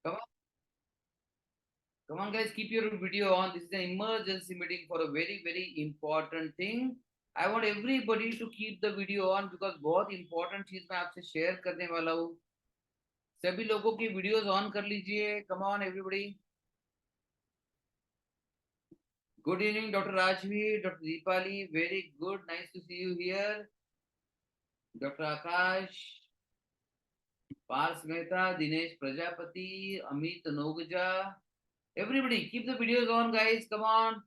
Come on, come on, guys, keep your video on. This is an emergency meeting for a very, very important thing. I want everybody to keep the video on because बहुत important चीज मैं आपसे share करने वाला हूँ. सभी लोगों की वीडियोस ऑन कर लीजिए. Come on, everybody. Good evening, Dr. Rajvi, Dr. Deepali. Very good. Nice to see you here. Dr. Akash, Pars Mehta, Dinesh Prajapati, Amit Nogja. Everybody, keep the videos on, guys. Come on.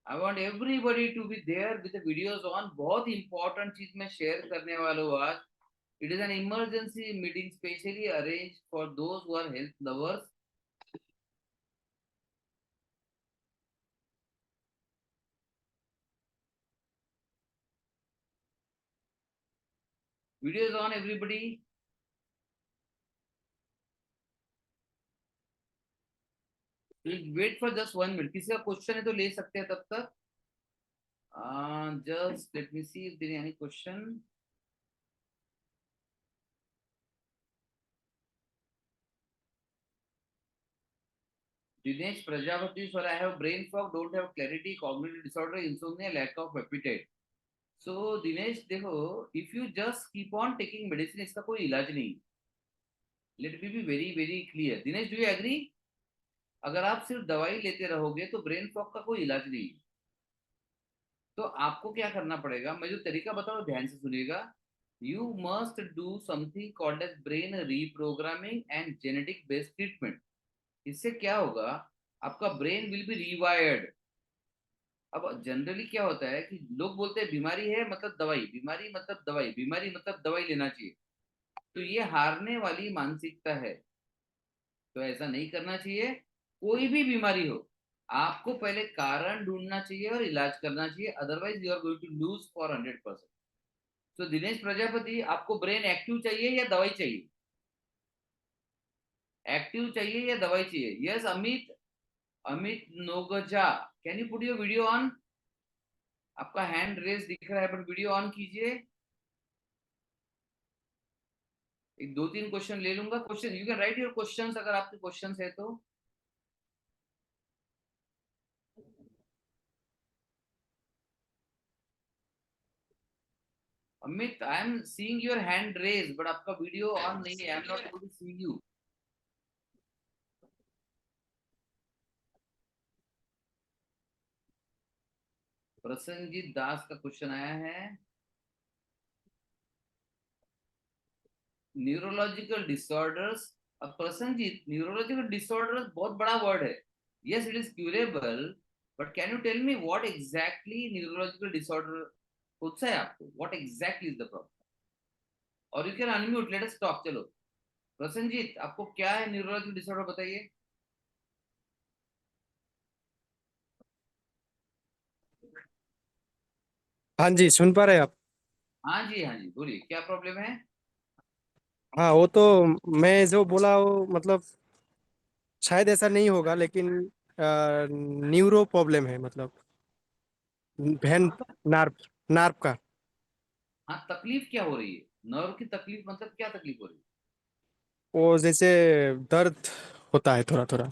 I want everybody to be there with the videos on. बहुत important चीज मैं share करने वाला हूँ आज. It is an emergency meeting specially arranged for those who are health lovers. Videos on, everybody. We'll wait for just 1 minute. किसी का question है तो ले सकते हैं तब तक. Just let me see if there is any question. Dinesh Prajapati, sir, I have brain fog, don't have clarity, cognitive disorder, insomnia, lack of appetite. So Dinesh, देखो, if you just keep on taking medicine, इसका कोई इलाज नहीं. Let me be very very clear. Dinesh, do you agree? अगर आप सिर्फ दवाई लेते रहोगे तो ब्रेन फॉग का कोई इलाज नहीं. तो आपको क्या करना पड़ेगा, मैं जो तरीका बताऊँ ध्यान से सुनिएगा. You must do something called as brain reprogramming and genetic based treatment. इससे क्या होगा, आपका ब्रेन विल बी रिवायर्ड. अब जनरली क्या होता है कि लोग बोलते हैं बीमारी है मतलब दवाई, बीमारी मतलब दवाई, बीमारी मतलब दवाई लेना चाहिए. तो ये हारने वाली मानसिकता है. तो ऐसा नहीं करना चाहिए. कोई भी बीमारी हो, आपको पहले कारण ढूंढना चाहिए और इलाज करना चाहिए. Otherwise you are going to lose for 100%. तो दिनेश प्रजापति, आपको ब्रेन एक्टिव चाहिए या दवाई चाहिए? एक्टिव चाहिए या दवाई चाहिए? Yes Amit. Amit Nogja, can you put your video on? आपका हैंड रेस दिख रहा है बट वीडियो ऑन कीजिए. एक दो तीन क्वेश्चन ले लूंगा. Question you can write your questions अगर आपके क्वेश्चंस है तो. Amit, I am seeing your hand raise but आपका वीडियो ऑन नहीं है. I am not able to see you. Prasannajit Das का क्वेश्चन आया है. Neurological disorders. अब प्रसन्नजीत, न्यूरोलॉजिकल डिसऑर्डर्स बहुत बड़ा वर्ड है. Yes it is curable, but can you tell me what exactly neurological disorder होता है आपको? What exactly is the problem? और you can unmute, let us talk. चलो प्रसन्नजीत, आपको क्या है न्यूरोलॉजिकल डिसऑर्डर, बताइए. हाँ जी, सुन पा रहे हैं आप? हाँ जी बोलिए, क्या प्रॉब्लम है? हाँ, वो तो मैं जो बोला वो मतलब शायद ऐसा नहीं होगा, लेकिन न्यूरो प्रॉब्लम है, मतलब बहन, हाँ नार्व नार्व का। हाँ, तकलीफ क्या हो रही है? नर्व की तकलीफ मतलब क्या तकलीफ हो रही है? वो जैसे दर्द होता है थोड़ा थोड़ा।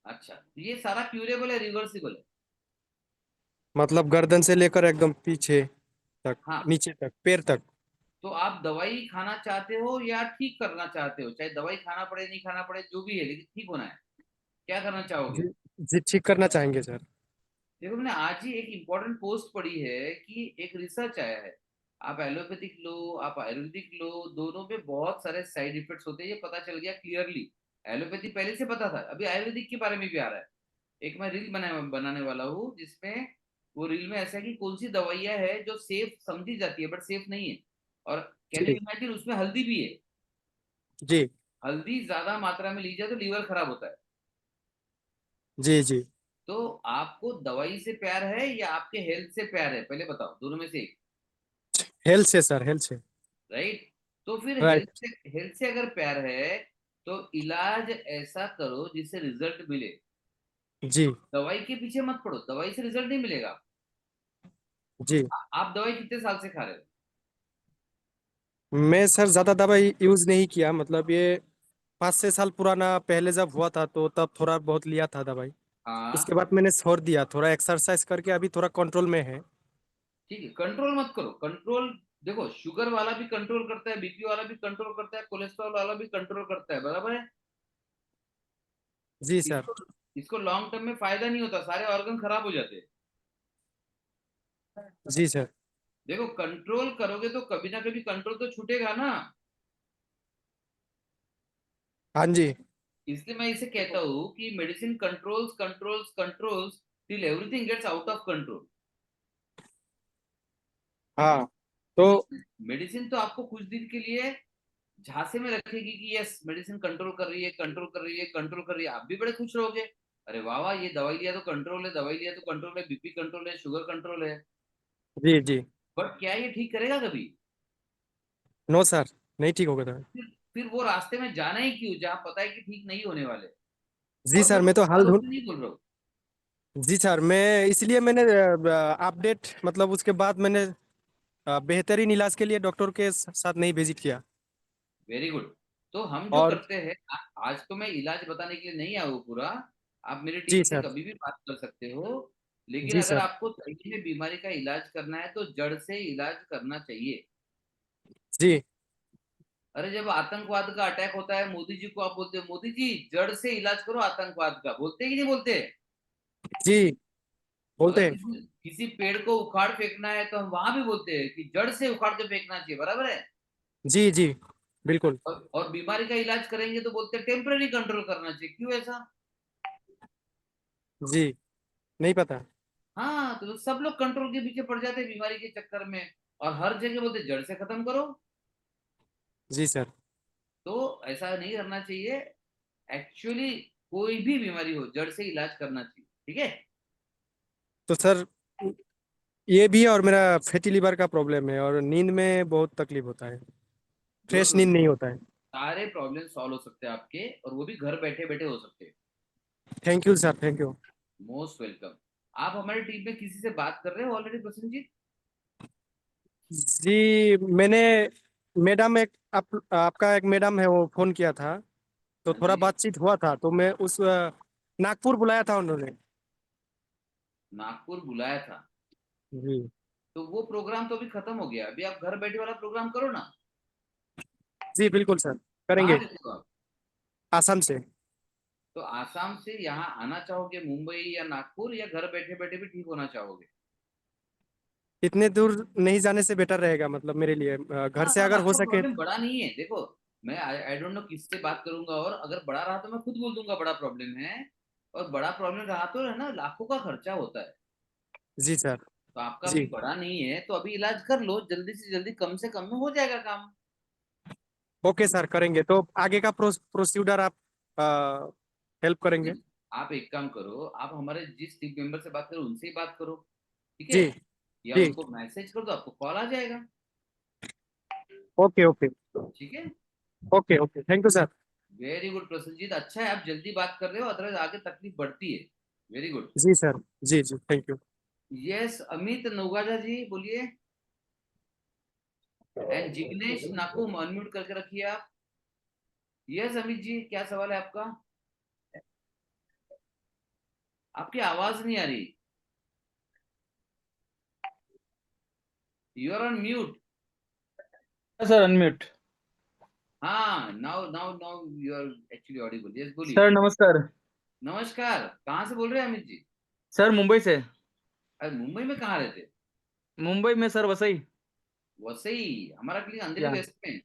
अच्छा, तो ये सारा क्यूरेबल है, रिवर्सिबल है? मतलब गर्दन से लेकर एकदम पीछे तक, हाँ. नीचे तक, पैर तक। तो आप दवाई खाना चाहते हो या ठीक करना चाहते हो? चाहे दवाई खाना पड़े नहीं खाना पड़े जो भी है, लेकिन ठीक होना है. क्या करना चाहोगे? जी, जी ठीक करना चाहेंगे सर। देखो, मैंने आज ही एक इम्पोर्टेंट पोस्ट पढ़ी है कि एक रिसर्च आया है. आप एलोपैथिक लो, आप आयुर्वेदिक लो, दोनों में बहुत सारे साइड इफेक्ट्स होते हैं, ये पता चल गया क्लियरली. एलोपैथी पहले से पता था, अभी आयुर्वेदिक के बारे में भी आ रहा है. एक मैं रील बनाने वाला हूँ जिसमें, वो रील में ऐसा है कि कौन सी दवाइयाँ है जो सेफ समझी जाती है बट सेफ नहीं है. और कैन यू जी इमेजिन, उसमें हल्दी भी है. जी हल्दी ज्यादा मात्रा में ली जाए तो लीवर खराब होता है. जी जी। तो आपको दवाई से प्यार है या आपके हेल्थ से प्यार है, पहले बताओ, दोनों में से एक. हेल्थ से सर, हेल्थ से। राइट. तो फिर राइट। हेल्थ से अगर प्यार है तो इलाज ऐसा करो जिससे रिजल्ट मिले. जी दवाई के पीछे मत पड़ो, दवाई से रिजल्ट नहीं मिलेगा. जी। आप दवाई कितने साल से खा रहे हो? मैं सर ज़्यादा दवाई यूज़ नहीं किया, मतलब ये 5 6 साल पुराना पहले जब हुआ था तो तब थोड़ा बहुत लिया था दवाई। उसके हाँ बाद मैंने छोड़ दिया, थोड़ा एक्सरसाइज करके अभी थोड़ा कंट्रोल में है। ठीक है, कंट्रोल मत करो, कंट्रोल। देखो शुगर वाला भी कंट्रोल करता है, बीपी वाला भी कंट्रोल करता है, कोलेस्ट्रॉल वाला भी कंट्रोल करता है, बराबर है। जी सर। इसको इसको लॉन्ग टर्म में फायदा नहीं होता, सारे ऑर्गन खराब हो जाते हैं। जी सर। देखो कंट्रोल करोगे तो कभी ना कभी कंट्रोल तो छूटेगा ना। हाँ जी। इसलिए मैं इसे कहता हूँ कि medicine controls controls controls till everything gets out of control. हाँ तो क्योंकि मेडिसिन तो आपको कुछ दिन के लिए झांसे में रखेगी कि यस मेडिसिन कंट्रोल कर रही है, कंट्रोल कर रही है, कंट्रोल कर रही है, आप भी बड़े खुश रहोगे। अरे वाह वाह, ये दवाई लिया तो कंट्रोल है, दवाई लिया तो कंट्रोल है, बीपी कंट्रोल है, शुगर कंट्रोल है। जी जी। बट क्या ये ठीक करेगा कभी? नो सर, नहीं ठीक होगा था। फिर वो रास्ते में जाना ही क्यों जहां पता है कि ठीक नहीं होने वाले। जी और मैं सर, मैं कुछ तो हाल सालों ढूंढ। से नहीं बोल रहा हूँ। जी सर, मैं इसलिए मैंने अपडेट, मतलब उसके बाद मैंने बेहतरीन इलाज के लिए डॉक्टर के साथ नहीं विजिट किया। Very good. तो हम जो और करते हैं, आज तो मैं इलाज बताने के लिए नहीं आया हूँ पूरा। आप मेरी जी टीम से सर। कभी भी बात कर सकते हो। लेकिन जी अगर सर। आपको सही में बीमारी का इलाज करना है तो जड़ से इलाज करना चाहिए। जी अरे जब आतंकवाद का अटैक होता है, मोदी जी को आप बोलते हो मोदी जी जड़ से इलाज करो आतंकवाद का, बोलते हैं कि नहीं बोलते? जी बोलते अगर हैं। किसी किसी पेड़ को उखाड़ फेंकना है तो हम वहां भी बोलते हैं कि जड़ से उखाड़ के फेंकना चाहिए, बराबर है। जी जी बिल्कुल। और बीमारी का इलाज करेंगे तो बोलते हैं टेम्पररी कंट्रोल करना चाहिए, क्यों ऐसा? जी नहीं पता। हाँ, तो सब लोग कंट्रोल के पीछे पड़ जाते हैं बीमारी के चक्कर में। और हर जगह बोलते हैं, जड़ से खत्म करो। जी सर। तो ऐसा नहीं करना चाहिए। एक्चुअली कोई भी बीमारी हो जड़ से इलाज करना चाहिए, ठीक है। तो सर, ये भी है, और मेरा फैटी लिवर का प्रॉब्लम है, और नींद में बहुत तकलीफ होता है। Good fresh good. नींद नहीं होता है। सारे प्रॉब्लम सॉल्व हो सकते हैं आपके, और वो भी घर बैठे बैठे हो सकते हैं। Thank you sir, thank you. Most welcome. आप हमारी टीम में किसी से बात कर रहे हो ऑलरेडी प्रसन्न? जी मैंने, मैडम एक आपका एक मैडम है, वो फोन किया था, तो हाँ थोड़ा जी। बातचीत हुआ था, तो मैं उस नागपुर बुलाया था उन्होंने। नागपुर बुलाया था? जी। तो वो प्रोग्राम तो अभी खत्म हो गया, अभी आप घर बैठे वाला प्रोग्राम करो ना। जी बिल्कुल सर, कहाँ करेंगे। रहते हो आप? आसाम से। तो आसाम से यहाँ आना चाहोगे मुंबई या नागपुर, या घर बैठे बैठे भी ठीक होना चाहोगे? इतने दूर नहीं जाने से बेटर रहेगा, मतलब मेरे लिए घर हाँ से हाँ, अगर हो आपका सके। प्रॉब्लम बड़ा नहीं है, देखो। मैं आई डोंट नो किससे बात करूंगा, और अगर बड़ा रहा तो मैं खुद बोल दूंगा बड़ा प्रॉब्लम है। और बड़ा प्रॉब्लम रहा तो है ना, लाखों का खर्चा होता है। जी सर। तो आपका जी। अभी बड़ा नहीं है तो अभी इलाज कर लो, जल्दी से जल्दी, कम से कम में हो जाएगा काम। ओके सर, करेंगे, तो आगे का प्रोसीड्यूर आप हेल्प करेंगे। नहीं, आप एक काम करो, आप हमारे जिस टीम मेंबर से बात करो उनसे ही बात करो, ठीक है। जी या जी। उनको मैसेज कर दो, आपको कॉल आ जाएगा। Okay okay. ठीक है। Okay okay, thank you sir. Very good Prasannajit, अच्छा है आप जल्दी बात कर रहे हो, अदरवाइज आगे तकलीफ बढ़ती है। Very good. जी सर। जी जी, thank you. Yes Amit Naugaja ji बोलिए। एंड जिग्नेश नाकुम अनम्यूट करके रखिए आप। यस अमित जी, क्या सवाल है आपका? आपकी आवाज नहीं आ रही। You are on mute. Sir unmute. हाँ, now now now you are actually audible, yes बोलिए। सर नमस्कार। नमस्कार, कहाँ से बोल रहे हैं अमित जी? सर मुंबई से। अरे मुंबई में कहाँ रहते? मुंबई में सर वसई। वसई? हमारा क्लिनिक अंधेरी या वेस्ट में।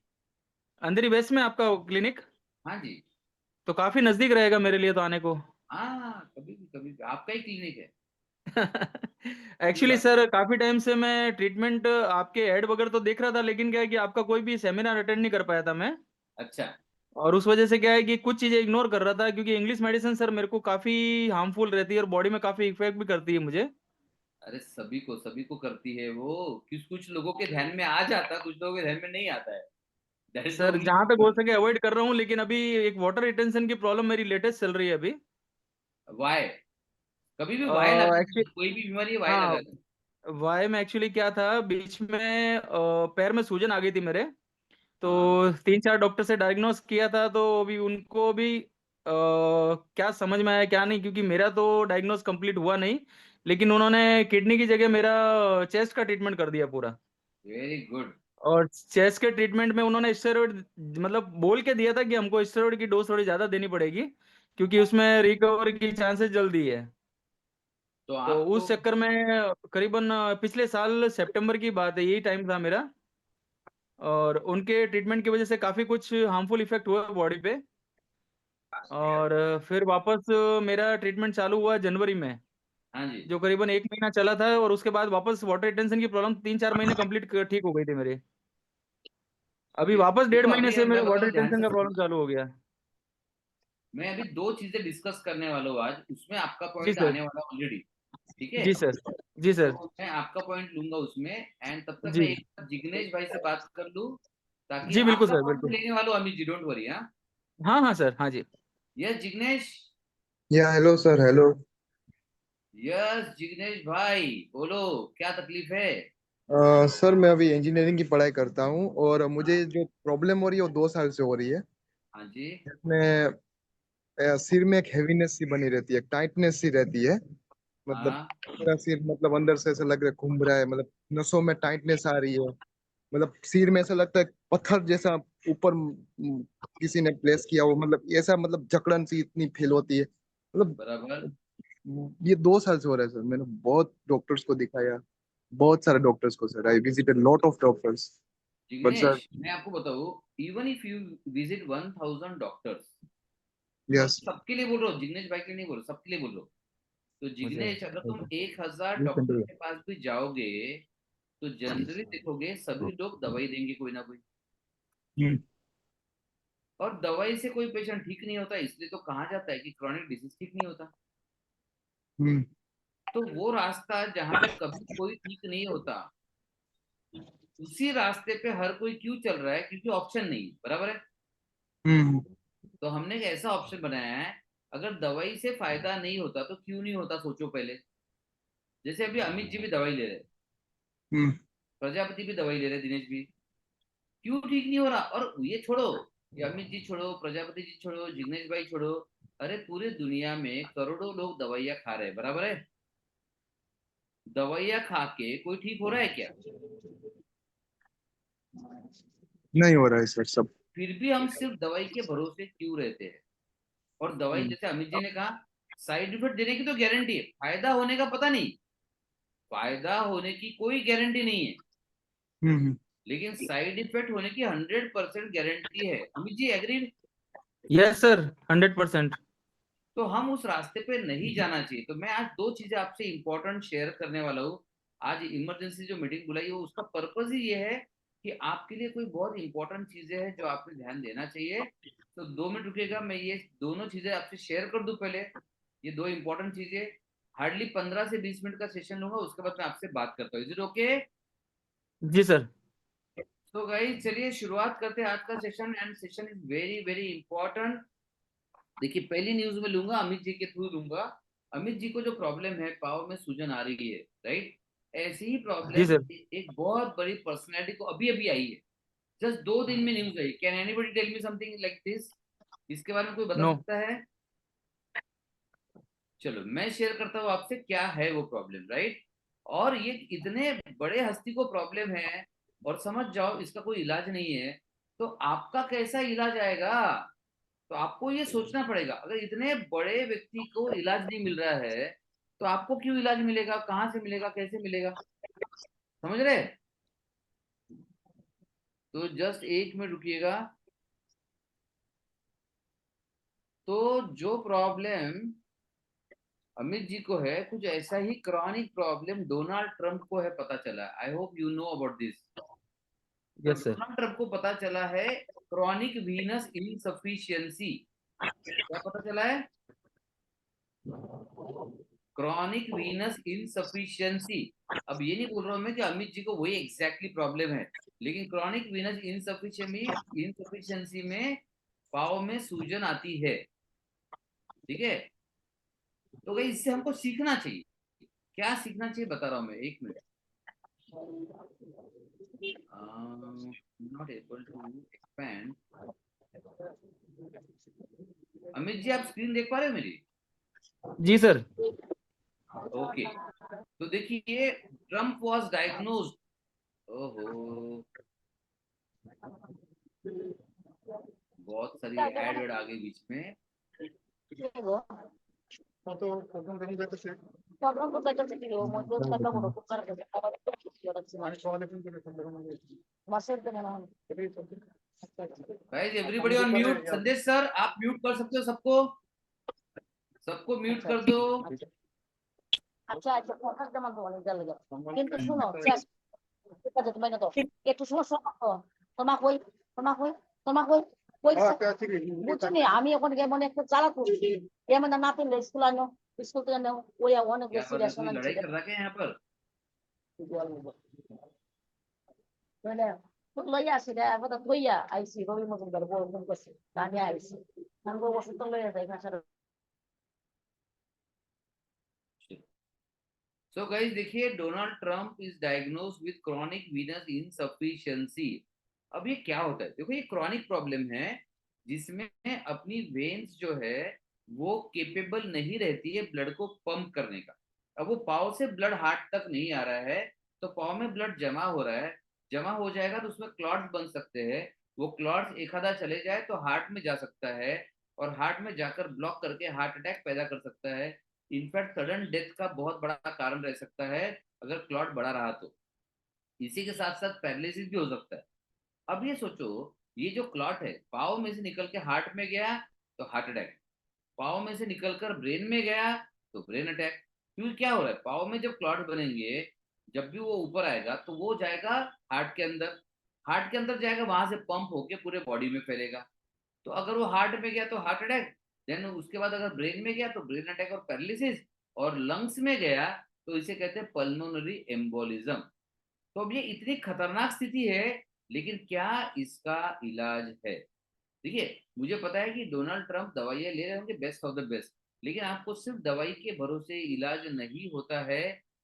अंधेरी वेस्ट में आपका क्लिनिक? हाँ जी। तो काफी नजदीक रहेगा मेरे लिए तो आने को। हाँ, कभी भी आपका ही क्लिनिक है। कोई एक्चुअली बात नहीं। सर काफी टाइम से मैं ट्रीटमेंट आपके ऐड वगैरह तो देख रहा था, लेकिन क्या है कि आपका कोई भी सेमिनार अटेंड नहीं कर पाया था मैं। अच्छा। और उस वजह से क्या है कि कुछ चीजें इग्नोर कर रहा था, क्योंकि इंग्लिश मेडिसिन सर मेरे को काफी हार्मफुल रहती है और बॉडी में काफी इफेक्ट भी करती है मुझे। अरे सभी को करती है वो। कुछ कुछ लोगों के ध्यान में आ जाता है, कुछ लोगों के ध्यान में नहीं आता है। That is the sir only जहां तक हो प्रॉब्लम। सके अवॉइड कर रहा हूँ, लेकिन अभी एक वाटर रिटेंशन की प्रॉब्लम मेरी लेटेस्ट चल रही है अभी। वाई? कभी भी वाई लगा एक्चुअली देना, कोई भी बीमारी है वाई हाँ, लगा देना। वाई में एक्चुअली क्या था बीच में पैर में सूजन आ गई थी मेरे। तो हाँ 3-4 डॉक्टर से डायग्नोस किया था, तो अभी उनको भी क्या समझ में आया क्या नहीं, क्योंकि मेरा तो डायग्नोस कंप्लीट हुआ नहीं, लेकिन उन्होंने किडनी की जगह मेरा चेस्ट का ट्रीटमेंट कर दिया पूरा। Very good. और चेस्ट के ट्रीटमेंट में उन्होंने स्टेरॉइड मतलब बोल के दिया था कि हमको स्टेरॉइड की डोज थोड़ी ज्यादा देनी पड़ेगी, क्योंकि उसमें रिकवरी की चांसेस जल्दी है। तो तो आपको उस चक्कर में करीबन पिछले साल सितंबर की बात है, यही टाइम था मेरा, और उनके ट्रीटमेंट की वजह से काफी कुछ हार्मफुल इफेक्ट हुआ बॉडी पे। और फिर वापस मेरा ट्रीटमेंट चालू हुआ जनवरी में, हाँ जी। जो करीबन 1 महीना चला था, और उसके बाद वापस वाटर रिटेंशन की प्रॉब्लम 3-4 महीने कंप्लीट ठीक हो गई थी मेरे। अभी वापस डेढ़ देखो महीने अभी से हम मेरे मैं बता वाटर रहा हूँ ध्यान रिटेंशन से का प्रॉब्लम सुनना। चालू हो गया। मैं अभी दो चीजें डिस्कस करने वाला हूँ आज, उसमें आपका जी पॉइंट सर। आने वाला ऑलरेडी। ठीक है। जी सर। जी सर। तो मैं आपका पॉइंट लूंगा उसमें, एंड तब तक जी। मैं एक बार जिग्नेश भाई से बात कर लूं, ताकि जी बिल्कुल आपका सर, पॉइंट बिल्कुल। लेने वाला हूँ अमित जी, डोंट वरी। हाँ हाँ हाँ सर, हाँ जी। यस जिग्नेश। या hello sir, hello. Yes Jignesh भाई, बोलो क्या तकलीफ है। सर मैं अभी इंजीनियरिंग की पढ़ाई करता हूँ और मुझे जो प्रॉब्लम हो रही है वो 2 साल से हो रही है। हाँ जी। इसमें सिर में एक हैवीनेस सी बनी रहती है, टाइटनेस सी रहती है। मतलब हाँ मेरा सिर मतलब अंदर से ऐसा लग रहा है घूम रहा है, मतलब नसों में टाइटनेस आ रही है। मतलब सिर में ऐसा लगता है पत्थर जैसा ऊपर किसी ने प्लेस किया हो, मतलब ऐसा, मतलब जकड़न सी इतनी फील होती है। मतलब बराबर। ये 2 साल से हो रहा है सर। मैंने बहुत डॉक्टर्स को दिखाया, बहुत सारे डॉक्टर्स को sir. I visited lot of doctors but sir. Jignesh मैं आपको बताऊँ, even if you visit 1000 doctors, और यस। सबके लिए बोल रहा हूँ, जिग्नेश भाई के लिए नहीं बोल रहा, सबके लिए बोल रहा हूँ। तो जिग्नेश अगर तुम 1000 डॉक्टर के पास भी जाओगे, तो जनरली देखोगे सभी लोग दवाई देंगे कोई ना कोई। हम्म। और दवाई से कोई पेशेंट ठीक नहीं होता, इसलिए तो कहा जाता है कि क्रॉनिक डिजीज ठीक नहीं होता। हम्म। तो वो रास्ता जहां पे कभी कोई ठीक नहीं होता, उसी रास्ते पे हर कोई क्यों चल रहा है? क्योंकि ऑप्शन नहीं है, बराबर है। हम्म। तो हमने एक ऐसा ऑप्शन बनाया है, अगर दवाई से फायदा नहीं होता तो क्यों नहीं होता, सोचो पहले। जैसे अभी अमित जी भी दवाई ले रहे, हम्म। प्रजापति भी दवाई ले रहे, दिनेश भी, क्यों ठीक नहीं हो रहा? और ये छोड़ो, ये अमित जी छोड़ो, प्रजापति जी छोड़ो, जिग्नेश भाई छोड़ो, अरे पूरे दुनिया में करोड़ों लोग दवाइयां खा रहे हैं, बराबर है। दवाइयां खा के कोई ठीक हो रहा है क्या? नहीं हो रहा है सर सब। फिर भी हम सिर्फ दवाई के भरोसे क्यों रहते हैं? और दवाई, हम्म। जैसे अमित जी ने कहा, साइड इफेक्ट देने की तो गारंटी है, फायदा होने का पता नहीं। फायदा होने की कोई गारंटी नहीं है, हम्म। लेकिन साइड इफेक्ट होने की 100% गारंटी है। Amit ji agree? Yes sir, 100%। तो हम उस रास्ते पे नहीं जाना चाहिए। तो मैं आज दो चीजें आपसे इंपॉर्टेंट शेयर करने वाला हूँ। आज इमरजेंसी जो मीटिंग बुलाई हो, उसका पर्पज ही ये है कि आपके लिए कोई बहुत इंपॉर्टेंट चीजें हैं जो आपने ध्यान देना चाहिए। तो 2 मिनट रुकेगा, मैं ये दोनों चीजें आपसे शेयर कर दूं पहले। ये दो इंपॉर्टेंट चीजें, हार्डली 15 से 20 मिनट का सेशन लूंगा, उसके बाद मैं आपसे बात करता हूँ। Is it okay? जी सर। तो गाइस चलिए शुरुआत करते हैं आज का session, and session is very very important. देखिए पहली न्यूज में लूंगा, अमित जी के थ्रू लूंगा। अमित जी को जो प्रॉब्लम है, पाव में सूजन आ रही है, राइट? ऐसी ही जी प्रॉब्लम सर। एक बहुत बड़ी पर्सनैलिटी को अभी अभी आई है, जस्ट 2 दिन में न्यूज आई। Can anybody tell me something like this? इसके बारे में कोई बता नो। सकता है? चलो मैं शेयर करता हूँ आपसे क्या है वो प्रॉब्लम, राइट? और ये इतने बड़े हस्ती को प्रॉब्लम है, और समझ जाओ इसका कोई इलाज नहीं है, तो आपका कैसा इलाज आएगा? तो आपको ये सोचना पड़ेगा, अगर इतने बड़े व्यक्ति को इलाज नहीं मिल रहा है, तो आपको क्यों इलाज मिलेगा? कहाँ से मिलेगा? कैसे मिलेगा? समझ रहे? तो जस्ट 1 मिनट रुकिएगा। तो जो प्रॉब्लम अमित जी को है, कुछ ऐसा ही क्रॉनिक प्रॉब्लम डोनाल्ड ट्रंप को है, पता चला। I hope you know about this. तो यस सर। डोनाल्ड ट्रंप को पता चला है क्रॉनिक वीनस इनसफिशियंसी। क्या पता चला है? Chronic Venus insufficiency. अब ये नहीं बोल रहा हूं मैं कि अमित जी को वही एग्जैक्टली प्रॉब्लम है, लेकिन क्रॉनिक वीनस इनसफिशियंसी में पाँव में सूजन आती है। ठीक है? तो भाई इससे हमको सीखना चाहिए। क्या सीखना चाहिए बता रहा हूं मैं, 1 minute. Not able to expand. Amit ji, आप स्क्रीन देख पा रहे हो मेरी? जी सर। ओके, तो देखिए, ट्रम्प वॉज डायग्नोज्ड, ओहो, बहुत सारी एड वेड आ गई बीच में। Guys, everybody on mute. संदेश सर, आप म्यूट कर सकते हो सबको, सबको म्यूट कर दो। আচ্ছা আচ্ছা কথা তেমন তো অনেক ভালো কিন্তু শুনো শেষ ঠিক আছে তুমি না তো একটু শোনো শোনো তো তোমা কই তোমা কই তোমা কই কই বুঝছি আমি এখন কেমন একটা চালা করছি এমন না পেলে স্কুল আনো স্কুল থেকে নাও ওই অনেক क्या বেশি बात है, রেশন कोई আনছি लड़ाई कर रखा है यहाँ पर? মানে লইয়া আসি রে আবার লইয়া আইসি রবি মজুমদার বড় ফোন করছে আমি আইসি আমি ওষুধ তো লইয়া যাই ভাষার सो गाइस, देखिए, Donald Trump is diagnosed with chronic Venus insufficiency. अब ये क्या होता है? देखो, ये क्रॉनिक प्रॉब्लम है जिसमें अपनी वेन्स जो है वो केपेबल नहीं रहती है ब्लड को पंप करने का। अब वो पाव से ब्लड हार्ट तक नहीं आ रहा है, तो पाव में ब्लड जमा हो रहा है, जमा हो जाएगा तो उसमें क्लॉट्स बन सकते हैं। वो क्लॉट्स एक आधा चले जाए तो हार्ट में जा सकता है, और हार्ट में जाकर ब्लॉक करके हार्ट अटैक पैदा कर सकता है। इनफैक्ट सडन डेथ का बहुत बड़ा कारण रह सकता है अगर क्लॉट बढ़ा रहा तो। इसी के साथ साथ पैरालिसिस भी हो सकता है। अब ये सोचो, ये जो क्लॉट है पाव में से निकल के हार्ट में गया तो हार्ट अटैक, पाव में से निकलकर ब्रेन में गया तो ब्रेन अटैक। क्योंकि क्या हो रहा है, पाव में जब क्लॉट बनेंगे, जब भी वो ऊपर आएगा तो वो जाएगा हार्ट के अंदर, हार्ट के अंदर जाएगा, वहां से पंप होके पूरे बॉडी में फैलेगा। तो अगर वो हार्ट में गया तो हार्ट अटैक, देन उसके बाद अगर ब्रेन में गया तो ब्रेन अटैक और पैरालिसिस, और लंग्स में गया तो इसे कहते हैं पल्मोनरी एम्बोलिज्म। तो अब ये इतनी खतरनाक स्थिति है, लेकिन क्या इसका इलाज है? देखिए, मुझे पता है कि डोनाल्ड ट्रंप दवाइयां ले रहे होंगे बेस्ट ऑफ द बेस्ट, लेकिन आपको सिर्फ दवाई के भरोसे इलाज नहीं होता है।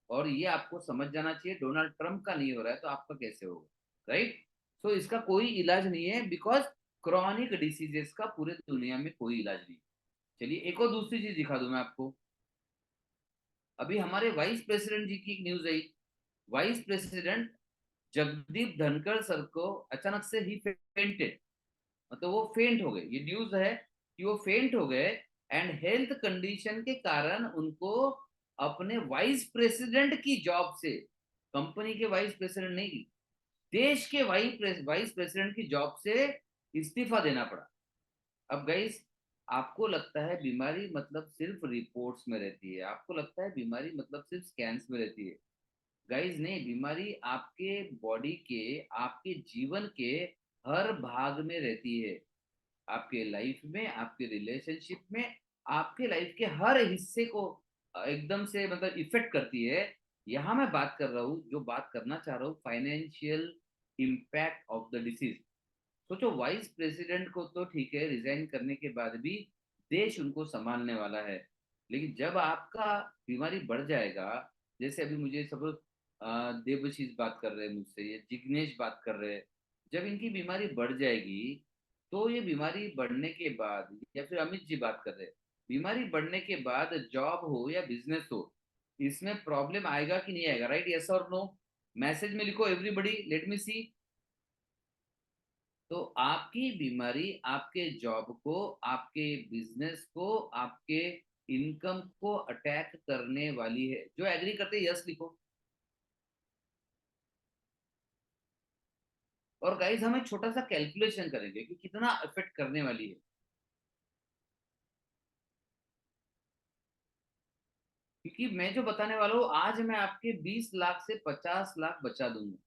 और ये आपको समझ जाना चाहिए, डोनाल्ड ट्रंप का नहीं हो रहा है तो आपका कैसे होगा, राइट? सो इसका कोई इलाज नहीं है, बिकॉज क्रॉनिक डिसीजेस का पूरे दुनिया में कोई इलाज नहीं। चलिए, एक और दूसरी चीज दिखा दूं मैं आपको। अभी हमारे वाइस प्रेसिडेंट जी की एक न्यूज आई। Vice president Jagdeep Dhankhar sir को अचानक से ही फेंटेड, मतलब वो फेंट हो गए। ये न्यूज है कि वो फेंट हो गए, एंड हेल्थ कंडीशन के कारण उनको अपने वाइस प्रेसिडेंट की जॉब से, कंपनी के वाइस प्रेसिडेंट नहीं, देश के वाइस प्रेसिडेंट की जॉब से इस्तीफा देना पड़ा। अब गाइस, आपको लगता है बीमारी मतलब सिर्फ रिपोर्ट्स में रहती है, आपको लगता है बीमारी मतलब सिर्फ स्कैन्स में रहती है। गाइस नहीं, बीमारी आपके बॉडी के, आपके जीवन के हर भाग में रहती है। आपके लाइफ में, आपके रिलेशनशिप में, आपके लाइफ के हर हिस्से को एकदम से मतलब इफेक्ट करती है। यहाँ मैं बात कर रहा हूँ, जो बात करना चाह रहा हूँ, financial impact of the disease. सोचो, वाइस प्रेसिडेंट को तो ठीक है, रिजाइन करने के बाद भी देश उनको संभालने वाला है, लेकिन जब आपका बीमारी बढ़ जाएगा, जैसे अभी मुझे सब देवशीष बात कर रहे हैं मुझसे, ये जिग्नेश बात कर रहे हैं, जब इनकी बीमारी बढ़ जाएगी, तो ये बीमारी बढ़ने के बाद, या फिर अमित जी बात कर रहे हैं, बीमारी बढ़ने के बाद जॉब हो या बिजनेस हो, इसमें प्रॉब्लम आएगा कि नहीं आएगा, राइट? यस और नो? मैसेज में लिखो एवरीबॉडी, लेट मी सी। तो आपकी बीमारी आपके जॉब को, आपके बिजनेस को, आपके इनकम को अटैक करने वाली है। जो एग्री करते हैं यस लिखो। और गाइस, हम एक छोटा सा कैलकुलेशन करेंगे कि कितना अफेक्ट करने वाली है, क्योंकि मैं जो बताने वाला हूँ आज, मैं आपके 20 लाख से 50 लाख बचा दूंगा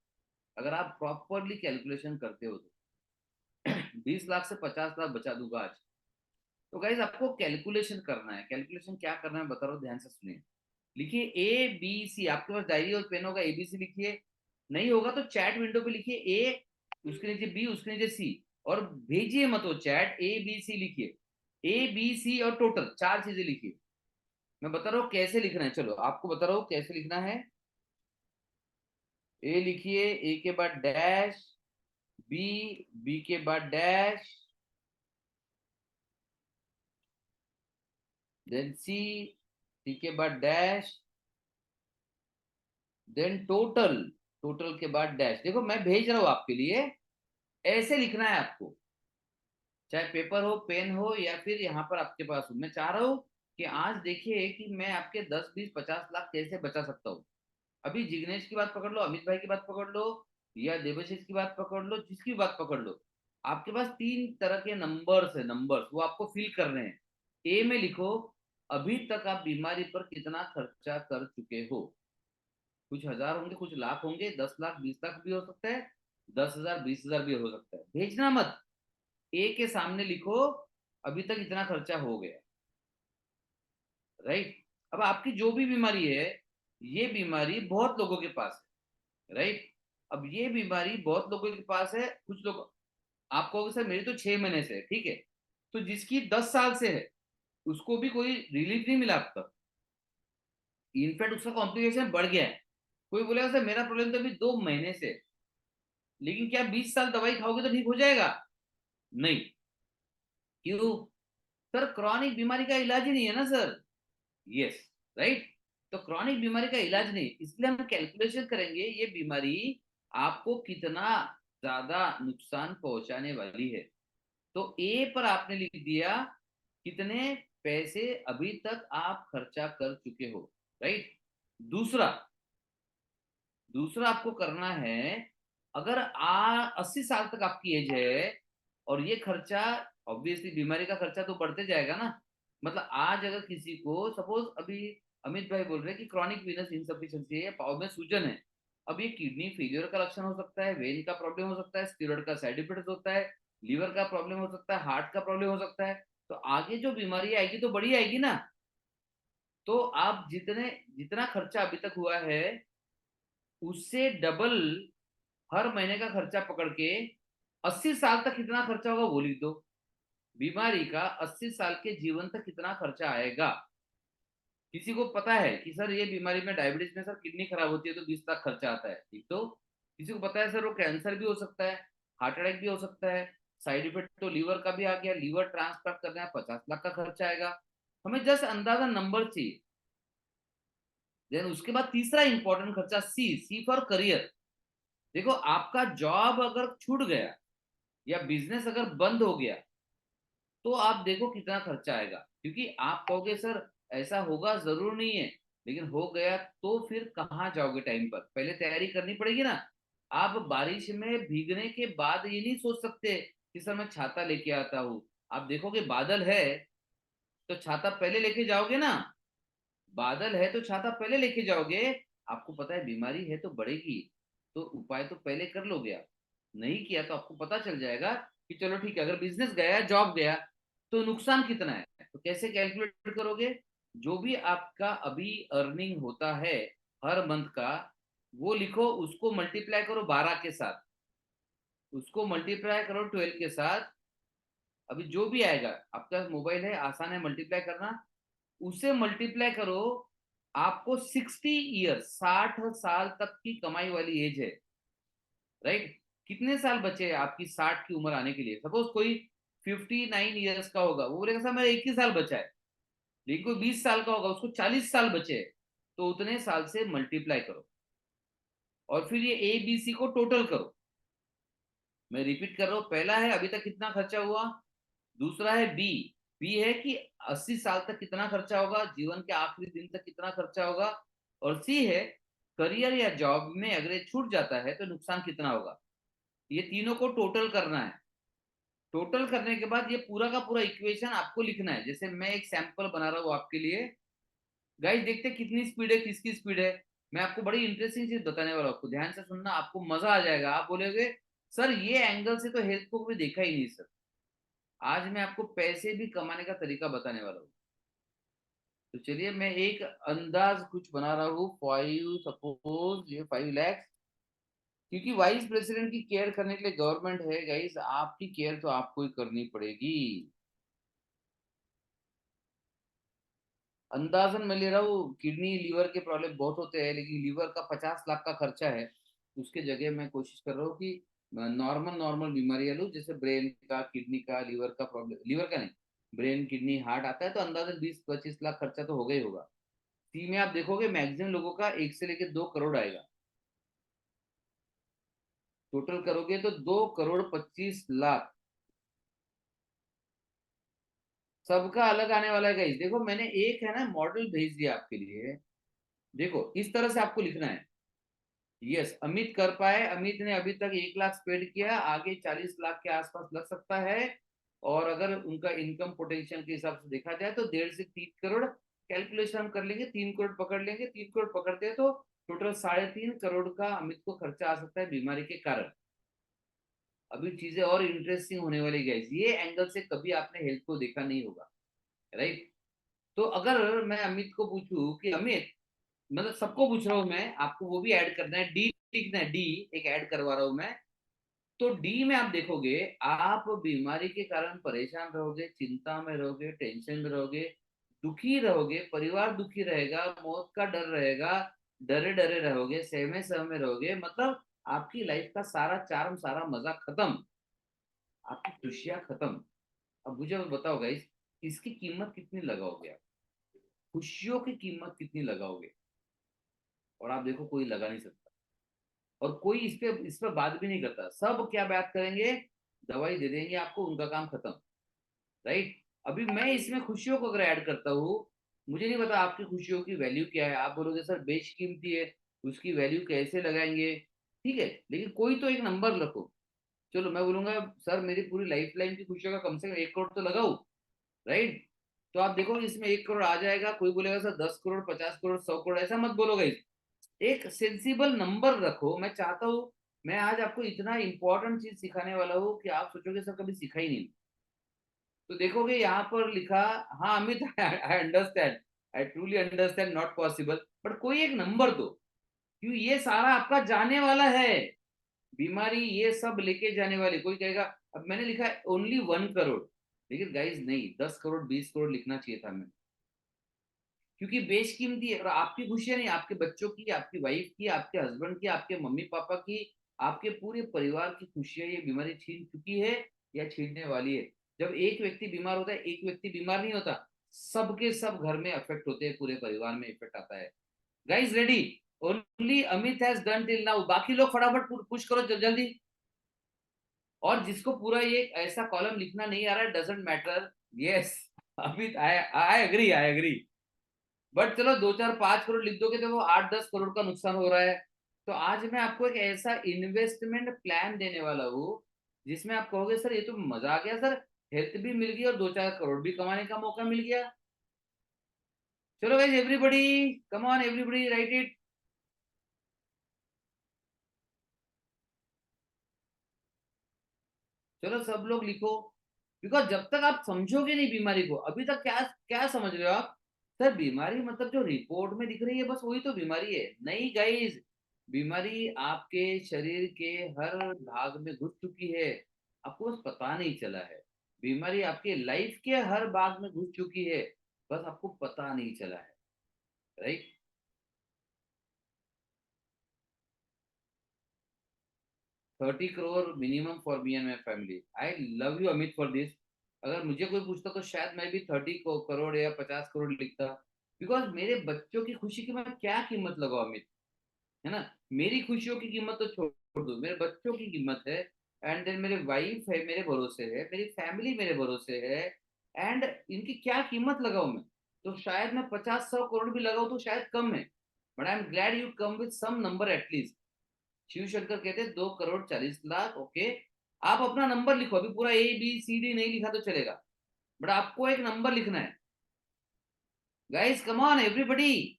अगर आप प्रॉपरली कैलकुलेशन करते हो तो। 20 लाख से 50 लाख बचा दूंगा आज। तो गाइज, आपको कैलकुलेशन करना है। कैलकुलेशन क्या करना है बता रहा हूँ, ध्यान से सुनिए। लिखिए ABC, आपके पास डायरी और पेन होगा, ABC लिखिए। नहीं होगा तो चैट विंडो पे लिखिए A, उसके नीचे B, उसके नीचे C, और भेजिए मत वो चैट, ABC लिखिए, ABC और टोटल 4 चीजें लिखिए। मैं बता रहा हूँ कैसे लिखना है, चलो आपको बता रहा हूँ कैसे लिखना है। ए लिखिए, ए के बाद डैश, बी, बी के बाद डैश, देन सी, सी के बाद डैश, देन टोटल, टोटल के बाद डैश। देखो मैं भेज रहा हूं आपके लिए, ऐसे लिखना है आपको, चाहे पेपर हो, पेन हो, या फिर यहाँ पर आपके पास हो। मैं चाह रहा हूं कि आज देखिए कि मैं आपके 10, 20, 50 लाख कैसे बचा सकता हूँ। अभी जिग्नेश की बात पकड़ लो, अमित भाई की बात पकड़ लो, या देवशीष की बात पकड़ लो, जिसकी बात पकड़ लो, आपके पास 3 तरह के नंबर्स है, नंबर्स वो आपको फिल करने हैं। ए में लिखो, अभी तक आप बीमारी पर कितना खर्चा कर चुके हो। कुछ हजार होंगे, कुछ लाख होंगे, 10 लाख, 20 लाख भी हो सकता है, 10,000, 20,000 भी हो सकता है। भेजना मत, ए के सामने लिखो अभी तक इतना खर्चा हो गया, राइट। अब आपकी जो भी बीमारी है, ये बीमारी बहुत लोगों के पास है, राइट। अब ये बीमारी बहुत लोगों के पास है, कुछ लोग, आप कहोगे सर मेरी तो 6 महीने से है, ठीक है, तो जिसकी 10 साल से है उसको भी कोई रिलीफ नहीं मिला अब तक, इनफैक्ट उसका कॉम्प्लिकेशन बढ़ गया है। कोई बोलेगा सर मेरा प्रॉब्लम तो अभी 2 महीने से है, लेकिन क्या 20 साल दवाई खाओगे तो ठीक हो जाएगा? नहीं। क्यों? सर क्रॉनिक बीमारी का इलाज ही नहीं है ना सर। Yes, right. तो क्रॉनिक बीमारी का इलाज नहीं, इसलिए हम कैलकुलेशन करेंगे ये बीमारी आपको कितना ज्यादा नुकसान पहुंचाने वाली है। तो ए पर आपने लिख दिया कितने पैसे अभी तक आप खर्चा कर चुके हो, राइट। दूसरा, दूसरा आपको करना है, अगर 80 साल तक आपकी एज है और ये खर्चा, ऑब्वियसली बीमारी का खर्चा तो बढ़ते जाएगा ना। मतलब आज अगर किसी को सपोज, अभी अमित भाई बोल रहे हैं कि क्रॉनिक वीनस इनसफिशिएंसी है, पाँव में सूजन है, अब ये किडनी फेलियर का लक्षण हो सकता है, वेन का प्रॉब्लम हो सकता है, स्टीरॉयड का साइड इफेक्ट होता है, लीवर का प्रॉब्लम हो सकता है, हार्ट का प्रॉब्लम हो सकता है। तो आगे जो बीमारी आएगी तो बड़ी आएगी ना। तो आप जितने, जितना खर्चा अभी तक हुआ है उससे डबल हर महीने का खर्चा पकड़ के 80 साल तक कितना खर्चा होगा वो लिख दो। बीमारी का 80 साल के जीवन तक कितना खर्चा आएगा। किसी को पता है कि सर ये बीमारी में, डायबिटीज में सर किडनी खराब होती है तो 20 लाख खर्चा आता है, ठीक। तो किसी को पता है सर वो कैंसर भी हो सकता है, हार्ट अटैक भी हो सकता है, साइड इफेक्ट तो लीवर का भी आ गया, लीवर ट्रांसप्लांट करना है 50 लाख का खर्चा आएगा। हमें जस्ट अंदाजा नंबर चाहिए। देन उसके बाद तीसरा इंपॉर्टेंट खर्चा, सी, सी फॉर करियर। देखो आपका जॉब अगर छूट गया या बिजनेस अगर बंद हो गया तो आप देखो कितना खर्चा आएगा, क्योंकि आप कहोगे सर ऐसा होगा, जरूर नहीं है, लेकिन हो गया तो फिर कहाँ जाओगे टाइम पर, पहले तैयारी करनी पड़ेगी ना। आप बारिश में भीगने के बाद ये नहीं सोच सकते कि सर मैं छाता लेके आता हूँ। आप देखोगे बादल है तो छाता पहले लेके जाओगे ना, बादल है तो छाता पहले लेके जाओगे। आपको पता है बीमारी है तो बढ़ेगी, तो उपाय तो पहले कर लोगे आप। नहीं किया तो आपको पता चल जाएगा कि चलो ठीक है, अगर बिजनेस गया, जॉब गया, तो नुकसान कितना है। तो कैसे कैलकुलेट करोगे? जो भी आपका अभी अर्निंग होता है हर मंथ का, वो लिखो, उसको मल्टीप्लाई करो 12 के साथ, उसको मल्टीप्लाई करो 12 के साथ। अभी जो भी आएगा, आपका मोबाइल है, आसान है मल्टीप्लाई करना, उसे मल्टीप्लाई करो। आपको 60 ईयर, 60 साल तक की कमाई वाली एज है, राइट। कितने साल बचे हैं आपकी 60 की उम्र आने के लिए? सपोज कोई 59 ईयर्स का होगा, वो बोलेगा सर मेरा 21 साल बचा है। लेकिन कोई 20 साल का होगा, उसको 40 साल बचे हैं, तो उतने साल से मल्टीप्लाई करो और फिर ये ए बी सी को टोटल करो। मैं रिपीट कर रहा हूं, पहला है अभी तक कितना खर्चा हुआ, दूसरा है बी, बी है कि 80 साल तक कितना खर्चा होगा, जीवन के आखिरी दिन तक कितना खर्चा होगा, और सी है करियर या जॉब में अगर ये छूट जाता है तो नुकसान कितना होगा। ये तीनों को टोटल करना है। टोटल करने के बाद ये पूरा का पूरा इक्वेशन आपको लिखना है। जैसे मैं एक सैंपल बना रहा हूँ आपके लिए, गाइस देखते कितनी स्पीड है, किसकी स्पीड है। मैं आपको बड़ी इंटरेस्टिंग चीज बताने वाला हूँ, आपको ध्यान से सुनना, आपको मजा आ जाएगा। आप बोलोगे सर ये एंगल से तो हेल्थ को भी देखा ही नहीं सर। आज मैं आपको पैसे भी कमाने का तरीका बताने वाला हूँ। तो चलिए मैं एक अंदाज कुछ बना रहा हूँ, 5, सपोज ये 5 लाख, क्योंकि वाइस प्रेसिडेंट की केयर करने के लिए गवर्नमेंट है गाइस, आपकी केयर तो आपको ही करनी पड़ेगी। अंदाजन मैं ले रहा हूँ, किडनी लीवर के प्रॉब्लम बहुत होते हैं, लेकिन लीवर का 50 लाख का खर्चा है, उसके जगह मैं कोशिश कर रहा हूँ कि नॉर्मल बीमारियां लूँ, जैसे ब्रेन का, किडनी का, लीवर का प्रॉब्लम, लीवर का नहीं, ब्रेन, किडनी, हार्ट आता है तो अंदाजा 20-25 लाख खर्चा तो होगा ही होगा। सी में आप देखोगे मैक्सिमम लोगों का 1 से लेके 2 करोड़ आएगा, टोटल करोगे तो 2,25,00,000 सबका अलग आने वाला है गाइस। देखो मैंने एक है ना मॉडल भेज दिया आपके लिए, देखो इस तरह से आपको लिखना है। यस, अमित कर पाए, अमित ने अभी तक 1 लाख स्पेंड किया, आगे 40 लाख के आसपास लग सकता है, और अगर उनका इनकम पोटेंशियल के हिसाब से देखा जाए तो 1.5 से 3 करोड़ कैलकुलेशन हम कर लेंगे, 3 करोड़ पकड़ लेंगे, 3 करोड़ पकड़ते हैं तो टोटल 3.5 करोड़ का अमित को खर्चा आ सकता है बीमारी के कारण। अभी चीजें और इंटरेस्टिंग होने वाली गाइस, ये एंगल से कभी आपने हेल्थ को देखा नहीं होगा, राइट। तो अगर मैं अमित को पूछूं कि अमित, मतलब सबको पूछ रहा हूं मैं, आपको वो भी ऐड करना है, डी लिखना है, डी एक ऐड करवा रहा हूं मैं। तो डी में आप देखोगे आप बीमारी के कारण परेशान रहोगे, चिंता में रहोगे, टेंशन में रहोगे, दुखी रहोगे, परिवार दुखी रहेगा, मौत का डर रहेगा, डरे डरे रहोगे, सहमे सहमे रहोगे, मतलब आपकी लाइफ का सारा चार्म, सारा मजा खत्म, आपकी खुशियां खत्म। अब मुझे बताओ गाइस, इसकी कीमत कितनी लगाओगे आप? खुशियों की कीमत कितनी लगाओगे? और आप देखो कोई लगा नहीं सकता, और कोई इस पे बात भी नहीं करता। सब क्या बात करेंगे, दवाई दे देंगे आपको, उनका काम खत्म, राइट। अभी मैं इसमें खुशियों को अगर ऐड करता हूँ, मुझे नहीं पता आपकी खुशियों की वैल्यू क्या है, आप बोलोगे सर बेशकीमती है, उसकी वैल्यू कैसे लगाएंगे, ठीक है, लेकिन कोई तो एक नंबर रखो। चलो मैं बोलूंगा सर मेरी पूरी लाइफ लाइन की खुशियों का कम से कम 1 करोड़ तो लगाओ, राइट। तो आप देखो इसमें 1 करोड़ आ जाएगा, कोई बोलेगा सर 10 करोड़, 50 करोड़, 100 करोड़, ऐसा मत बोलो गाइस, एक सेंसिबल नंबर रखो। मैं चाहता हूँ, मैं आज आपको इतना इंपॉर्टेंट चीज सिखाने वाला हूँ कि आप सोचोगे सर कभी सीखा ही नहीं। तो देखोगे यहाँ पर लिखा, हाँ Amit I understand, I truly understand, not possible, but कोई एक नंबर दो, क्यों ये सारा आपका जाने वाला है, बीमारी ये सब लेके जाने वाली। कोई कहेगा, अब मैंने लिखा है ओनली 1 करोड़, लेकिन गाइज नहीं, 10 करोड़ 20 करोड़ लिखना चाहिए था मैं, क्योंकि बेशकीमती है। और आपकी खुशियां नहीं, आपके बच्चों की, आपकी वाइफ की, आपके हस्बैंड की, आपके मम्मी पापा की, आपके पूरे परिवार की खुशियां ये बीमारी छीन चुकी है या छीनने वाली है। जब एक व्यक्ति बीमार होता है, एक व्यक्ति बीमार नहीं होता, सबके सब घर में अफेक्ट होते हैं, पूरे परिवार में इफेक्ट आता है। Guys ready, only Amit has done till now, बाकी लोग फटाफट पुश करो जल्दी। और जिसको पूरा ये ऐसा कॉलम लिखना नहीं आ रहा है, doesn't matter, yes Amit, I agree, I agree, but चलो 2-4-5 करोड़ लिख दोगे तो वो 8-10 करोड़ का नुकसान हो रहा है। तो आज मैं आपको एक ऐसा इन्वेस्टमेंट प्लान देने वाला हूँ जिसमें आप कहोगे सर ये तो मजा आ गया सर, हेल्थ भी मिल गई और 2-4 करोड़ भी कमाने का मौका मिल गया। चलो guys everybody, come on everybody, right it. चलो सब लोग लिखो, बिकॉज जब तक आप समझोगे नहीं बीमारी को, अभी तक क्या क्या समझ रहे हो आप, सर बीमारी मतलब जो रिपोर्ट में दिख रही है बस वही तो बीमारी है। नहीं गाइज, बीमारी आपके शरीर के हर भाग में घुस चुकी है, आपको बस पता नहीं चला है। बीमारी आपके लाइफ के हर भाग में घुस चुकी है, बस आपको पता नहीं चला है, right. 30 crore minimum for me and my family. I love you Amit for this. अगर मुझे कोई पूछता तो शायद मैं भी 30 करोड़ या 50 करोड़ लिखता, बिकॉज मेरे बच्चों की खुशी की मैं क्या कीमत लगाऊं अमित, है ना। मेरी खुशियों की कीमत तो छोड़ दो, मेरे बच्चों की कीमत है, एंड देन मेरे वाइफ है मेरे भरोसे है, मेरी फैमिली मेरे भरोसे है, एंड इनकी क्या कीमत लगाऊं मैं। तो शायद मैं 50-100 करोड़ भी लगाऊं तो शायद कम है, but I am glad you come with some number at least. Shiv Shankar कहते हैं 2,40,00,000, ओके। आप अपना नंबर लिखो, अभी पूरा ABCD नहीं लिखा तो चलेगा, बट आपको एक नंबर लिखना है गाइस, कम ऑन एवरीबॉडी।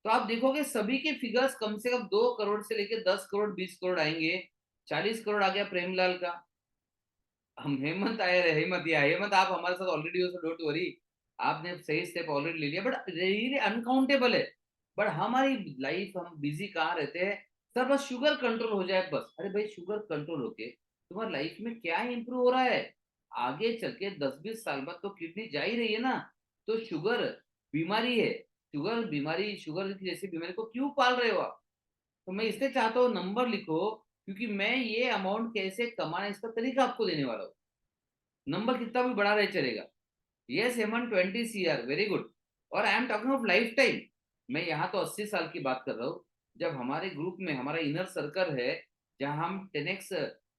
तो आप देखोगे सभी के फिगर्स कम से कम 2 करोड़ से लेके 10 करोड़ 20 करोड़ आएंगे। 40 करोड़ आ गया प्रेमलाल का, हम हेमंत आए रहे, हेमंत या हेमंत आप हमारे साथ ऑलरेडी हो, सो डोंट वरी, आपने सही स्टेप ऑलरेडी ले लिया, बट रियली अनकाउंटेबल है। बट हमारी लाइफ, हम बिजी कहाँ रहते हैं सर, बस शुगर कंट्रोल हो जाए बस। अरे भाई शुगर कंट्रोल होके तुम्हारी लाइफ में क्या इंप्रूव हो रहा है? आगे चल के 10-20 साल बाद तो किडनी जा ही रही है ना। तो शुगर बीमारी है, शुगर बीमारी, शुगर जैसी बीमारी को क्यों पाल रहे हो आप? तो मैं इसलिए चाहता हूँ नंबर लिखो, क्योंकि मैं ये अमाउंट कैसे कमाना इसका तरीका आपको देने वाला हूँ। नंबर कितना भी बड़ा रहे चलेगा। Yes Hemant 20 CR, very good. और I am talking of lifetime. मैं यहाँ तो 80 साल की बात कर रहा हूँ। जब हमारे ग्रुप में हमारा इनर सर्कल है, जहाँ हम 10x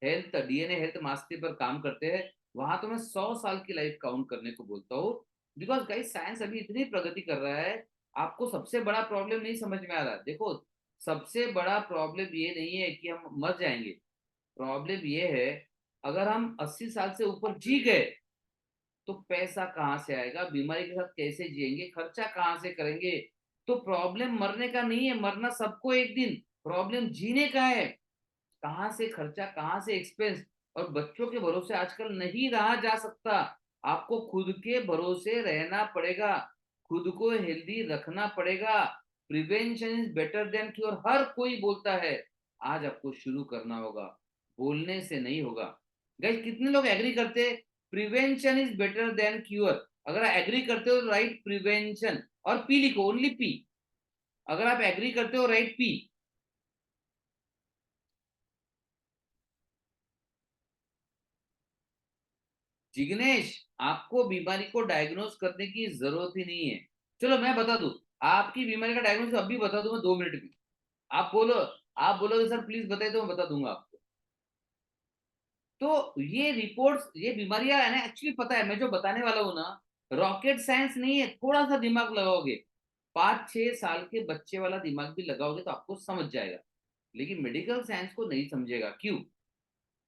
health DNA health mastery पर काम करते हैं, वहां तो मैं 100 साल की लाइफ काउंट करने को बोलता हूँ। बिकॉज गाइस साइंस अभी इतनी प्रगति कर रहा है। आपको सबसे बड़ा प्रॉब्लम नहीं समझ में आ रहा। देखो, सबसे बड़ा प्रॉब्लम ये नहीं है कि हम मर जाएंगे। प्रॉब्लम ये है, अगर हम 80 साल से ऊपर जी गए तो पैसा कहाँ से आएगा, बीमारी के साथ कैसे जिएंगे, खर्चा कहाँ से करेंगे। तो प्रॉब्लम मरने का नहीं है, मरना सबको एक दिन, प्रॉब्लम जीने का है। कहाँ से खर्चा, कहाँ से एक्सपेंस। और बच्चों के भरोसे आजकल नहीं रहा जा सकता। आपको खुद के भरोसे रहना पड़ेगा, खुद को हेल्दी रखना पड़ेगा। Prevention is better than cure, हर कोई बोलता है। आज आपको शुरू करना होगा, बोलने से नहीं होगा। गाइस कितने लोग एग्री करते, prevention is better than cure? अगर एग्री करते हो तो राइट प्रिवेंशन, और पी लिखो, ओनली पी। अगर आप एग्री करते हो राइट पी। जिग्नेश, आपको बीमारी को डायग्नोज करने की जरूरत ही नहीं है। चलो मैं बता दूं, आपकी बीमारी का डायग्नोज अभी बता दूंगा 2 मिनट में। आप बोलो, आप बोलोगे सर प्लीज बताइए, तो मैं बता दूंगा आपको। तो ये रिपोर्ट्स, ये बीमारियां है ना, एक्चुअली पता है मैं जो बताने वाला हूँ ना, रॉकेट साइंस नहीं है। थोड़ा सा दिमाग लगाओगे, 5-6 साल के बच्चे वाला दिमाग भी लगाओगे तो आपको समझ जाएगा। लेकिन मेडिकल साइंस को नहीं समझेगा। क्यों?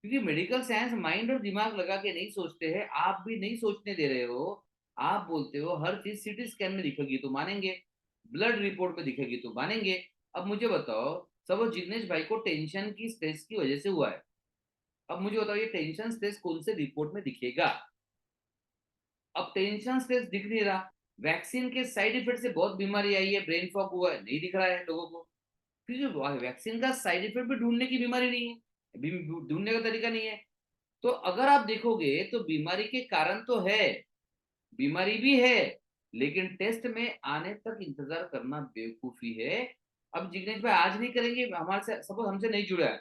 क्योंकि मेडिकल साइंस माइंड और दिमाग लगा के नहीं सोचते हैं। आप भी नहीं सोचने दे रहे हो। आप बोलते हो हर चीज सीटी स्कैन में दिखेगी तो मानेंगे, ब्लड रिपोर्ट में दिखेगी तो मानेंगे। अब मुझे बताओ, सब जिग्नेश भाई को टेंशन की स्ट्रेस की वजह से हुआ है। अब मुझे बताओ, ये टेंशन स्ट्रेस कौन से रिपोर्ट में दिखेगा? अब टेंशन स्ट्रेस दिख नहीं रहा। वैक्सीन के साइड इफेक्ट से बहुत बीमारी आई है, ब्रेन फॉग हुआ है, नहीं दिख रहा है लोगों को। क्योंकि वैक्सीन का साइड इफेक्ट भी ढूंढने की बीमारी नहीं है, ढूंढने का तरीका नहीं है। तो अगर आप देखोगे तो बीमारी के कारण तो है, बीमारी भी है, लेकिन टेस्ट में आने तक इंतजार करना बेवकूफी है। अब जिग्नेश भाई आज नहीं करेंगे, हमारे से सपोज हमसे नहीं जुड़े आज,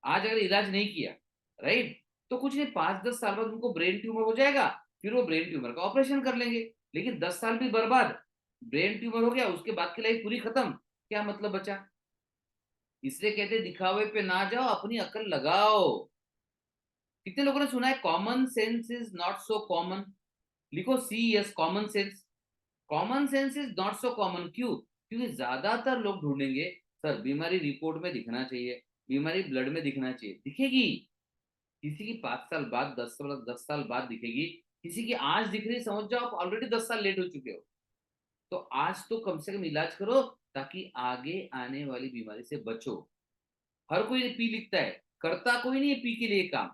आज अगर इलाज नहीं किया, राइट, तो कुछ नहीं, 5-10 साल बाद उनको ब्रेन ट्यूमर हो जाएगा, फिर वो ब्रेन ट्यूमर का ऑपरेशन कर लेंगे। लेकिन 10 साल भी बर्बाद, ब्रेन ट्यूमर हो गया, उसके बाद की लाइफ पूरी खत्म, क्या मतलब बचा? इसलिए कहते दिखावे पे ना जाओ, अपनी अकल लगाओ। कितने लोगों ने सुना है common sense is not so common? लिखो CS, common sense. Common sense is not so common. क्यों? क्योंकि ज्यादातर लोग ढूंढेंगे सर बीमारी रिपोर्ट में दिखना चाहिए, बीमारी ब्लड में दिखना चाहिए। दिखेगी किसी की 5 साल बाद, 10 साल, 10 साल बाद दिखेगी। किसी की आज दिख रही, समझ जाओ आप ऑलरेडी 10 साल लेट हो चुके हो। तो आज तो कम से कम इलाज करो, ताकि आगे आने वाली बीमारी से बचो। हर कोई पी लिखता है, करता कोई नहीं है पी के लिए काम।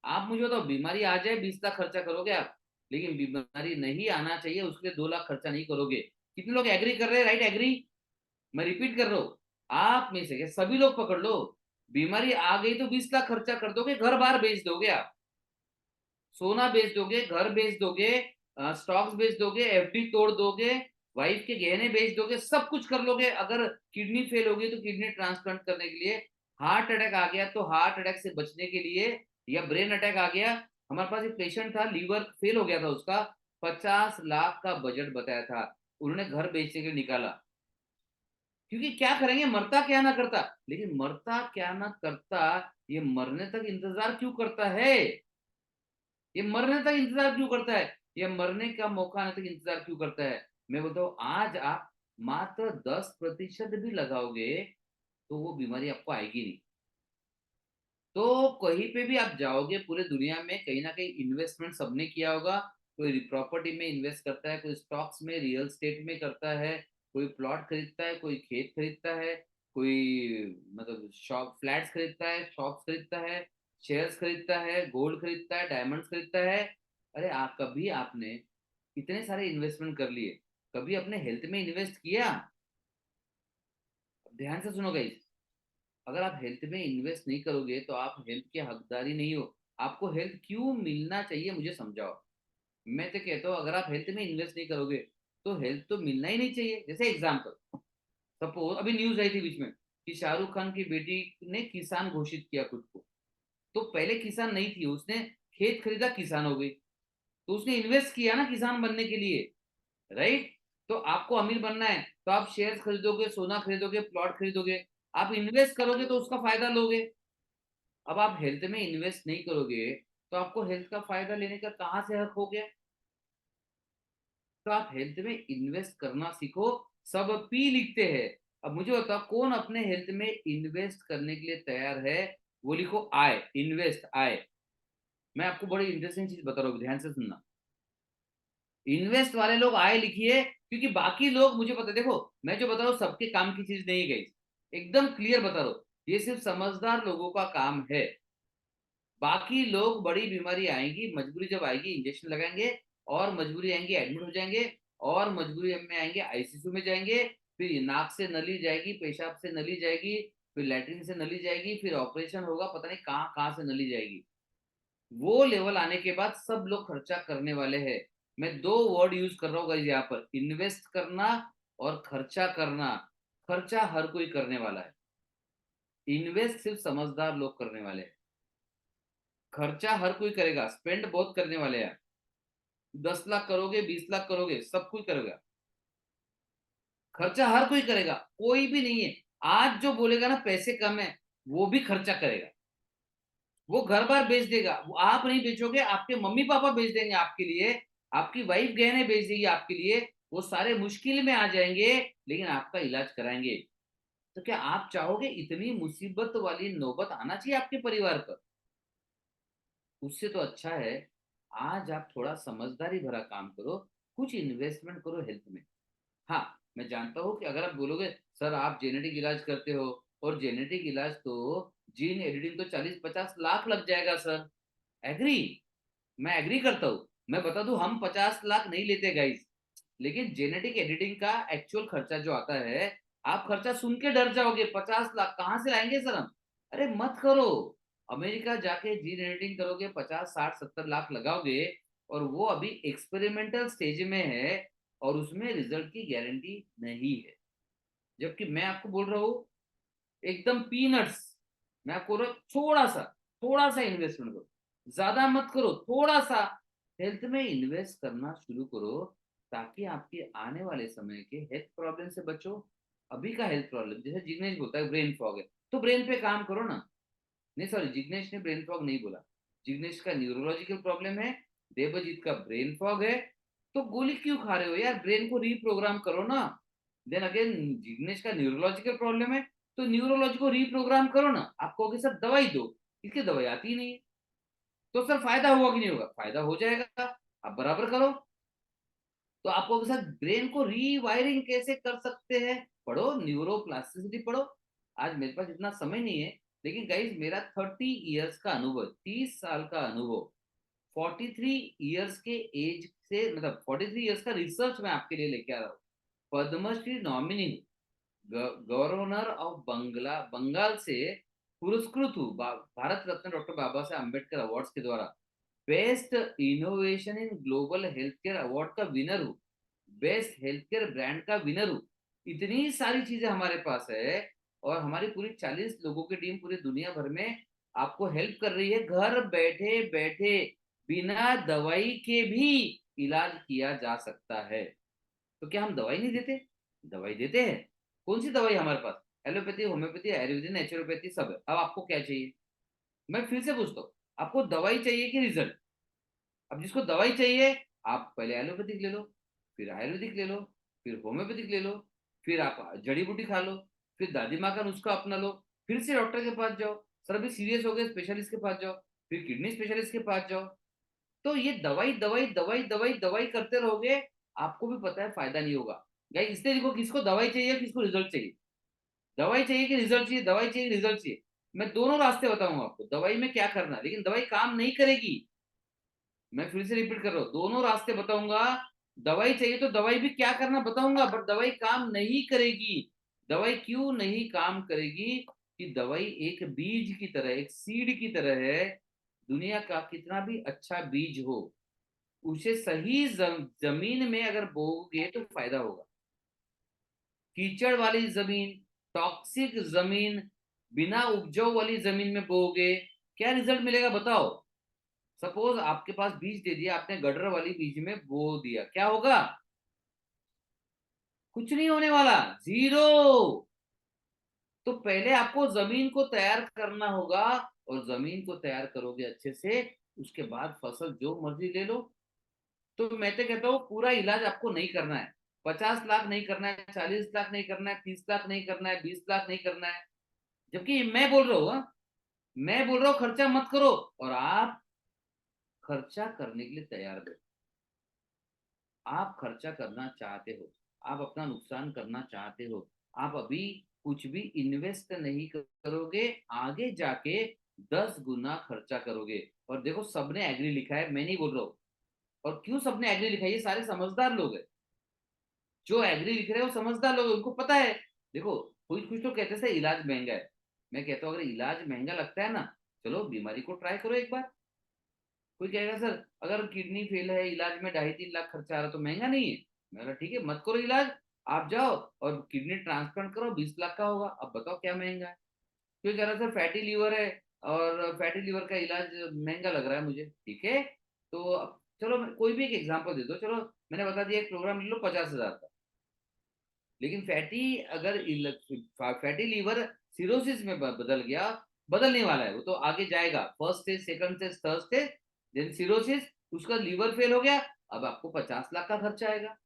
आप मुझे बताओ, बीमारी आ जाए 20 लाख खर्चा करोगे आप, लेकिन बीमारी नहीं आना चाहिए उसके लिए 2 लाख खर्चा नहीं करोगे। कितने लोग एग्री कर रहे हैं? Right agree. मैं रिपीट कर रहा हूँ, आप में से सभी लोग पकड़ लो, बीमारी आ गई तो 20 लाख खर्चा कर दोगे, घर बार बेच दोगे आप, सोना बेच दोगे, घर बेच दोगे, स्टॉक्स बेच दोगे, FD तोड़ दोगे, वाइफ के गहने बेच दोगे, सब कुछ कर लोगे। अगर किडनी फेल होगी तो किडनी ट्रांसप्लांट करने के लिए, हार्ट अटैक आ गया तो हार्ट अटैक से बचने के लिए, या ब्रेन अटैक आ गया। हमारे पास एक पेशेंट था, लीवर फेल हो गया था उसका, 50 लाख का बजट बताया था, उन्होंने घर बेचने के लिए निकाला। क्योंकि क्या करेंगे, मरता क्या ना करता। लेकिन मरता क्या ना करता, ये मरने तक इंतजार क्यों करता है? ये मरने तक इंतजार क्यों करता है? ये मरने का मौका आने तक इंतजार क्यों करता है? मैं बताऊं, आज आप मात्र 10% भी लगाओगे तो वो बीमारी आपको आएगी नहीं। तो कहीं पे भी आप जाओगे पूरे दुनिया में, कहीं ना कहीं इन्वेस्टमेंट सबने किया होगा। कोई प्रॉपर्टी में इन्वेस्ट करता है, कोई स्टॉक्स में, रियल स्टेट में करता है, कोई प्लॉट खरीदता है, कोई खेत खरीदता है, कोई मतलब शॉप फ्लैट्स खरीदता है, शॉप्स खरीदता है, शेयर्स खरीदता है, गोल्ड खरीदता है, डायमंड्स खरीदता है। अरे आप कभी, आपने इतने सारे इन्वेस्टमेंट कर लिए, कभी अपने हेल्थ में इन्वेस्ट किया? ध्यान से सुनो गाइस, अगर आप हेल्थ में इन्वेस्ट नहीं करोगे तो आप हेल्थ के हकदार ही नहीं हो। आपको हेल्थ क्यों मिलना चाहिए मुझे समझाओ। मैं तो कहता हूँ, अगर आप हेल्थ में इन्वेस्ट नहीं करोगे तो हेल्थ तो मिलना ही नहीं चाहिए। जैसे एग्जाम्पल, सपोज अभी न्यूज आई थी बीच में, कि शाहरुख खान की बेटी ने किसान घोषित किया खुद को, तो पहले किसान नहीं थी, उसने खेत खरीदा, किसान हो गई, तो उसने इन्वेस्ट किया ना किसान बनने के लिए, राइट। तो आपको अमीर बनना है तो आप शेयर खरीदोगे, सोना खरीदोगे, प्लॉट खरीदोगे, आप इन्वेस्ट करोगे तो उसका फायदा लोगे। अब आप हेल्थ में इन्वेस्ट नहीं करोगे तो आपको हेल्थ का फायदा लेने का कहां से हक हो गया। तो आप हेल्थ में इन्वेस्ट करना सीखो। सब पी लिखते हैं। अब मुझे बताओ कौन अपने हेल्थ में इन्वेस्ट करने के लिए तैयार है, वो लिखो आय, इन्वेस्ट आय। मैं आपको बड़ी इंटरेस्टिंग चीज बता रहा हूँ, ध्यान से सुनना। इन्वेस्ट वाले लोग आए लिखिए, क्योंकि बाकी लोग मुझे पता, देखो मैं जो बता रहा हूँ सबके काम की चीज नहीं गई, एकदम क्लियर बता रहा हूँ, ये सिर्फ समझदार लोगों का काम है। बाकी लोग बड़ी बीमारी आएंगी, मजबूरी जब आएगी इंजेक्शन लगाएंगे, और मजबूरी आएंगे एडमिट हो जाएंगे, और मजबूरी में आएंगे आईसीयू में जाएंगे, फिर नाक से नली जाएगी, पेशाब से नली जाएगी, फिर लैट्रिन से नली जाएगी, फिर ऑपरेशन होगा, पता नहीं कहाँ कहाँ से नली जाएगी। वो लेवल आने के बाद सब लोग खर्चा करने वाले हैं। मैं दो वर्ड यूज कर रहा हूँ गाइस यहाँ पर, इन्वेस्ट करना और खर्चा करना। खर्चा हर कोई करने वाला है, इन्वेस्ट सिर्फ समझदार लोग करने वाले हैं। खर्चा हर कोई करेगा, स्पेंड बहुत करने वाले हैं। 10 लाख करोगे, 20 लाख करोगे, सब कुछ करेगा। खर्चा हर कोई करेगा, कोई भी नहीं है आज जो बोलेगा ना पैसे कम है, वो भी खर्चा करेगा। वो घर बार बेच देगा, वो आप नहीं बेचोगे, आपके मम्मी पापा बेच देंगे आपके लिए, आपकी वाइफ गहने बेच देगी आपके लिए, वो सारे मुश्किल में आ जाएंगे, लेकिन आपका इलाज कराएंगे। तो क्या आप चाहोगे इतनी मुसीबत वाली नौबत आना चाहिए आपके परिवार पर? उससे तो अच्छा है आज आप थोड़ा समझदारी भरा काम करो, कुछ इन्वेस्टमेंट करो हेल्थ में। हाँ, मैं जानता हूँ कि अगर आप बोलोगे सर आप जेनेटिक इलाज करते हो, और जेनेटिक इलाज तो जीन एडिटिंग तो 40-50 लाख लग जाएगा सर। एग्री, मैं एग्री करता हूँ। मैं बता दूं हम 50 लाख नहीं लेते गाइस, लेकिन जेनेटिक एडिटिंग का एक्चुअल खर्चा जो आता है, आप खर्चा सुन के डर जाओगे, 50 लाख कहाँ से लाएंगे सर हम। अरे मत करो, अमेरिका जाके जीन एडिटिंग करोगे, 50-60-70 लाख लगाओगे, और वो अभी एक्सपेरिमेंटल स्टेज में है, और उसमें रिजल्ट की गारंटी नहीं है। जबकि मैं आपको बोल रहा हूँ एकदम पीनट्स, मैं आपको बोल रहा हूँ थोड़ा सा इन्वेस्टमेंट करो, ज्यादा मत करो, थोड़ा सा हेल्थ में इन्वेस्ट करना शुरू करो, ताकि आपके आने वाले समय के हेल्थ प्रॉब्लम से बचो। अभी का हेल्थ प्रॉब्लम, जैसे जिग्नेश बोलता है ब्रेन फॉग है, तो ब्रेन पे काम करो ना। नहीं सॉरी, जिग्नेश ने ब्रेन फॉग नहीं बोला, जिग्नेश का न्यूरोलॉजिकल प्रॉब्लम है, देवजीत का ब्रेन फॉग है। तो गोली क्यों खा रहे हो यार, ब्रेन को रीप्रोग्राम करो ना। देन अगेन जिग्नेश का न्यूरोलॉजिकल प्रॉब्लम है, तो न्यूरोलॉजी को रीप्रोग्राम करो ना। आप कहोगे सर दवाई दो, इसकी दवाई आती ही नहीं है, तो सर फायदा हुआ कि नहीं होगा, फायदा हो जाएगा, आप बराबर करो। तो आपको सर ब्रेन को रीवायरिंग कैसे कर सकते हैं, पढ़ो न्यूरोप्लास्टिसिटी पढ़ो। आज मेरे पास इतना समय नहीं है, लेकिन गाइज मेरा 30 इयर्स का अनुभव, 30 साल का अनुभव, 43 इयर्स के एज से, मतलब 43 इयर्स का रिसर्च मैं आपके लिए लेके आ रहा हूँ। Padmashri nominee, governor of Bengal से पुरस्कृत हूँ भारत रत्न डॉक्टर बाबा साहेब अम्बेडकर अवार्ड्स के द्वारा। Best innovation in global health care award का विनर हूँ, बेस्ट हेल्थ केयर ब्रांड का विनर हूँ। इतनी सारी चीजें हमारे पास है, और हमारी पूरी 40 लोगों की टीम पूरी दुनिया भर में आपको हेल्प कर रही है। घर बैठे बैठे बिना दवाई के भी इलाज किया जा सकता है। तो क्या हम दवाई नहीं देते? दवाई देते हैं। कौन सी दवाई हमारे पास? एलोपैथी, होम्योपैथी, आयुर्वेदिक, नेचुरोपैथी, सब है। अब आपको क्या चाहिए? मैं फिर से पूछता हूँ, आपको दवाई चाहिए कि रिजल्ट? अब जिसको दवाई चाहिए, आप पहले एलोपैथिक ले लो, फिर आयुर्वेदिक ले लो, फिर होम्योपैथिक ले लो, फिर आप जड़ी बूटी खा लो, फिर दादी माँ का नुस्खा अपना लो, फिर से डॉक्टर के पास जाओ, सर अभी सीरियस हो गए स्पेशलिस्ट के पास जाओ, फिर किडनी स्पेशलिस्ट के पास जाओ। तो ये दवाई दवाई दवाई दवाई दवाई करते रहोगे, आपको भी पता है फायदा नहीं होगा। गाइस इसलिए देखो, किसको दवाई चाहिए, किसको रिजल्ट चाहिए। दवाई चाहिए कि रिजल्ट चाहिए, दवाई चाहिए कि रिजल्ट चाहिए। मैं दोनों रास्ते बताऊंगा आपको, दवाई में क्या करना है, लेकिन दवाई काम नहीं करेगी। मैं फिर से रिपीट कर रहा हूँ, दोनों रास्ते बताऊंगा। दवाई चाहिए तो दवाई भी क्या करना बताऊंगा, बट दवाई काम नहीं करेगी। दवाई क्यों नहीं काम करेगी? कि दवाई एक बीज की तरह, एक सीड की तरह है। दुनिया का कितना भी अच्छा बीज हो, उसे सही जमीन में अगर बोओगे तो फायदा होगा। कीचड़ वाली जमीन, टॉक्सिक जमीन, बिना उपजाऊ वाली जमीन में बोओगे, क्या रिजल्ट मिलेगा बताओ। सपोज आपके पास बीज दे दिया, आपने गटर वाली बीज में बो दिया, क्या होगा? कुछ नहीं होने वाला, जीरो। तो पहले आपको जमीन को तैयार करना होगा, और जमीन को तैयार करोगे अच्छे से, उसके बाद फसल जो मर्जी ले लो। तो मैं तो कहता हूँ पूरा इलाज आपको नहीं करना है, 50 लाख नहीं करना है, 40 लाख नहीं करना है, 30 लाख नहीं करना है, 20 लाख नहीं करना है। जबकि मैं बोल रहा हूँ, मैं बोल रहा हूँ खर्चा मत करो, और आप खर्चा करने के लिए तैयार बैठो। आप खर्चा करना चाहते हो, आप अपना नुकसान करना चाहते हो, आप अभी कुछ भी इन्वेस्ट नहीं करोगे, आगे जाके 10 गुना खर्चा करोगे। और देखो सबने एग्री लिखा है, मैं नहीं बोल रहा हूँ। और क्यों सबने एग्री लिखा है? ये सारे समझदार लोग हैं, जो एग्री लिख रहे हैं वो समझदार लोग हैं, उनको पता है। देखो कुछ कुछ तो कहते हैं इलाज महंगा है, मैं कहता हूँ अगर इलाज महंगा लगता है ना, चलो बीमारी को ट्राई करो एक बार। कोई कहेगा सर अगर किडनी फेल है, इलाज में 2.5-3 लाख खर्चा आ रहा तो महंगा नहीं है। मैं बोला ठीक है मत करो इलाज, आप जाओ और किडनी ट्रांसप्लांट करो, 20 लाख का होगा। अब बताओ क्या महंगा है? कोई कह रहा सर फैटी लीवर है, और फैटी लीवर का इलाज महंगा लग रहा है मुझे, ठीक है। तो अब चलो कोई भी एक एग्जाम्पल दे दो, चलो मैंने बता दिया एक प्रोग्राम ले लो 50,000 का। लेकिन फैटी अगर फैटी लीवर सिरोसिस में बदल गया, बदलने वाला है वो, तो आगे जाएगा first stage, second stage, third stage, then cirrhosis, उसका लीवर फेल हो गया, अब आपको 50 लाख का खर्चा आएगा।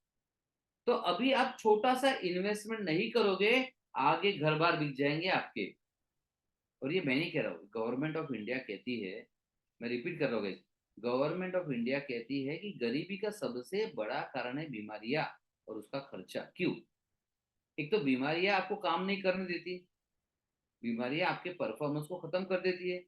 तो अभी आप छोटा सा इन्वेस्टमेंट नहीं करोगे, आगे घर बार बिक जाएंगे आपके। और ये मैं नहीं कह रहा हूँ, गवर्नमेंट ऑफ इंडिया कहती है, मैं रिपीट कर रहा हूँ, गवर्नमेंट ऑफ इंडिया कहती है कि गरीबी का सबसे बड़ा कारण है बीमारियां और उसका खर्चा। क्यों? एक तो बीमारियां आपको काम नहीं करने देती, बीमारियां आपके परफॉर्मेंस को खत्म कर देती है,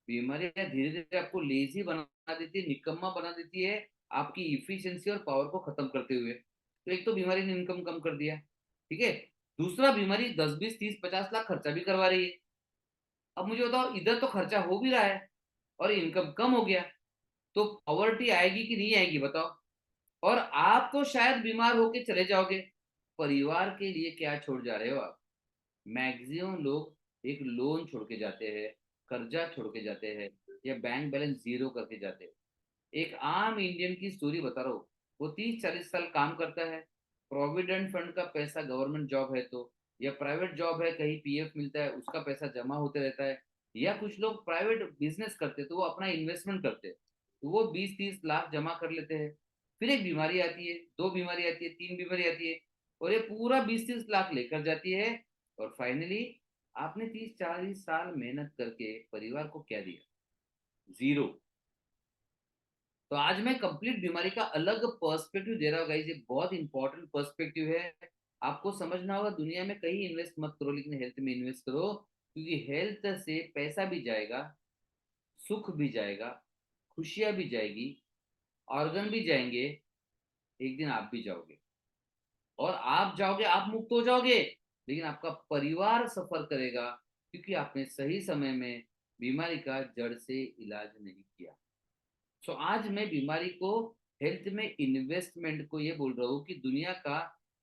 बीमारियां धीरे धीरे आपको लेजी बना देती है, निकम्मा बना देती है, आपकी इफिशियंसी और पावर को खत्म करते हुए। तो एक तो बीमारी ने इनकम कम कर दिया, ठीक है। दूसरा बीमारी 10, 20, 30, 50 लाख खर्चा भी करवा रही है। अब मुझे बताओ, इधर तो खर्चा हो भी रहा है और इनकम कम हो गया, तो पॉवर्टी आएगी कि नहीं आएगी बताओ? और आप तो शायद बीमार होके चले जाओगे, परिवार के लिए क्या छोड़ जा रहे हो आप? मैक्सिमम लोग एक लोन छोड़ के जाते हैं, कर्जा छोड़ के जाते हैं, या बैंक बैलेंस जीरो करके जाते हैं। एक आम इंडियन की स्टोरी बता रहा हूँ, वो 30-40 साल काम करता है, प्रोविडेंट फंड का पैसा, गवर्नमेंट जॉब है तो, या प्राइवेट जॉब है कहीं पीएफ मिलता है उसका पैसा जमा होते रहता है, या कुछ लोग प्राइवेट बिजनेस करते तो वो अपना इन्वेस्टमेंट करते, तो वो 20-30 लाख जमा कर लेते हैं। फिर एक बीमारी आती है, 2 बीमारी आती है, 3 बीमारी आती है, और ये पूरा 20-30 लाख लेकर जाती है। और फाइनली आपने 30-40 साल मेहनत करके परिवार को क्या दिया? जीरो। तो आज मैं कंप्लीट बीमारी का अलग पर्सपेक्टिव दे रहा हूँ गाइस, ये बहुत इंपॉर्टेंट पर्सपेक्टिव है। आपको समझना होगा, दुनिया में कहीं इन्वेस्ट मत करो, लेकिन हेल्थ में इन्वेस्ट करो, क्योंकि हेल्थ से पैसा भी जाएगा, सुख भी जाएगा, खुशियां भी जाएगी, ऑर्गन भी जाएंगे, एक दिन आप भी जाओगे। और आप जाओगे, आप मुक्त हो जाओगे, लेकिन आपका परिवार सफर करेगा, क्योंकि आपने सही समय में बीमारी का जड़ से इलाज नहीं किया। सो आज मैं बीमारी को, हेल्थ में इन्वेस्टमेंट को ये बोल रहा हूँ कि दुनिया का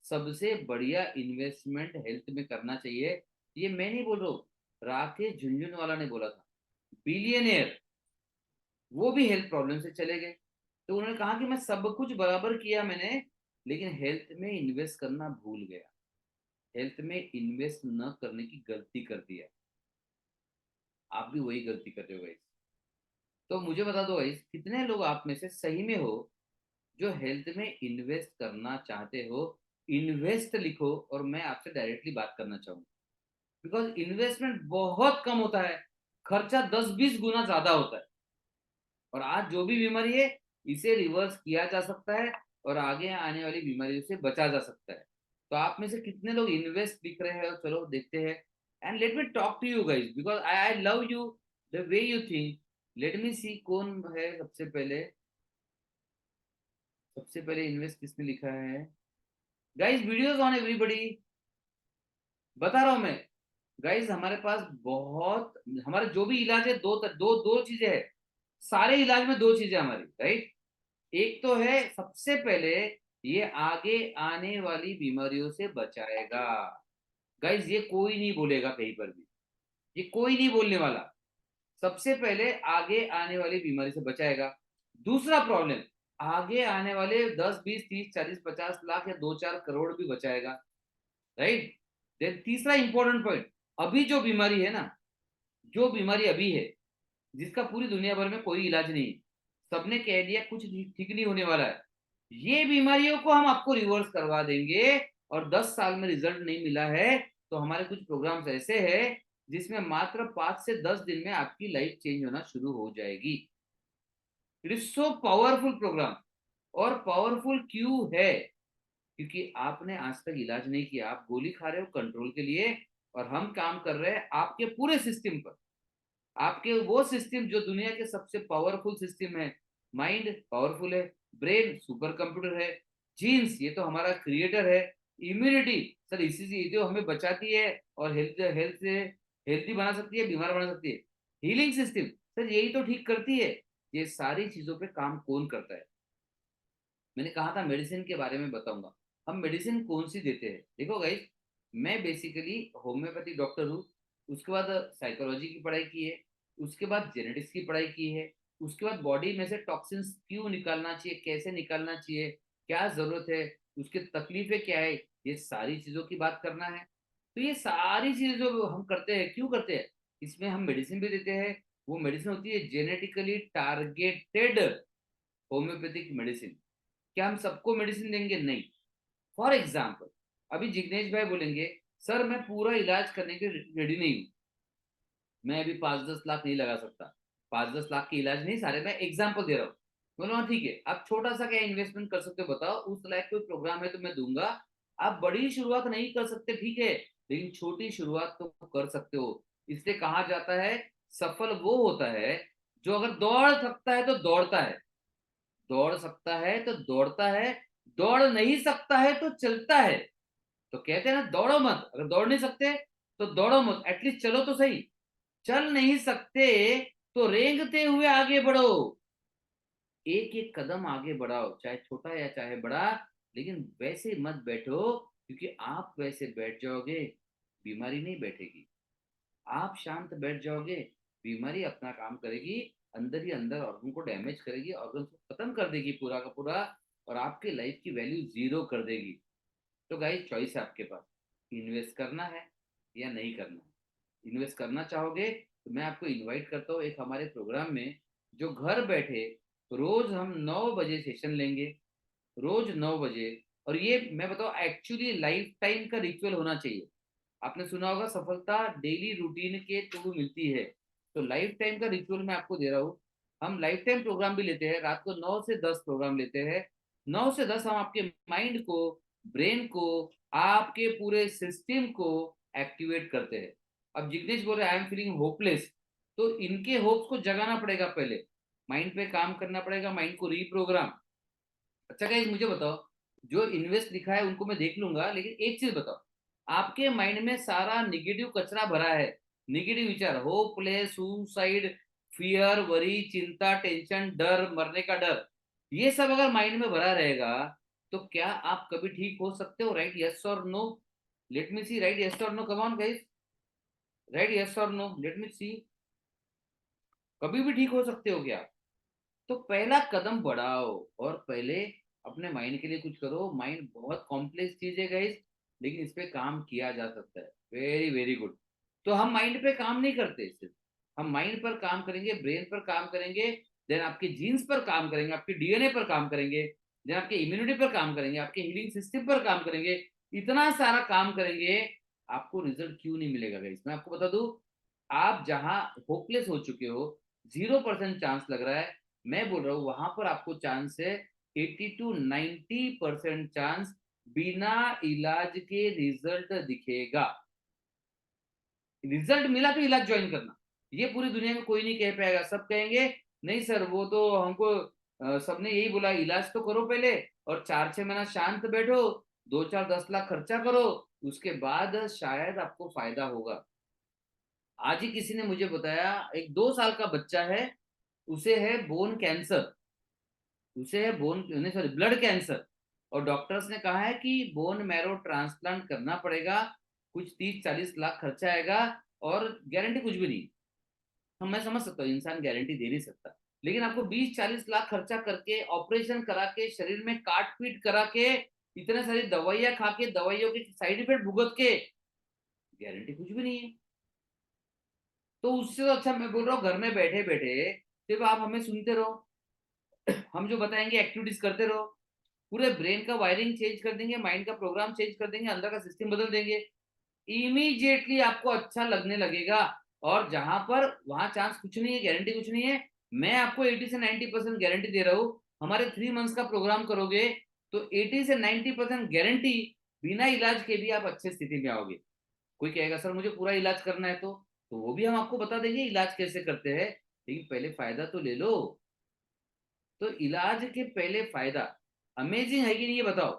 सबसे बढ़िया इन्वेस्टमेंट हेल्थ में करना चाहिए। ये मैं नहीं बोल रहा हूँ, राकेश झुनझुनवाला ने बोला था, बिलियनियर, वो भी हेल्थ प्रॉब्लम से चले गए। तो उन्होंने कहा कि मैं सब कुछ बराबर किया मैंने, लेकिन हेल्थ में इन्वेस्ट करना भूल गया, हेल्थ में इन्वेस्ट न करने की गलती कर दिया। आप भी वही गलती कर रहे हो गाइस। तो मुझे बता दो गाइस, कितने लोग आप में से सही में हो जो हेल्थ में इन्वेस्ट करना चाहते हो? इन्वेस्ट लिखो, और मैं आपसे डायरेक्टली बात करना चाहूंगा, बिकॉज इन्वेस्टमेंट बहुत कम होता है, खर्चा 10-20 गुना ज्यादा होता है। और आज जो भी बीमारी है, इसे रिवर्स किया जा सकता है, और आगे आने वाली बीमारियों से बचा जा सकता है। तो आप में से कितने लोग इन्वेस्ट लिख रहे हैं? चलो देखते हैं। And let me talk to you guys, because I love you the way you think. Let me see कौन है सबसे पहले। सबसे पहले इन्वेस्ट किसने लिखा है? गाइस वीडियोस ऑन एवरीबॉडी, बता रहा हूं मैं गाइस, हमारे पास बहुत, हमारा जो भी इलाज है, दो दो दो चीजें है, सारे इलाज में दो चीजें हमारी, राइट। एक तो है सबसे पहले, ये आगे आने वाली बीमारियों से बचाएगा, गाइज ये कोई नहीं बोलेगा कहीं पर भी, ये कोई नहीं बोलने वाला। सबसे पहले आगे आने वाली बीमारी से बचाएगा। दूसरा प्रॉब्लम, आगे आने वाले 10 20 30 40 50 लाख या 2-4 करोड़ भी बचाएगा, राइट। देन तीसरा इंपॉर्टेंट पॉइंट, अभी जो बीमारी है ना, जो बीमारी अभी है जिसका पूरी दुनिया भर में कोई इलाज नहीं, सबने कह दिया कुछ ठीक नहीं होने वाला है, ये बीमारियों को हम आपको रिवर्स करवा देंगे। और 10 साल में रिजल्ट नहीं मिला है तो हमारे कुछ प्रोग्राम्स ऐसे हैं जिसमें मात्र 5 से 10 दिन में आपकी लाइफ चेंज होना शुरू हो जाएगी। It is so powerful program. और पावरफुल क्यों है? क्योंकि आपने आज तक इलाज नहीं किया, आप गोली खा रहे हो कंट्रोल के लिए, और हम काम कर रहे हैं आपके पूरे सिस्टम पर। आपके वो सिस्टम जो दुनिया के सबसे पावरफुल सिस्टम है। माइंड पावरफुल है, ब्रेन सुपर कंप्यूटर है, जीन्स ये तो हमारा क्रिएटर है, इम्यूनिटी सर इसी से जो हमें बचाती है और हेल्थ हेल्थ से हेल्थी बना सकती है, बीमार बना सकती है। हीलिंग सिस्टम सर यही तो ठीक करती है। ये सारी चीजों पे काम कौन करता है? मैंने कहा था मेडिसिन के बारे में बताऊंगा। हम मेडिसिन कौन सी देते हैं? देखो गाइस, मैं बेसिकली होम्योपैथी डॉक्टर हूँ। उसके बाद साइकोलॉजी की पढ़ाई की है, उसके बाद जेनेटिक्स की पढ़ाई की है, उसके बाद बॉडी में से टॉक्सिन्स क्यों निकालना चाहिए, कैसे निकालना चाहिए, क्या जरूरत है, उसकी तकलीफें क्या है, ये सारी चीजों की बात करना है। तो ये सारी चीजें जो हम करते हैं क्यों करते हैं, इसमें हम मेडिसिन भी देते हैं। वो मेडिसिन होती है जेनेटिकली टारगेटेड होम्योपैथिक मेडिसिन। क्या हम सबको मेडिसिन देंगे? नहीं। फॉर एग्जाम्पल, अभी जिग्नेश भाई बोलेंगे सर मैं पूरा इलाज करने के रेडी नहीं हूँ, मैं अभी 5-10 लाख नहीं लगा सकता। 5-10 लाख की इलाज नहीं सारे, मैं एग्जाम्पल दे रहा हूँ। बोलो हाँ ठीक है, आप छोटा सा क्या इन्वेस्टमेंट कर सकते हो बताओ, उस लायक कोई प्रोग्राम है तो मैं दूंगा। आप बड़ी शुरुआत नहीं कर सकते ठीक है, लेकिन छोटी शुरुआत तो कर सकते हो। इसलिए कहा जाता है सफल वो होता है जो अगर दौड़ सकता है तो दौड़ता है, दौड़ सकता है तो दौड़ता है, दौड़ नहीं सकता है तो चलता है। तो कहते हैं ना दौड़ो मत, अगर दौड़ नहीं सकते तो दौड़ो मत, एटलीस्ट चलो तो सही। चल नहीं सकते तो रेंगते हुए आगे बढ़ो, एक एक कदम आगे बढ़ाओ, चाहे छोटा या चाहे बड़ा, लेकिन वैसे मत बैठो, क्योंकि आप वैसे बैठ जाओगे बीमारी नहीं बैठेगी। आप शांत बैठ जाओगे, बीमारी अपना काम करेगी, अंदर ही अंदर ऑर्गन को डैमेज करेगी, ऑर्गन को खत्म कर देगी पूरा का पूरा, और आपके लाइफ की वैल्यू जीरो कर देगी। तो गाइस चॉइस है आपके पास, इन्वेस्ट करना है या नहीं करना है। इन्वेस्ट करना चाहोगे तो मैं आपको इनवाइट करता हूँ एक हमारे प्रोग्राम में, जो घर बैठे रोज हम 9 बजे सेशन लेंगे, रोज 9 बजे। और ये मैं बताऊँ एक्चुअली लाइफ टाइम का रिचुअल होना चाहिए। आपने सुना होगा सफलता डेली रूटीन के थ्रू मिलती है, तो लाइफ टाइम का रिचुअल मैं आपको दे रहा हूँ। हम लाइफ टाइम प्रोग्राम भी लेते हैं, रात को 9 से 10 प्रोग्राम लेते हैं। 9 से 10 हम आपके माइंड को, ब्रेन को, आपके पूरे सिस्टम को एक्टिवेट करते हैं। अब जिग्नेश बोल रहे आई एम फीलिंग होपलेस, तो इनके होप्स को जगाना पड़ेगा, पहले माइंड पे काम करना पड़ेगा, माइंड को रीप्रोग्राम। अच्छा गाइस मुझे बताओ, जो इन्वेस्ट लिखा है उनको मैं देख लूंगा, लेकिन एक चीज बताओ, आपके माइंड में सारा निगेटिव कचरा भरा है, निगेटिव विचार, होपलेस, सुसाइड, फियर, वरी, चिंता, टेंशन, डर, मरने का डर, ये सब अगर माइंड में भरा रहेगा तो क्या आप कभी ठीक हो सकते हो? राइट यस और no, let me see, right yes और no, come on guys, right yes और नो, लेट मी सी। कभी भी ठीक हो सकते हो क्या? तो पहला कदम बढ़ाओ और पहले अपने माइंड के लिए कुछ करो। माइंड बहुत कॉम्प्लेक्स चीज है गाइस, लेकिन इस पे काम किया जा सकता है, वेरी वेरी गुड। तो हम माइंड पे काम नहीं करते, सिर्फ हम माइंड पर काम करेंगे, ब्रेन पर काम करेंगे, देन आपके जीन्स पर काम करेंगे, आपके डीएनए पर काम करेंगे, देन आपके इम्यूनिटी पर काम करेंगे, आपके हीलिंग सिस्टम पर काम करेंगे, इतना सारा काम करेंगे। आपको रिजल्ट क्यों नहीं मिलेगा गाइस? मैं आपको बता दूं, आप जहां होपलेस हो चुके हो, 0% चांस लग रहा है, मैं बोल रहा हूँ वहां पर आपको चांस है 80 to 90% चांस बिना इलाज के रिजल्ट दिखेगा। रिजल्ट मिला तो इलाज ज्वाइन करना, ये पूरी दुनिया में कोई नहीं कह पाएगा। सब कहेंगे नहीं सर वो तो हमको सबने यही बोला इलाज तो करो पहले, और 4-6 महीना शांत बैठो, 2-4-10 लाख खर्चा करो, उसके बाद शायद आपको फायदा होगा। आज ही किसी ने मुझे बताया, एक 2 साल का बच्चा है, उसे है बोन कैंसर, उसे है बोन नहीं सॉरी ब्लड कैंसर, और डॉक्टर्स ने कहा है कि बोन मैरो ट्रांसप्लांट करना पड़ेगा, कुछ 30-40 लाख खर्चा आएगा और गारंटी कुछ भी नहीं। हम मैं समझ सकता हूँ इंसान गारंटी दे नहीं सकता, लेकिन आपको 20-40 लाख खर्चा करके ऑपरेशन करा के शरीर में काट पीट करा के इतने सारी दवाइयां खा के दवाइयों के साइड इफेक्ट भुगत के गारंटी कुछ भी नहीं है। तो उससे तो अच्छा मैं बोल रहा हूँ घर में बैठे बैठे सिर्फ आप हमें सुनते रहो, हम जो बताएंगे एक्टिविटीज करते रहो, पूरे ब्रेन का वायरिंग चेंज कर देंगे, माइंड का प्रोग्राम चेंज कर देंगे, अंदर का सिस्टम बदल देंगे, इमीडिएटली आपको अच्छा लगने लगेगा। और जहां पर वहां चांस कुछ नहीं है, गारंटी कुछ नहीं है। मैं आपको 80 से 90% गारंटी दे रहा हूँ, हमारे 3 मंथ्स का प्रोग्राम करोगे तो 80 से 90% गारंटी, बिना इलाज के भी आप अच्छे स्थिति में आओगे। कोई कहेगा सर मुझे पूरा इलाज करना है, तो वो भी हम आपको बता देंगे इलाज कैसे करते हैं, लेकिन पहले फायदा तो ले लो। तो इलाज के पहले फायदा अमेजिंग है कि नहीं, ये बताओ।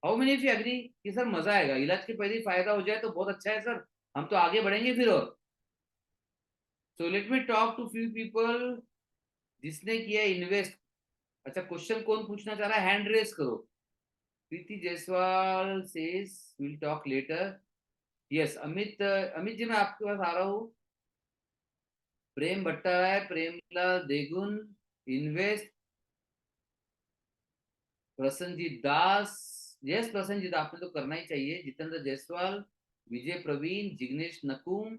How many of you agree कि सर मजा आएगा, इलाज के पहले ही फायदा हो जाए तो बहुत अच्छा है सर, हम तो आगे बढ़ेंगे फिर। और so let me talk to few people जिसने किया इन्वेस्ट। अच्छा क्वेश्चन कौन पूछना चाह रहा है, हैंड रेस करो। Preeti Jaiswal says will talk later. Yes Amit, Amit ji मैं आपके पास आ रहा हूँ। प्रेम भट्टाराय, प्रेमलाल देगुन, इन्वेस्ट, प्रसन्नजीत दास, यस प्रसन्नजीत आपने तो करना ही चाहिए। जितेंद्र जायसवाल, विजय प्रवीण, जिग्नेश नकुम।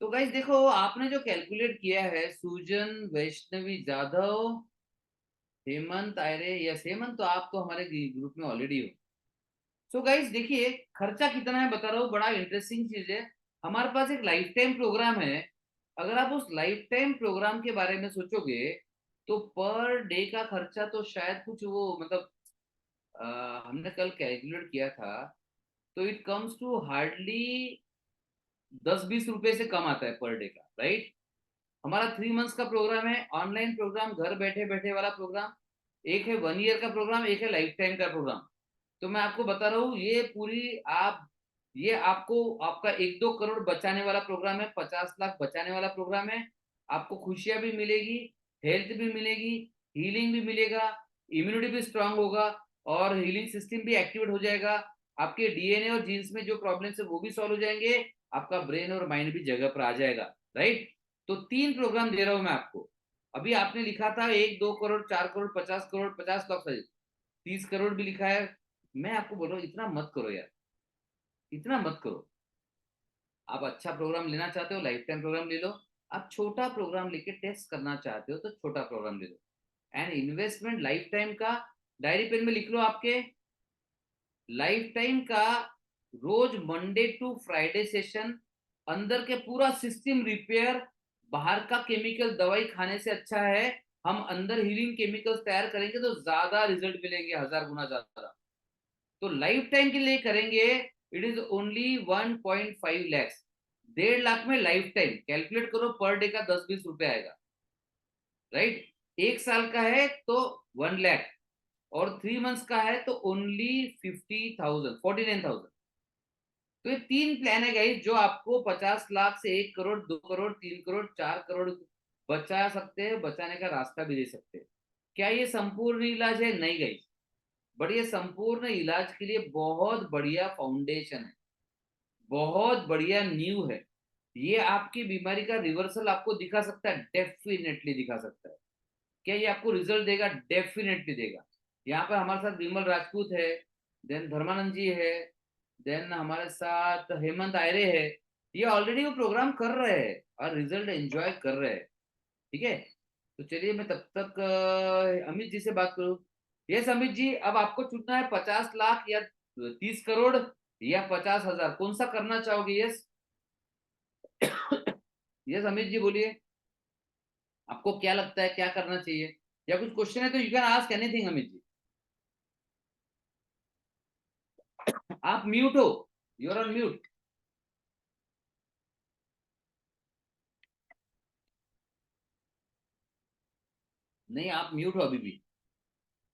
तो गाइस देखो आपने जो कैलकुलेट किया है, सुजन, वैष्णवी जाधव, हेमंत आयरे, यस हेमंत तो आप तो हमारे ग्रुप में ऑलरेडी हो। सो गाइस देखिए खर्चा कितना है बता रहा हूँ, बड़ा इंटरेस्टिंग चीज है। हमारे पास एक लाइफ टाइम प्रोग्राम है, अगर आप उस लाइफ टाइम प्रोग्राम के बारे में सोचोगे तो पर डे का खर्चा तो शायद कुछ वो मतलब हमने कल कैलकुलेट किया था, तो इट कम्स टू हार्डली 10-20 रुपए से कम आता है पर डे का, राइट। हमारा 3 मंथ्स का प्रोग्राम है, ऑनलाइन प्रोग्राम, घर बैठे बैठे वाला प्रोग्राम। एक है 1 ईयर का प्रोग्राम, एक है लाइफ टाइम का प्रोग्राम। तो मैं आपको बता रहा हूँ ये पूरी आप, ये आपको आपका 1-2 करोड़ बचाने वाला प्रोग्राम है, 50 लाख बचाने वाला प्रोग्राम है। आपको खुशियां भी मिलेगी, हेल्थ भी मिलेगी, हीलिंग भी मिलेगा, इम्यूनिटी भी स्ट्रांग होगा और हीलिंग सिस्टम भी एक्टिवेट हो जाएगा। आपके डीएनए और जीन्स में जो प्रॉब्लम्स है वो भी सॉल्व हो जाएंगे, आपका ब्रेन और माइंड भी जगह पर आ जाएगा, राइट। तो 3 प्रोग्राम दे रहा हूं मैं आपको। अभी आपने लिखा था 1-2 करोड़, 4 करोड़, 50 करोड़, 50 लाख, 30 करोड़ भी लिखा है। मैं आपको बोल रहा हूँ इतना मत करो यार, इतना मत करो। आप अच्छा प्रोग्राम लेना चाहते हो लाइफ टाइम प्रोग्राम ले लो, आप छोटा प्रोग्राम लेके टेस्ट करना चाहते हो तो छोटा प्रोग्राम ले लो। एंड इन्वेस्टमेंट लाइफ टाइम का डायरी पेन में लिख लो आपके, लाइफ टाइम का रोज मंडे टू फ्राइडे सेशन, अंदर के पूरा सिस्टम रिपेयर। बाहर का केमिकल दवाई खाने से अच्छा है हम अंदर हीलिंग केमिकल्स तैयार करेंगे तो ज्यादा रिजल्ट मिलेंगे, 1000 गुना ज्यादा। तो लाइफ टाइम के लिए करेंगे, it is only 1.5 lakhs, 1.5 lakh में लाइफ टाइम। कैलकुलेट करो पर डे का 10-20 रुपए आएगा, राइट। 1 साल का है तो 1 लाख और 3 मंथ्स का है तो ओनली 50,000, 49,000। तो ये 3 प्लान है गाइस जो आपको 50 लाख से 1 करोड़, 2 करोड़, 3 करोड़, 4 करोड़ बचा सकते हैं, बचाने का रास्ता भी दे सकते हैं। क्या ये संपूर्ण इलाज है? नहीं गाइस, बट ये संपूर्ण इलाज के लिए बहुत बढ़िया फाउंडेशन है, बहुत बढ़िया नींव है। ये आपकी बीमारी का रिवर्सल आपको दिखा सकता है, डेफिनेटली दिखा सकता है। क्या ये आपको रिजल्ट देगा? डेफिनेटली देगा। यहाँ पर हमारे साथ विमल राजपूत है, देन धर्मानंद जी है, देन हमारे साथ हेमंत आयरे है। ये ऑलरेडी वो प्रोग्राम कर रहे हैं और रिजल्ट एंजॉय कर रहे हैं, ठीक है। तो चलिए मैं तब तक अमित जी से बात करूं। यस अमित जी, अब आपको चुनना है 50 लाख या 30 करोड़ या 50,000, कौन सा करना चाहोगे? यस यस अमित जी बोलिए, आपको क्या लगता है क्या करना चाहिए, या कुछ क्वेश्चन है तो you can ask anything Amit ji. आप म्यूट हो, यू आर ऑन म्यूट। नहीं आप म्यूट हो अभी भी।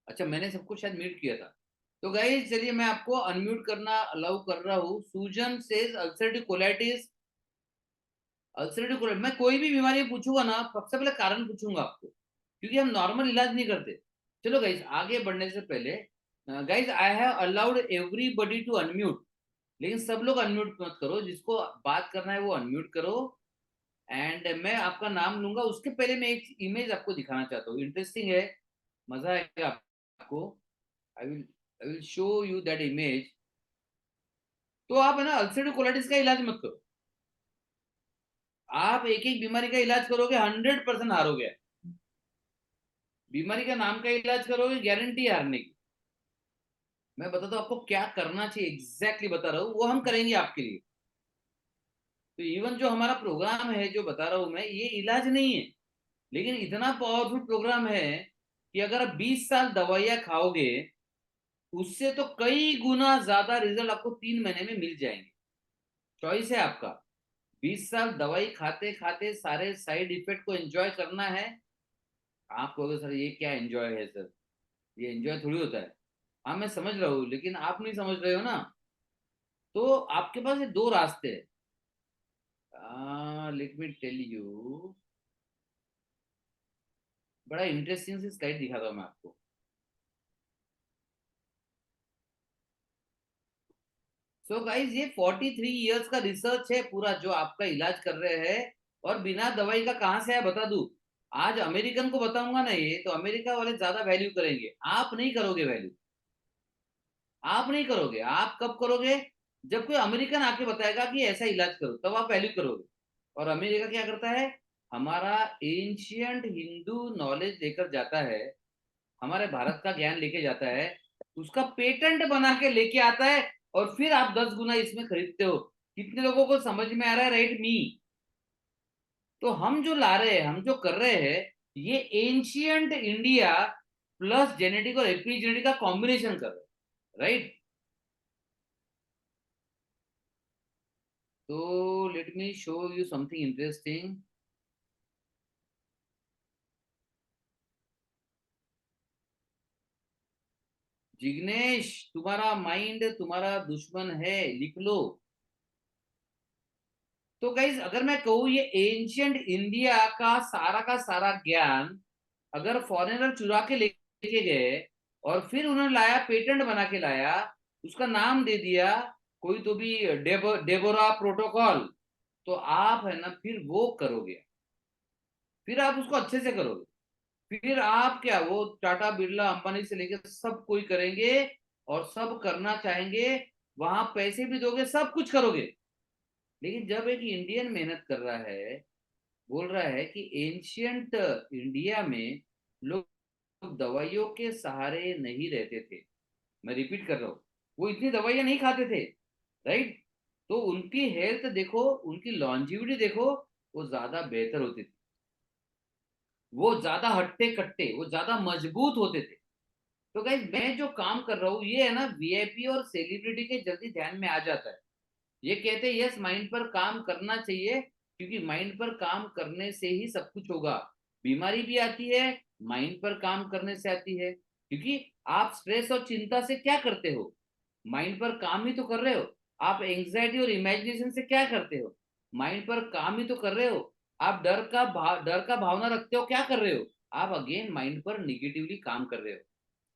अच्छा मैंने सबको शायद म्यूट किया था। तो गाइस चलिए मैं आपको अनम्यूट करना अलाउ कर रहा हूँ। Sujan says ulcerative colitis, ulcerative colitis, मैं कोई भी बीमारी पूछूंगा ना सबसे पहले कारण पूछूंगा आपको, क्योंकि हम नॉर्मल इलाज नहीं करते। चलो गाइस आगे बढ़ने से पहले guys I have allowed everybody to unmute. लेकिन सब लोग अनम्यूट मत करो, जिसको बात करना है वो अनम्यूट करो। एंड मैं आपका नाम लूंगा, उसके पहले मैं एक इमेज आपको दिखाना चाहता हूँ, इंटरेस्टिंग है, मजा आएगा आपको। I will show you that image. तो आप है ना अल्सरेटिव कोलाइटिस का इलाज मत करो, आप एक एक बीमारी का इलाज करोगे 100% हारोगे। बीमारी का नाम का इलाज करोगे, गारंटी हारने की। मैं बताता हूँ आपको क्या करना चाहिए, एग्जैक्टली बता रहा हूँ, वो हम करेंगे आपके लिए। तो इवन जो हमारा प्रोग्राम है जो बता रहा हूं मैं, ये इलाज नहीं है, लेकिन इतना पावरफुल प्रोग्राम है कि अगर आप 20 साल दवाइयां खाओगे, उससे तो कई गुना ज्यादा रिजल्ट आपको 3 महीने में मिल जाएंगे। चॉइस है आपका, 20 साल दवाई खाते खाते सारे साइड इफेक्ट को एंजॉय करना है। आप कहोगे सर ये क्या एंजॉय है सर, ये एंजॉय थोड़ी होता है। हाँ मैं समझ रहा हूँ, लेकिन आप नहीं समझ रहे हो ना। तो आपके पास ये दो रास्ते हैं, लेट मी टेल यू, बड़ा इंटरेस्टिंग सी स्लाइड दिखाता हूँ मैं आपको। सो गाइज ये 43 इयर्स का रिसर्च है पूरा, जो आपका इलाज कर रहे हैं। और बिना दवाई का कहां से है बता दूं, आज अमेरिकन को बताऊंगा ना ये, तो अमेरिका वाले ज्यादा वैल्यू करेंगे, आप नहीं करोगे वैल्यू। आप नहीं करोगे, आप कब करोगे, जब कोई अमेरिकन आके बताएगा कि ऐसा इलाज करो, तब आप वैल्यू करोगे। और अमेरिका क्या करता है, हमारा एंशियंट हिंदू नॉलेज लेकर जाता है, हमारे भारत का ज्ञान लेके जाता है, उसका पेटेंट बना के लेके आता है, और फिर आप 10 गुना इसमें खरीदते हो। कितने लोगों को समझ में आ रहा है, राइट मी। तो हम जो ला रहे हैं, हम जो कर रहे हैं, ये एंशियंट इंडिया प्लस जेनेटिक और एपिजेनेटिक का कॉम्बिनेशन कर रहे हैं, राइट। तो let me show you something interesting. Jignesh, तुम्हारा माइंड तुम्हारा दुश्मन है, लिख लो। तो गाइज अगर मैं कहूँ ये एंशियंट इंडिया का सारा ज्ञान अगर फॉरेनर चुरा के लेके गए, और फिर उन्होंने लाया, पेटेंट बना के लाया, उसका नाम दे दिया कोई तो भी डेबोरा प्रोटोकॉल, तो आप है ना फिर वो करोगे, फिर आप उसको अच्छे से करोगे, फिर आप क्या, वो टाटा बिरला अंबानी से लेकर सब कोई करेंगे, और सब करना चाहेंगे, वहां पैसे भी दोगे, सब कुछ करोगे। लेकिन जब एक इंडियन मेहनत कर रहा है, बोल रहा है कि एंशियंट इंडिया में लोग दवाइयों के सहारे नहीं रहते थे, मैं रिपीट कर रहा हूँ, वो इतनी दवाइयां नहीं खाते थे, राइट। तो उनकी हेल्थ देखो, उनकी लॉन्जिविटी देखो, वो ज्यादा बेहतर होती थी, वो ज्यादा हट्टे कट्टे, वो ज्यादा मजबूत होते थे। तो गाइस मैं जो काम कर रहा हूँ, ये है ना वीआईपी और सेलिब्रिटी के जल्दी ध्यान में आ जाता है। ये कहते हैं यस माइंड पर काम करना चाहिए, क्योंकि माइंड पर काम करने से ही सब कुछ होगा। बीमारी भी आती है माइंड पर काम करने से आती है, क्योंकि आप स्ट्रेस और चिंता से क्या करते हो, माइंड पर काम ही तो कर रहे हो। आप एंग्जाइटी और इमेजिनेशन से क्या करते हो, माइंड पर काम ही तो कर रहे हो। आप डर का भावना रखते हो, क्या कर रहे हो, आप अगेन माइंड पर निगेटिवली काम कर रहे हो।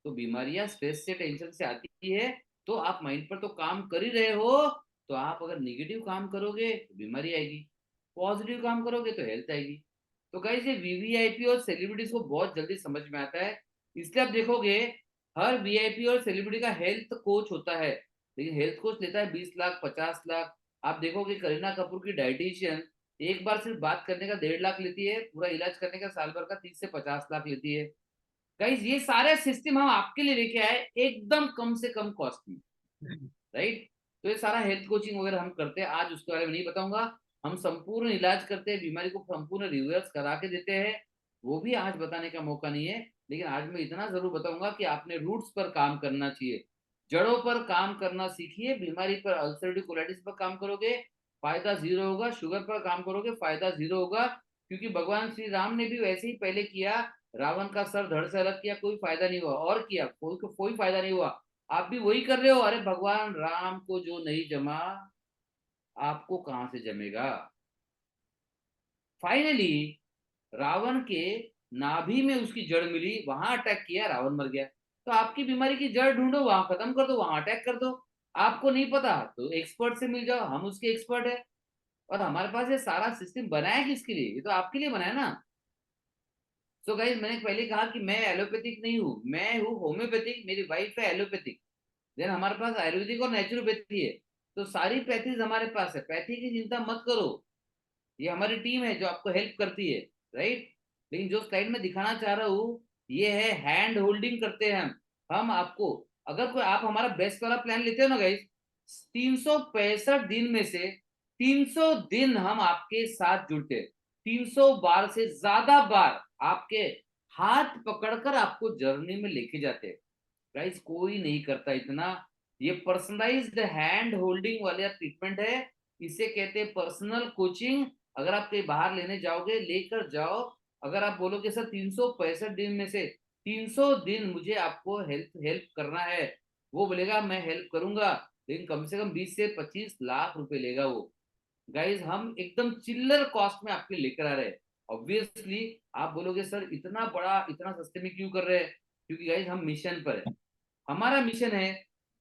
तो बीमारियां स्ट्रेस से, टेंशन से आती है, तो आप माइंड पर तो काम कर ही रहे हो। तो आप अगर निगेटिव काम करोगे तो बीमारी आएगी, पॉजिटिव काम करोगे तो हेल्थ आएगी। तो गाइस ये वीवीआईपी और सेलिब्रिटीज को बहुत जल्दी समझ में आता है, इसलिए आप देखोगे हर वीआईपी और सेलिब्रिटी का हेल्थ कोच होता है, लेकिन हेल्थ कोच लेता है 20 लाख 50 लाख। आप देखोगे करीना कपूर की डाइटिशियन एक बार सिर्फ बात करने का 1.5 लाख लेती है, पूरा इलाज करने का साल भर का 30 से 50 लाख लेती है। गाइस ये सारे सिस्टम हम आपके लिए लेके आए एकदम कम से कम कॉस्ट में, राइट। तो ये सारा हेल्थ कोचिंग वगैरह हम करते हैं, आज उसके बारे में नहीं बताऊंगा। हम संपूर्ण इलाज करते हैं, बीमारी को संपूर्ण रिवर्स करा के देते हैं, वो भी आज बताने का मौका नहीं है। लेकिन आज मैं इतना जरूर बताऊंगा कि आपने रूट्स पर काम करना चाहिए, जड़ों पर काम करना सीखिए। बीमारी पर, अल्सरेटिव कोलाइटिस पर काम करोगे फायदा जीरो होगा, शुगर पर काम करोगे फायदा जीरो होगा, क्योंकि भगवान श्री राम ने भी वैसे ही पहले किया, रावण का सर धड़ से अलग किया, कोई फायदा नहीं हुआ, और किया कोई फायदा नहीं हुआ। आप भी वही कर रहे हो, अरे भगवान राम को जो नहीं जमा, आपको कहां से जमेगा। फाइनली रावण के नाभि में उसकी जड़ मिली, वहां अटैक किया, रावण मर गया। तो आपकी बीमारी की जड़ ढूंढो, वहां खत्म कर दो, वहां अटैक कर दो। आपको नहीं पता तो एक्सपर्ट से मिल जाओ, हम उसके एक्सपर्ट है। और हमारे पास ये सारा सिस्टम बनाया किसके लिए? ये तो आपके लिए बनाया ना। सो गाइस, मैंने पहले कहा कि मैं एलोपैथिक नहीं हूँ, मैं हूँ होम्योपैथिक, मेरी वाइफ है एलोपैथिक। देन हमारे पास आयुर्वेदिक और नेचुरोपैथी है। तो सारी पैथीज हमारे पास है, पैथी की चिंता मत करो, ये हमारी टीम है जो आपको हेल्प करती है, राइट। लेकिन जो स्लाइड में दिखाना चाह रहा हूँ ये है हैंड होल्डिंग करते हैं हम आपको। अगर कोई आप हमारा बेस्ट वाला प्लान लेते हो ना गाइस, 365 दिन में से 300 दिन हम आपके साथ जुड़ते, 300 बार से ज्यादा बार आपके हाथ पकड़कर आपको जर्नी में लेके जाते। गाइस कोई नहीं करता इतना। ये पर्सनलाइज्ड हैंड होल्डिंग वाला ट्रीटमेंट है, इसे कहते हैं पर्सनल कोचिंग। अगर आप कहीं बाहर लेने जाओगे, लेकर जाओ। अगर आप बोलोगे सर 365 दिन में से 300 दिन मुझे आपको हेल्प हेल्प करना है, वो बोलेगा मैं हेल्प करूंगा, लेकिन कम से कम 20 से 25 लाख रुपए लेगा वो। गाइज हम एकदम चिल्लर कॉस्ट में आपके लेकर आ रहे हैं। ऑब्वियसली आप बोलोगे सर इतना बड़ा इतना सस्ते में क्यों कर रहे हैं? क्योंकि गाइज हम मिशन पर है। हमारा मिशन है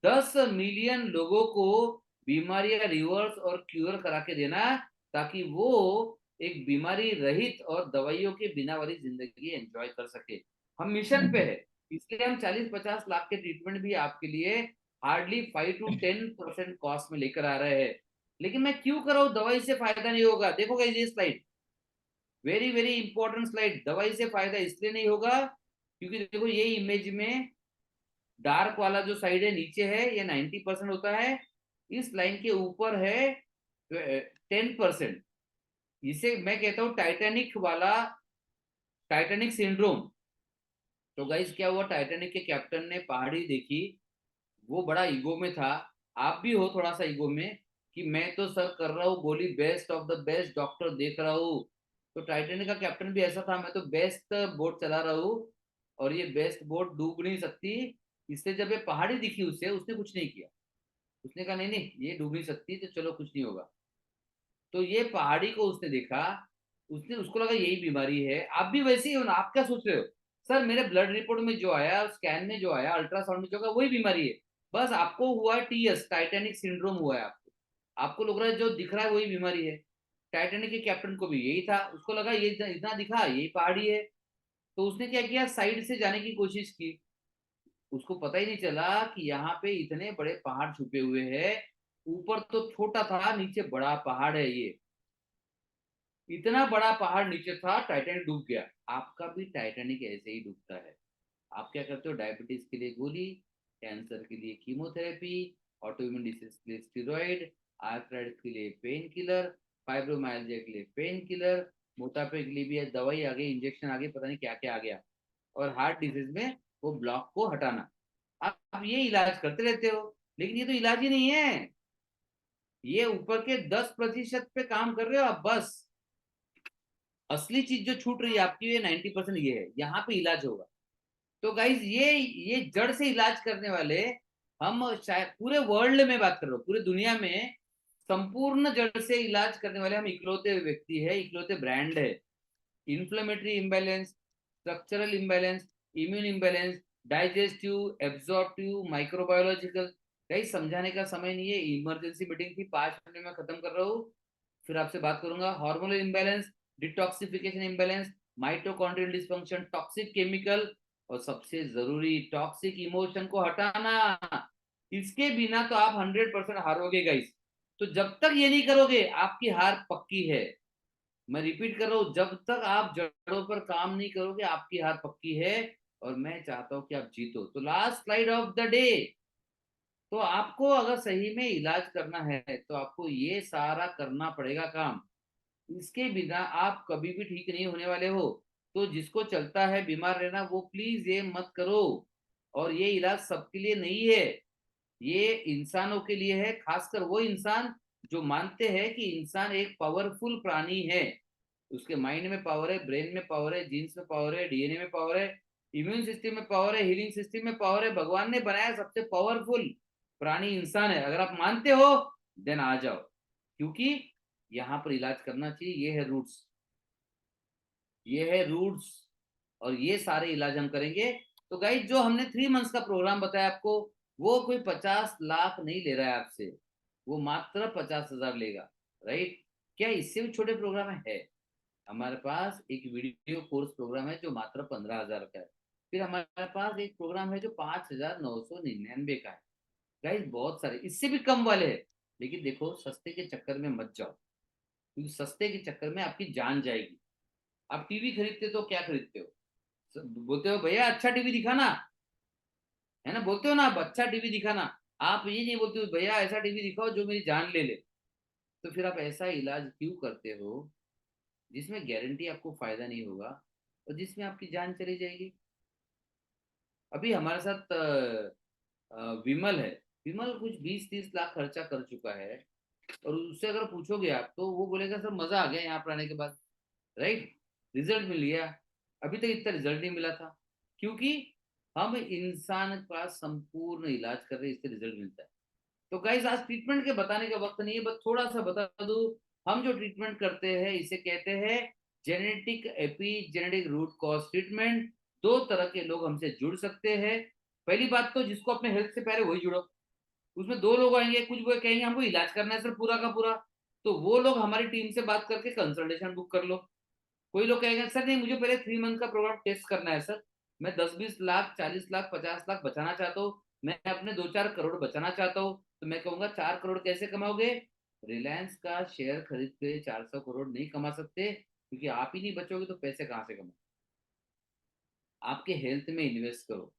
10 मिलियन लोगों को बीमारियां रिवर्स और क्यूर करा के देना, ताकि वो एक बीमारी रहित और दवाइयों के बिना वाली जिंदगी एंजॉय कर सके। हम मिशन पे है, इसलिए हम 40-50 लाख के ट्रीटमेंट भी आपके लिए हार्डली 5 to 10% कॉस्ट में लेकर आ रहे हैं। लेकिन मैं क्यों कर रहा हूँ? दवाई से फायदा नहीं होगा। देखो गाइस ये slide very very important slide. दवाई से फायदा इसलिए नहीं होगा क्योंकि देखो ये इमेज में डार्क वाला जो साइड है नीचे है ये 90% होता है, इस लाइन के ऊपर है 10%। इसे मैं कहता हूं टाइटैनिक वाला, टाइटैनिक सिंड्रोम। तो गाइस क्या हुआ, टाइटैनिक के कैप्टन ने पहाड़ी देखी, वो बड़ा ईगो में था। आप भी हो थोड़ा सा ईगो में कि मैं तो सर कर रहा हूँ गोली, best of the best doctor देख रहा हूँ। तो टाइटैनिक का कैप्टन भी ऐसा था, मैं तो बेस्ट बोट चला रहा हूँ और ये बेस्ट बोट डूब नहीं सकती। इसलिए जब ये पहाड़ी दिखी उसे, उसने कुछ नहीं किया। उसने कहा नहीं नहीं ये डूब नहीं सकती, तो चलो कुछ नहीं होगा। तो ये पहाड़ी को उसने देखा, उसने उसको लगा यही बीमारी है। आप भी वैसे ही हो ना, आप क्या सोच रहे हो? सर मेरे ब्लड रिपोर्ट में जो आया, स्कैन में जो आया, अल्ट्रासाउंड में जो आया वही बीमारी है। बस आपको हुआ है टीएस, टाइटैनिक सिंड्रोम हुआ है आपको। आपको लग रहा है जो दिख रहा है वही बीमारी है। टाइटैनिक के कैप्टन को भी यही था, उसको लगा ये इतना दिखा यही पहाड़ी है। तो उसने क्या किया, साइड से जाने की कोशिश की। उसको पता ही नहीं चला कि यहाँ पे इतने बड़े पहाड़ छुपे हुए हैं। ऊपर तो छोटा था, नीचे बड़ा पहाड़ है। ये इतना बड़ा पहाड़ नीचे था, टाइटैनिक डूब गया। आपका भी टाइटैनिक ऐसे ही डूबता है। आप क्या करते हो? डायबिटीज के लिए गोली, कैंसर के लिए कीमोथेरेपी, ऑटोइम्यून डिसीज के लिए स्टेरॉइड, आर्थराइटिस के लिए पेन किलर, फाइब्रोमाइल्जिया के लिए पेन किलर, मोटापे के लिए भी दवाई आ गई, इंजेक्शन आ गए, पता नहीं क्या क्या आ गया। और हार्ट डिजीज में वो ब्लॉक को हटाना। आप ये इलाज करते रहते हो, लेकिन ये तो इलाज ही नहीं है। ये ऊपर के 10% पे काम कर रहे हो आप बस। असली चीज जो छूट रही है आपकी, ये 90% ये है, यहाँ पे इलाज होगा। तो गाइज ये जड़ से इलाज करने वाले, हम शायद पूरे वर्ल्ड में बात कर रहे हो, पूरी दुनिया में संपूर्ण जड़ से इलाज करने वाले हम इकलौते व्यक्ति है, इकलौते ब्रांड है। Inflammatory imbalance, structural imbalance, immune imbalance, digestive, absorptive, microbiological. कहीं समझाने का समय नहीं है, इमरजेंसी मीटिंग थी, 5 मिनट में खत्म कर रहा हूँ, फिर आपसे बात करूंगा। Hormonal imbalance, detoxification imbalance, mitochondrial dysfunction, toxic chemical, और सबसे जरूरी टॉक्सिक इमोशन को हटाना। इसके बिना तो आप 100% हारोगे गाइस। तो जब तक ये नहीं करोगे आपकी हार पक्की है। मैं रिपीट कर रहा हूं, जब तक आप जड़ों पर काम नहीं करोगे आपकी हार पक्की है। और मैं चाहता हूं कि आप जीतो। तो last slide of the day. तो आपको अगर सही में इलाज करना है तो आपको ये सारा करना पड़ेगा काम। इसके बिना आप कभी भी ठीक नहीं होने वाले हो। तो जिसको चलता है बीमार रहना, वो प्लीज ये मत करो। और ये इलाज सबके लिए नहीं है, ये इंसानों के लिए है, खासकर वो इंसान जो मानते हैं कि इंसान एक पावरफुल प्राणी है। उसके माइंड में पावर है, ब्रेन में पावर है, जीन्स में पावर है, डीएनए में पावर है, इम्यून सिस्टम में पावर है, हीलिंग सिस्टम में पावर है। भगवान ने बनाया सबसे पावरफुल प्राणी इंसान है। अगर आप मानते हो देन आ जाओ, क्योंकि यहाँ पर इलाज करना चाहिए। ये है रूट्स, ये है रूट्स, और ये सारे इलाज हम करेंगे। तो गाइज जो हमने 3 मंथ्स का प्रोग्राम बताया आपको, वो कोई 50 लाख नहीं ले रहा है आपसे, वो मात्र 50,000 लेगा, राइट? क्या इससे भी छोटे प्रोग्राम है? हमारे पास एक वीडियो कोर्स प्रोग्राम है जो मात्र 15,000 का है। फिर हमारे पास एक प्रोग्राम है जो 5,999 का है। गाइस बहुत सारे इससे भी कम वाले हैं, लेकिन देखो सस्ते के चक्कर में मत जाओ, क्योंकि सस्ते के चक्कर में आपकी जान जाएगी। आप टीवी खरीदते तो क्या खरीदते हो? बोलते हो भैया अच्छा टीवी दिखाना, है ना, बोलते हो ना आप, अच्छा टीवी दिखाना। आप ये नहीं बोलते हो भैया ऐसा टीवी दिखाओ जो मेरी जान ले ले। तो फिर आप ऐसा इलाज क्यों करते हो जिसमें गारंटी आपको फायदा नहीं होगा और जिसमें आपकी जान चली जाएगी? अभी हमारे साथ विमल है। विमल कुछ 20-30 लाख खर्चा कर चुका है, और उससे अगर पूछोगे आप तो वो बोलेगा सर मजा आ गया यहाँ पर आने के बाद, राइट? रिजल्ट मिल गया। अभी तक इतना रिजल्ट नहीं मिला था, क्योंकि हम इंसान का संपूर्ण इलाज कर रहे हैं, इससे रिजल्ट मिलता है। तो गाइस आज ट्रीटमेंट के बताने का वक्त नहीं है, बस थोड़ा सा बता दूं। हम जो ट्रीटमेंट करते हैं इसे कहते हैं genetic epigenetic root cause treatment. 2 तरह के लोग हमसे जुड़ सकते हैं। पहली बात तो जिसको अपने हेल्थ से पहले वही जुड़ो। उसमें 2 लोग आएंगे, कुछ वो कहेंगे हमको इलाज करना है सर पूरा का पूरा, तो वो लोग हमारी टीम से बात करके कंसल्टेशन बुक कर लो। कोई लोग कहेंगे सर नहीं मुझे पहले 3 मंथ का प्रोग्राम टेस्ट करना है सर, मैं 10-20 लाख 40 लाख 50 लाख बचाना चाहता हूँ, मैं अपने 2-4 करोड़ बचाना चाहता हूँ। तो मैं कहूंगा 4 करोड़ कैसे कमाओगे? रिलायंस का शेयर खरीद के 400 करोड़ नहीं कमा सकते, क्योंकि आप ही नहीं बचोगे तो पैसे कहाँ से कमाओ? आपके हेल्थ में इन्वेस्ट करो,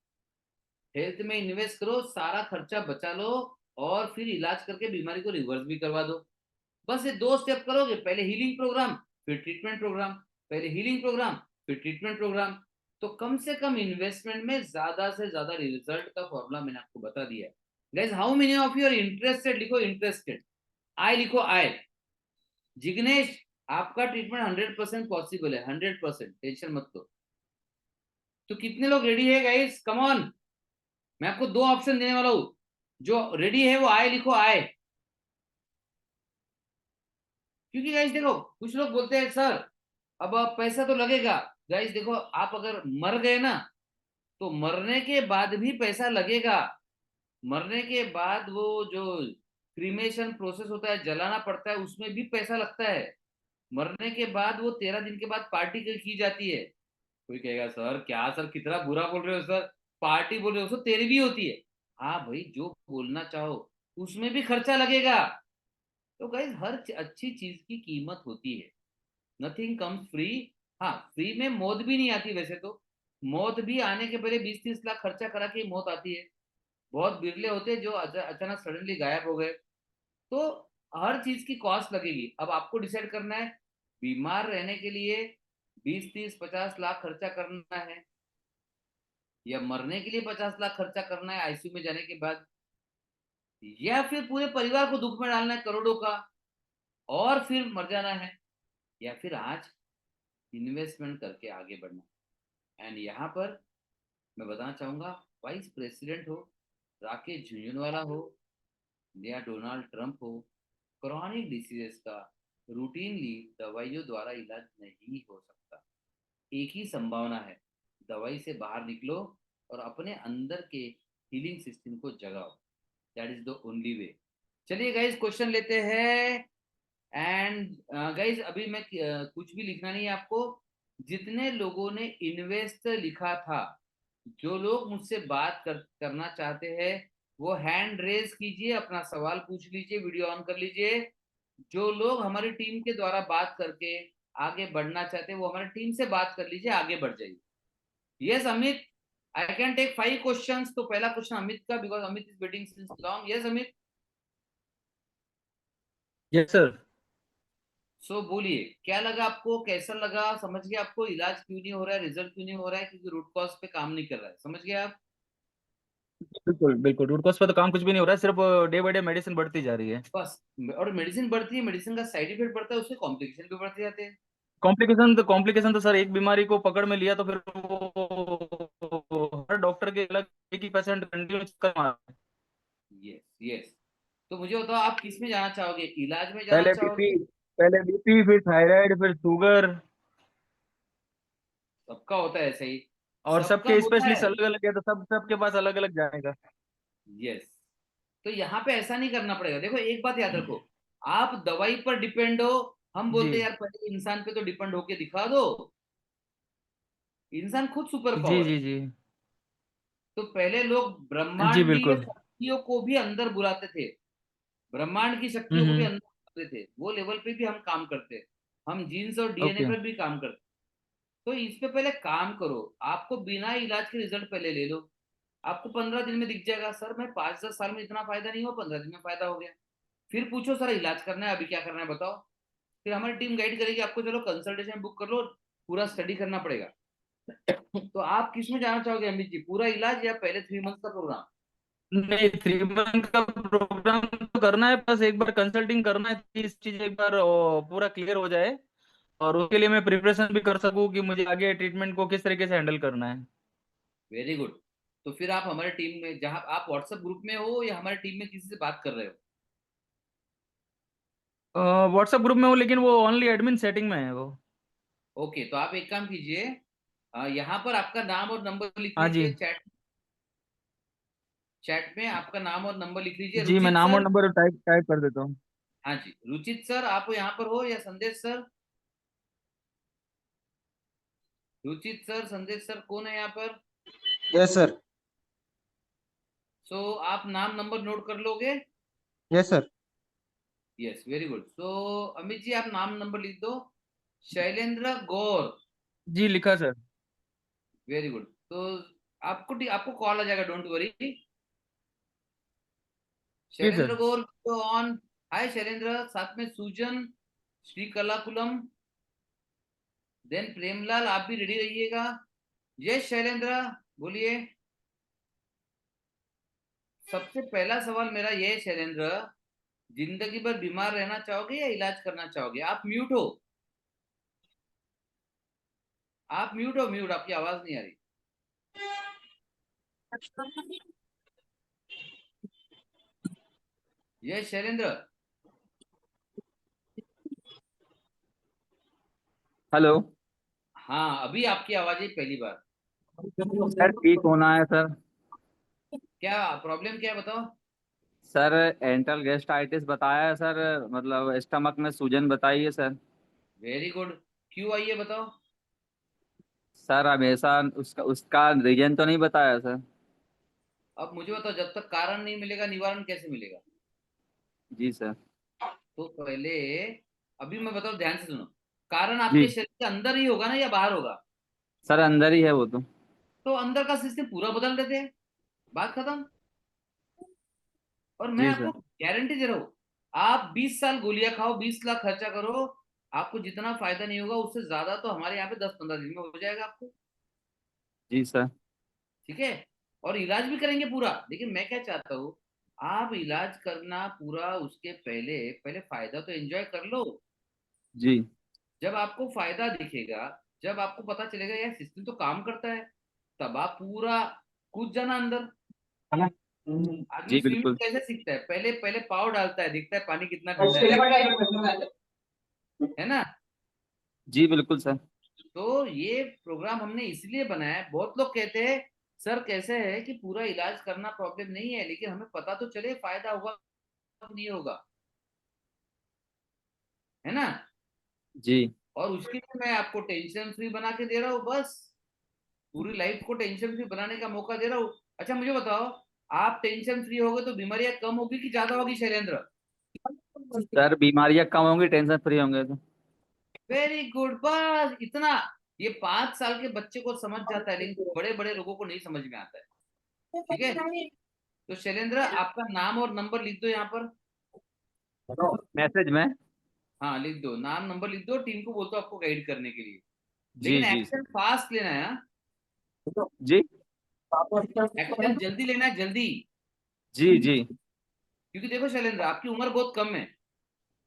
हेल्थ में इन्वेस्ट करो, सारा खर्चा बचा लो, और फिर इलाज करके बीमारी को रिवर्स भी करवा दो। बस ये 2 स्टेप करोगे, पहले हीलिंग प्रोग्राम फिर ट्रीटमेंट प्रोग्राम, पहले हीलिंग प्रोग्राम फिर ट्रीटमेंट प्रोग्राम। तो कम से कम इन्वेस्टमेंट में ज्यादा से ज्यादा रिजल्ट का फॉर्मूला मैंने आपको बता दिया है। Guys how many of you are interested? लिखो इंटरेस्टेड, आई लिखो आई। जिग्नेश आपका ट्रीटमेंट 100% पॉसिबल है, 100%, टेंशन मत लो। तो कितने लोग रेडी है गाइस? कम ऑन, मैं आपको 2 ऑप्शन देने वाला हूं, जो रेडी है वो आए लिखो आए। क्योंकि गाइस देखो कुछ लोग बोलते हैं सर अब पैसा तो लगेगा। गाइस देखो आप अगर मर गए ना, तो मरने के बाद भी पैसा लगेगा। मरने के बाद वो जो क्रीमेशन प्रोसेस होता है, जलाना पड़ता है, उसमें भी पैसा लगता है। मरने के बाद वो 13 दिन के बाद पार्टी की जाती है। कोई कहेगा सर क्या सर कितना बुरा बोल रहे हो सर, पार्टी बोल रहे हो सर, तेरी भी होती है। हाँ भाई जो बोलना चाहो, उसमें भी खर्चा लगेगा। तो गाइस हर अच्छी चीज की कीमत होती है, नथिंग कम्स फ्री। हाँ फ्री में मौत भी नहीं आती वैसे तो, मौत भी आने के पहले 20-30 लाख खर्चा करा के मौत आती है। बहुत बिरले होते हैं जो अचानक सडनली गायब हो गए। तो हर चीज की कॉस्ट लगेगी। अब आपको डिसाइड करना है बीमार रहने के लिए 20-30-50 लाख खर्चा करना है, या मरने के लिए 50 लाख खर्चा करना है आईसीयू में जाने के बाद, या फिर पूरे परिवार को दुख में डालना है करोड़ों का और फिर मर जाना है, या फिर आज इन्वेस्टमेंट करके आगे बढ़ना। एंड यहाँ पर मैं बताना चाहूंगा, वाइस प्रेसिडेंट हो, राकेश झुंझुनवाला हो या डोनाल्ड ट्रंप हो, क्रॉनिक डिसीजेस का रूटीनली दवाइयों द्वारा इलाज नहीं हो सकता। एक ही संभावना है, दवाई से बाहर निकलो और अपने अंदर के हीलिंग सिस्टम को जगाओ। That is the only way. चलिए गाइस क्वेश्चन लेते हैं। एंड गाइस अभी मैं कुछ भी लिखना नहीं है आपको। जितने लोगों ने इन्वेस्ट लिखा था, जो लोग मुझसे बात करना चाहते हैं वो हैंड रेज कीजिए, अपना सवाल पूछ लीजिए, वीडियो ऑन कर लीजिए। जो लोग हमारी टीम के द्वारा बात करके आगे बढ़ना चाहते हैं वो हमारी टीम से बात कर लीजिए, आगे बढ़ जाइए। Yes Amit, I can take 5 questions. तो पहला क्वेश्चन अमित का, because Amit is waiting since long. Yes Amit. Yes sir. So बोलिए क्या लगा आपको, कैसा लगा, समझ गए आपको इलाज क्यों नहीं हो रहा है, रिजल्ट क्यों नहीं हो रहा है? क्योंकि रूट कॉज पे काम नहीं कर रहा है, समझ गए आप? बिल्कुल बिल्कुल, रूट कॉज पे तो काम कुछ भी नहीं हो रहा है, सिर्फ डे बाय डे मेडिसिन बढ़ती जा रही है। बस। और मेडिसिन बढ़ती है, मेडिसिन का साइड इफेक्ट बढ़ता है, उसके कॉम्प्लिकेशन भी बढ़ते जाते हैं। कॉम्प्लिकेशन तो सर एक बीमारी को पकड़ में लिया तो फिर वो हर डॉक्टर के अलग एक ही पेशेंट कंटिन्यू कर रहा है। Yes yes. तो मुझे बताओ आप किस में जाना चाहोगे, इलाज में जाना पहले बीपी, चाहोगे? पहले बीपी, फिर थायराइड, फिर शुगर, सबका होता है ऐसे ही, और सबका सबके होता स्पेशलिस्ट है। अलग अलग है, तो सबके पास अलग अलग जाएगा। यस, तो यहाँ पे ऐसा नहीं करना पड़ेगा। देखो एक बात याद रखो, आप दवाई पर डिपेंड हो, हम बोलते जी हैं यार पहले इंसान पे तो डिपेंड होके दिखा दो। इंसान खुद सुपर जी पावर है। जी जी तो पहले लोग जी ब्रह्मांडीय बिल्कुल। शक्तियों को भी अंदर बुलाते थे, ब्रह्मांड की शक्तियों को भी हम्म। अंदर बुलाते थे, वो लेवल पे भी हम काम करते हैं। हम जीन्स और डीएनए ओके। पर भी काम करते हैं। तो इस पे पहले काम करो। आपको बिना इलाज के रिजल्ट पहले ले लो। आपको 15 दिन में दिख जाएगा, सर मैं 5-10 साल में इतना फायदा नहीं हुआ, 15 दिन में फायदा हो गया। फिर पूछो सर इलाज करना है, अभी क्या करना है बताओ। फिर हमारी टीम गाइड करेगी आपको, चलो कंसल्टेशन बुक कर लो, पूरा स्टडी करना पड़ेगा। तो आप किस में जाना चाहोगे अमित जी, पूरा इलाज या पहले 3 मंथ का प्रोग्राम? नहीं, 3 मंथ का प्रोग्राम तो करना है, बस एक बार कंसल्टिंग करना है, इस चीज एक बार पूरा क्लियर हो जाए, और उसके लिए मैं प्रिपरेशन भी कर सकूं कि मुझे आगे ट्रीटमेंट को किस तरीके से हैंडल करना है। Very good. तो फिर आप हमारे टीम में, जहां आप व्हाट्सएप ग्रुप में हो या हमारे टीम में किसी से बात कर रहे हो? व्हाट्सएप ग्रुप में हूँ, लेकिन वो ओनली एडमिन सेटिंग में है वो। ओके, तो आप एक काम कीजिए, यहाँ पर आपका नाम और नंबर लिख हाँ जी। लीजिए, चैट चैट में आपका नाम और नंबर लिख लीजिए। जी मैं रुचित नाम और सर, नंबर टाइप टाइप कर देता हूँ। हाँ जी रुचित सर, आप यहाँ पर हो या संदेश सर? रुचित सर, संदेश सर, कौन है यहाँ पर? Yes sir. सो आप नाम नंबर नोट कर लोगे? Yes sir. Yes, very good. So Amit ji आप नाम नंबर लिख दो। शैलेंद्र गौर। जी लिखा सर। Very good. तो आपको कॉल आ जाएगा, डोंट वरी। जी शैलेंद्र सर। गौर तो ऑन। हाय शैलेंद्र, साथ में सुजन, श्री कलाकुलम, देन प्रेमलाल, आप भी रेडी रहिएगा। यस शैलेंद्र, बोलिए। सबसे पहला सवाल मेरा ये है शैलेंद्र, जिंदगी भर बीमार रहना चाहोगे या इलाज करना चाहोगे? आप म्यूट हो, आप म्यूट हो, म्यूट, आपकी आवाज नहीं आ रही। यस शैलेंद्र। हेलो। हाँ अभी आपकी आवाज आई पहली बार। सर ठीक होना है सर। क्या प्रॉब्लम क्या है बताओ? सर एंटल गैस्ट्राइटिस बताया है सर, मतलब स्टमक में सूजन बताई है सर। Very good. क्यों आई है बताओ? सर हमेशा उसका उसका रीजन तो नहीं बताया सर। अब मुझे बताओ, जब तक कारण नहीं मिलेगा निवारण कैसे मिलेगा? जी सर। तो पहले, अभी मैं बताऊं, ध्यान से सुनो। कारण आपके जी शरीर के अंदर ही होगा ना या बाहर होगा? सर अंदर ही है वो तो। तो अंदर का सिस्टम पूरा बदल देते हैं, बात खत्म। और मैं जी आपको सर। गारंटी दे रहा हूँ, आप 20 साल गोलियां खाओ, 20 लाख खर्चा करो, आपको जितना फायदा नहीं होगा उससे ज्यादा तो हमारे यहाँ पे 10-15 दिन में हो जाएगा आपको। जी सर। ठीक है? और इलाज भी करेंगे पूरा, लेकिन मैं क्या चाहता हूँ, आप इलाज करना पूरा, उसके पहले पहले फायदा तो एंजॉय कर लो। जी जब आपको फायदा दिखेगा, जब आपको पता चलेगा यार सिस्टम तो काम करता है, तब आप पूरा कूद जाना अंदर। आदमी जी स्विमिंग बिल्कुल। कैसे सीखता है? पहले पहले पाव डालता है, दिखता है पानी कितना ठंडा है ना? जी बिल्कुल सर। तो ये प्रोग्राम हमने इसलिए बनाया है। बहुत लोग कहते हैं सर कैसे है कि पूरा इलाज करना प्रॉब्लम नहीं है, लेकिन हमें पता तो चले फायदा होगा नहीं होगा, है ना? जी और उसके लिए मैं आपको टेंशन फ्री बना के दे रहा हूँ, बस पूरी लाइफ को टेंशन फ्री बनाने का मौका दे रहा हूँ। अच्छा मुझे बताओ, आप टेंशन फ्री होगे तो बीमारियां कम होगी कि ज्यादा होगी शैलेंद्र? सर बीमारियां कम होंगी, टेंशन फ्री होंगे तो। वेरी गुड, बस इतना। ये 5 साल के बच्चे को समझ जाता है, लेकिन बड़े बड़े लोगों को नहीं समझ में आता है। ठीक है? तो शैलेंद्र आपका नाम और नंबर लिख दो यहाँ पर। मैसेज में। हाँ लिख दो, नाम नंबर लिख दो, टीम को बोलते आपको गाइड करने के लिए। जी लेकिन जी एक्शन फास्ट लेना है, हाँ? जी एक्शन जल्दी लेना है, जल्दी। जी जी क्योंकि देखो शैलेंद्र, आपकी उम्र बहुत कम है।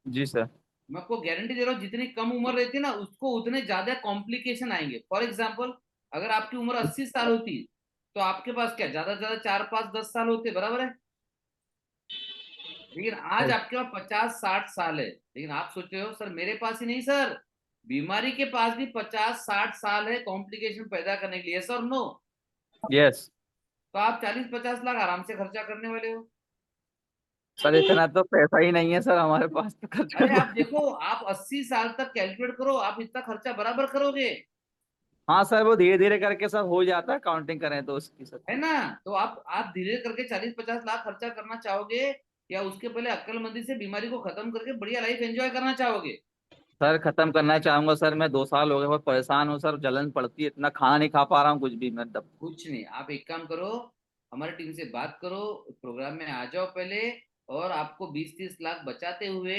जी सर। मैं आपको गारंटी दे रहा हूँ, जितनी कम उम्र रहती है ना उसको उतने ज्यादा कॉम्प्लिकेशन आएंगे। फॉर एग्जाम्पल, अगर आपकी उम्र 80 साल होती तो आपके पास क्या ज्यादा से ज्यादा 4-5-10 साल होते, बराबर है? लेकिन आज आपके पास 50-60 साल है। लेकिन आप सोच रहे हो सर मेरे पास ही नहीं सर, बीमारी के पास भी 50-60 साल है कॉम्प्लिकेशन पैदा करने के लिए। Sir no? यस। तो आप 40-50 लाख आराम से खर्चा करने वाले हो। सर इतना तो पैसा ही नहीं है सर हमारे पास तो खर्च अरे करवा। आप देखो, आप 80 साल तक कैलकुलेट करो, आप इतना खर्चा बराबर करोगे, हाँ सर वो धीरे धीरे करके सर हो जाता है, काउंटिंग करें तो उसकी सर। है ना। तो आप धीरे करके 40-50 लाख खर्चा करना चाहोगे, या उसके पहले अक्लमंदी से बीमारी को खत्म करके बढ़िया लाइफ एंजॉय करना चाहोगे? सर खत्म करना चाहूंगा सर, मैं 2 साल हो गए बहुत परेशान हूँ सर, जलन पड़ती है, इतना खाना नहीं खा पा रहा हूँ कुछ भी मैं दब। कुछ नहीं, आप एक काम करो, हमारी टीम से बात करो, प्रोग्राम में आ जाओ पहले, और आपको 20-30 लाख बचाते हुए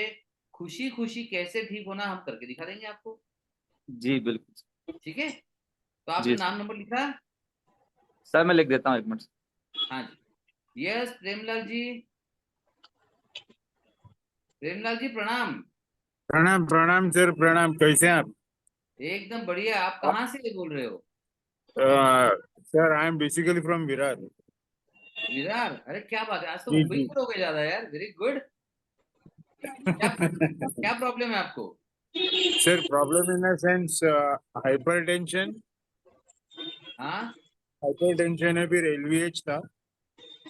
खुशी खुशी कैसे ठीक होना हम करके दिखा देंगे आपको। जी बिल्कुल। ठीक है, तो आपने जी सर। नाम नंबर लिखा? सर मैं लिख देता हूँ 1 मिनट। हाँ जी। यस प्रेमलाल जी, प्रेमलाल जी प्रणाम। प्रणाम प्रणाम सर, प्रणाम। कैसे हैं आप? एकदम बढ़िया। आप कहाँ से बोल रहे हो? Sir I am basically from Virar. Virar? अरे क्या बात है, आज तो जी मुंबई जी। से हो गए ज्यादा यार, वेरी गुड। क्या क्या प्रॉब्लम है आपको? Sir problem in the sense hypertension. हाँ हाइपरटेंशन है, फिर एलवीएच था।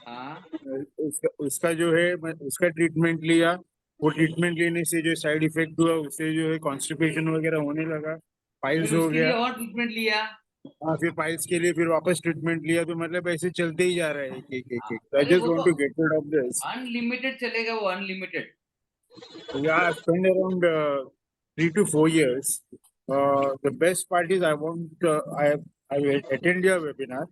हाँ। उसका जो है उसका ट्रीटमेंट लिया। वो ट्रीटमेंट लेने से जो साइड इफेक्ट हुआ उससे जो है कॉन्स्टिपेशन वगैरह होने लगा, पाइल्स फिर हो उसके लिए गया। और ट्रीटमेंट लिया? हाँ फिर पाइल्स के लिए फिर वापस ट्रीटमेंट लिया, तो मतलब ऐसे चलते ही जा रहा है एक एक एक हाँ, एक। आई अरे जस्ट वो वांट तो to get rid of this. Unlimited चलेगा, वो unlimited. Yeah, I've spent around 3 to 4 years. The best part is I attended your webinar.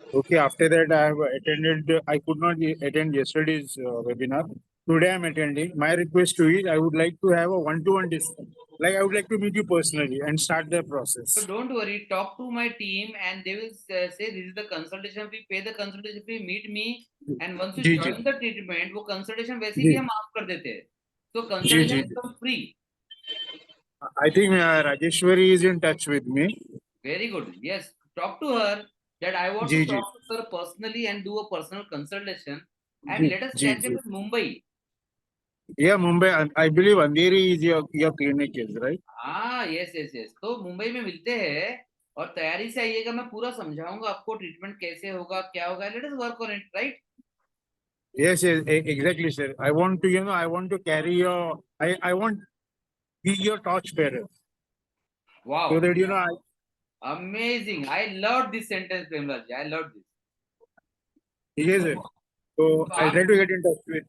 Okay, after that I have attended. I could not attend yesterday's webinar. Today I'm attending. My request to you, I would like to have a one-to-one discussion. Like I would like to meet you personally and start the process. So don't worry, talk to my team and they will say this is the consultation fee, pay the consultation fee, meet me, and once you जी जी join the treatment, वो consultation वैसे भी जी हम माफ कर देते हैं, so जी consultation जी। becomes free. I think Rajeshwari is in touch with me. Very good. Yes, talk to her that I want to जी जी talk to her personally and do a personal consultation, and जी let us जी catch up जी। in Mumbai. Yeah, Mumbai. I believe Andheri is your clinic is right. हाँ yes yes yes, तो मुंबई में मिलते हैं, और तैयारी से आइएगा, मैं पूरा समझाऊंगा आपको ट्रीटमेंट कैसे होगा, क्या होगा। Let us work on it, right? Yes, yes, exactly, sir. I want to, I want to carry your, I want be your torchbearer, so wow, that amazing, I love this sentence Premlal ji, I love this. yes, sir. So तो I'll try to get in touch with.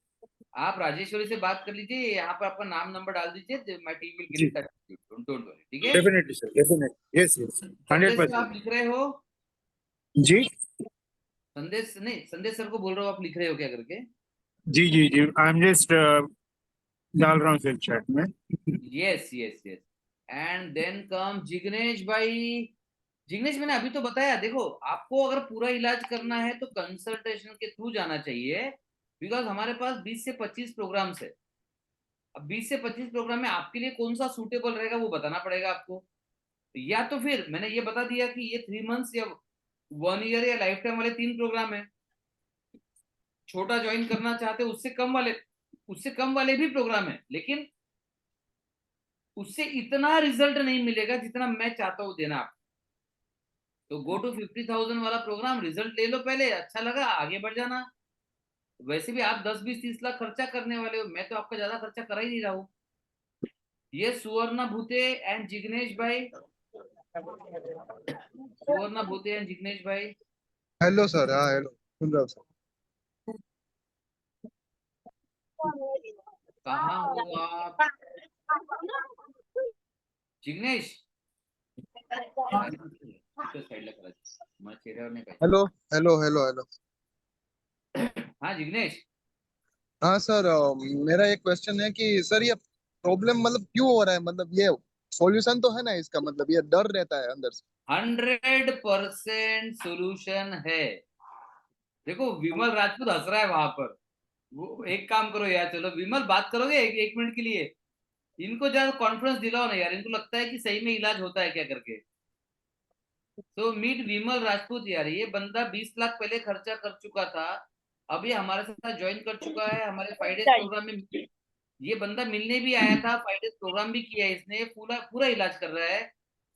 आप राजेश्वरी से बात कर लीजिए, यहाँ पर आपका नाम नंबर डाल दीजिए, माय टीम विल गेट जी, इन टच, डोंट वरी। ठीक है, definitely, sir. Definitely. Yes, yes. Sandesh sir 100%. आप लिख रहे हो? जी, संदेश नहीं, संदेश सर को बोल रहे हो, आप लिख रहे हो क्या करके? जी, जी, जी. I'm just डाल रहा हूँ सर chat में. Yes yes yes. And then come Jignesh भाई। जिग्नेश मैंने अभी तो बताया, देखो आपको अगर पूरा इलाज करना है तो कंसल्टेशन के थ्रू जाना चाहिए, बिकॉज हमारे पास 20 से 25 प्रोग्राम्स है। अब 20 से 25 प्रोग्राम में आपके लिए कौन सा सूटेबल रहेगा वो बताना पड़ेगा आपको। या तो फिर मैंने ये बता दिया कि ये 3 मंथ्स या 1 ईयर या लाइफ टाइम वाले 3 प्रोग्राम है। छोटा ज्वाइन करना चाहते उससे कम वाले भी प्रोग्राम है, लेकिन उससे इतना रिजल्ट नहीं मिलेगा जितना मैं चाहता हूँ देना आपको। तो गो टू 50,000 वाला प्रोग्राम, रिजल्ट ले लो पहले, अच्छा लगा आगे बढ़ जाना। वैसे भी आप 10-20-30 लाख खर्चा करने वाले हो, मैं तो आपका ज्यादा खर्चा करा ही नहीं रहा हूँ। ये सुवर्णा भूते एंड जिग्नेश भाई, सुवर्णा भूते एंड जिग्नेश भाई, हेलो सर। हाँ हेलो, सुन रहा हूँ सर। कहाँ हो आप? जिग्नेश साईडला करायचं, मला चेहऱ्यावर नाही पाहिजे। Hello hello hello hello. हाँ जिग्नेश, हाँ सर, मेरा एक क्वेश्चन है कि सर ये प्रॉब्लम मतलब क्यों हो रहा है, मतलब ये सॉल्यूशन तो है ना इसका, मतलब ये डर रहता है अंदर से। 100% सोल्यूशन है। देखो विमल राजपूत हंस रहा है वहां पर, वो एक काम करो यार, चलो विमल बात करोगे एक मिनट के लिए? इनको ज्यादा कॉन्फिडेंस दिलाओ ना यार, इनको लगता है कि सही में इलाज होता है क्या करके। तो मीट विमल राजपूत यार, ये बंदा 20 लाख पहले खर्चा कर चुका था, अभी हमारे साथ ज्वाइन कर चुका है हमारे 5 डेज प्रोग्राम में। ये बंदा मिलने भी आया था, 5 डेज प्रोग्राम भी किया है इसने, पूरा पूरा इलाज कर रहा है।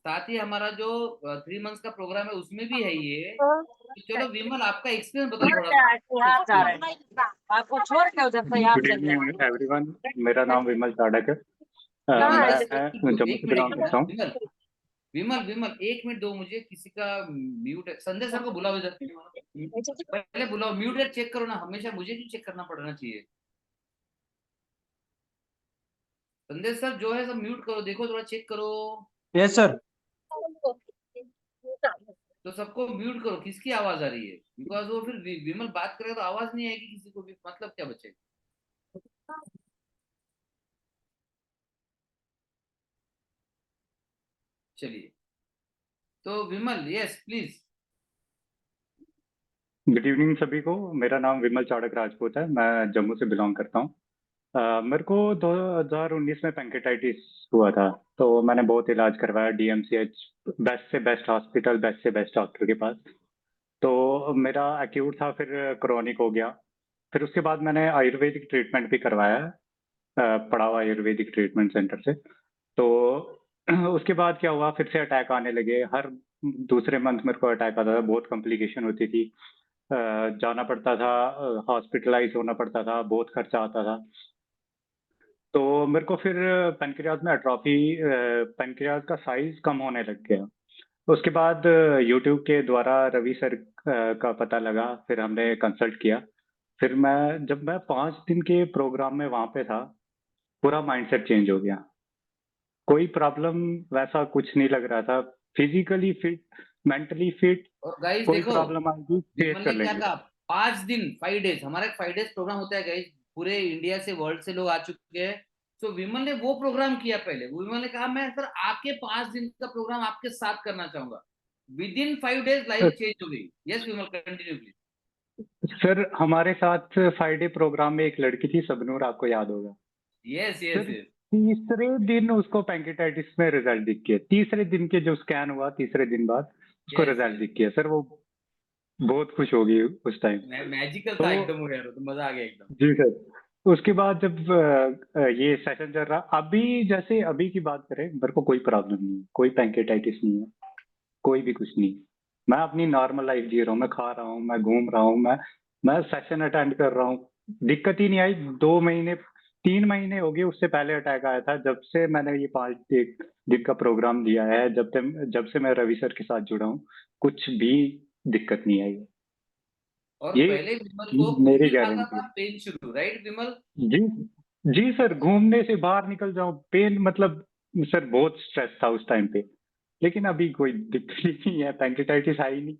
साथ ही हमारा जो 3 मंथ्स का प्रोग्राम है उसमें भी है ये। तो चलो विमल आपका एक्सपीरियंस बताओ थोड़ा सा। आपको छोड़ के उधर से गुड इवनिंग एवरीवन, मेरा नाम विमल चाड़क है। विमल मैं जम्मू एक से बिलोंग मिनट करता हूँ। विमल विमल विमल 1 मिनट दो मुझे, किसी का म्यूट है। संजय सर को बुलाओ इधर, पहले बुलाओ। म्यूट है, चेक करो ना, हमेशा मुझे क्यों चेक करना पड़ना चाहिए। संजय सर जो है सब म्यूट करो, देखो थोड़ा चेक करो। Yes sir. तो सबको म्यूट करो, किसकी आवाज आ रही है, बिकॉज वो फिर विमल बात करेगा तो आवाज नहीं आएगी किसी को भी, मतलब क्या बचेगा। चलिए, तो विमल यस प्लीज। गुड इवनिंग सभी को, मेरा नाम विमल चाड़क राजपूत है, मैं जम्मू से बिलोंग करता हूँ। मेरे को 2019 में पैंकेटाइटिस हुआ था, तो मैंने बहुत इलाज करवाया डीएमसीएच, बेस्ट से बेस्ट हॉस्पिटल, बेस्ट से बेस्ट डॉक्टर के पास। तो मेरा एक्यूट था, फिर क्रॉनिक हो गया। फिर उसके बाद मैंने आयुर्वेदिक ट्रीटमेंट भी करवाया है, पड़ाव आयुर्वेदिक ट्रीटमेंट सेंटर से। तो उसके बाद क्या हुआ, फिर से अटैक आने लगे। हर दूसरे मंथ मेरे को अटैक आता था, बहुत कॉम्प्लिकेशन होती थी, जाना पड़ता था, हॉस्पिटलाइज होना पड़ता था, बहुत खर्चा आता था। तो मेरे को फिर पेनक्रियाज में अट्रॉफी, पेनक्रियाज का साइज कम होने लग गया। उसके बाद यूट्यूब के द्वारा रवि सर का पता लगा, फिर हमने कंसल्ट किया। फिर जब मैं 5 दिन के प्रोग्राम में वहां पे था, पूरा माइंडसेट चेंज हो गया। कोई प्रॉब्लम वैसा कुछ नहीं लग रहा था, फिजिकली फिट, मेंटली फिट। और गाइस कोई देखो प्रॉब्लम आएगी फेस विमल कर ने क्या लेंगे। कहा, 5 दिन 5 डेज, हमारा एक 5 डेज प्रोग्राम होता है गाइस, पूरे इंडिया से वर्ल्ड से लोग आ चुके हैं। तो विमल ने वो प्रोग्राम किया पहले। विमल ने कहा मैं सर आके 5 दिन का प्रोग्राम आपके साथ करना चाहूंगा। With in 5 days life change हो गई। Yes Vimal continue please. Sir हमारे साथ 5 डे प्रोग्राम में एक लड़की थी, सबनूर, आपको याद होगा। यस यस सर यस तीसरे दिन उसको पैंकेटाइटिस में रिजल्ट दिख गया। तीसरे दिन के जो स्कैन हुआ, तीसरे दिन बाद उसको यस रिजल्ट यस दिख गया। सर वो बहुत खुश हो गई उस टाइम। मैजिकल तो था एकदम वो यार, तो मजा आ गया एकदम। जी सर, उसके बाद जब ये सेशन चल रहा, अभी जैसे अभी की बात करें, मेरे को कोई प्रॉब्लम नहीं है, कोई पैंकेटाइटिस नहीं है, कोई भी कुछ नहीं। मैं अपनी नॉर्मल लाइफ जी रहा हूँ, मैं खा रहा हूँ, मैं घूम रहा हूँ, मैं सेशन अटेंड कर रहा हूँ, दिक्कत ही नहीं आई। 2 महीने 3 महीने हो गए, उससे पहले अटैक आया था। जब से मैंने ये 5 दिन का प्रोग्राम दिया है, जब से मैं रवि सर के साथ जुड़ा हूँ, कुछ भी दिक्कत नहीं आई। और ये पहले विमल को कुछ मेरी भी खाता गारंटी। था पेन शुरू, राइट विमल। जी जी सर, घूमने से बाहर निकल जाऊं पेन, मतलब सर बहुत स्ट्रेस था उस टाइम पे, लेकिन अभी कोई दिक्कत ही नहीं है, पैंक्रेटाइटिस है ही नहीं।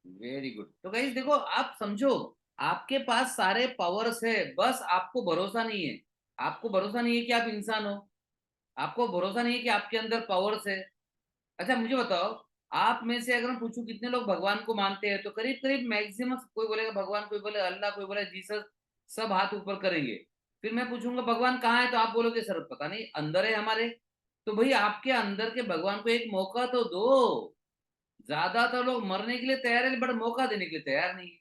Very good. तो गाइस देखो, आप समझो आपके पास सारे पावर्स है, बस आपको भरोसा नहीं है। आपको भरोसा नहीं है कि आप इंसान हो, आपको भरोसा नहीं है कि आपके अंदर पावर्स है। अच्छा मुझे बताओ, आप में से अगर मैं पूछूं कितने लोग भगवान को मानते हैं, तो करीब करीब मैक्सिमम, कोई बोलेगा भगवान, कोई बोले अल्लाह, कोई बोले जीसस, सब हाथ ऊपर करेंगे। फिर मैं पूछूंगा भगवान कहाँ है, तो आप बोलोगे सर पता नहीं, अंदर है हमारे। तो भाई आपके अंदर के भगवान को एक मौका तो दो। ज्यादातर लोग मरने के लिए तैयार है, बट मौका देने के लिए तैयार नहीं है।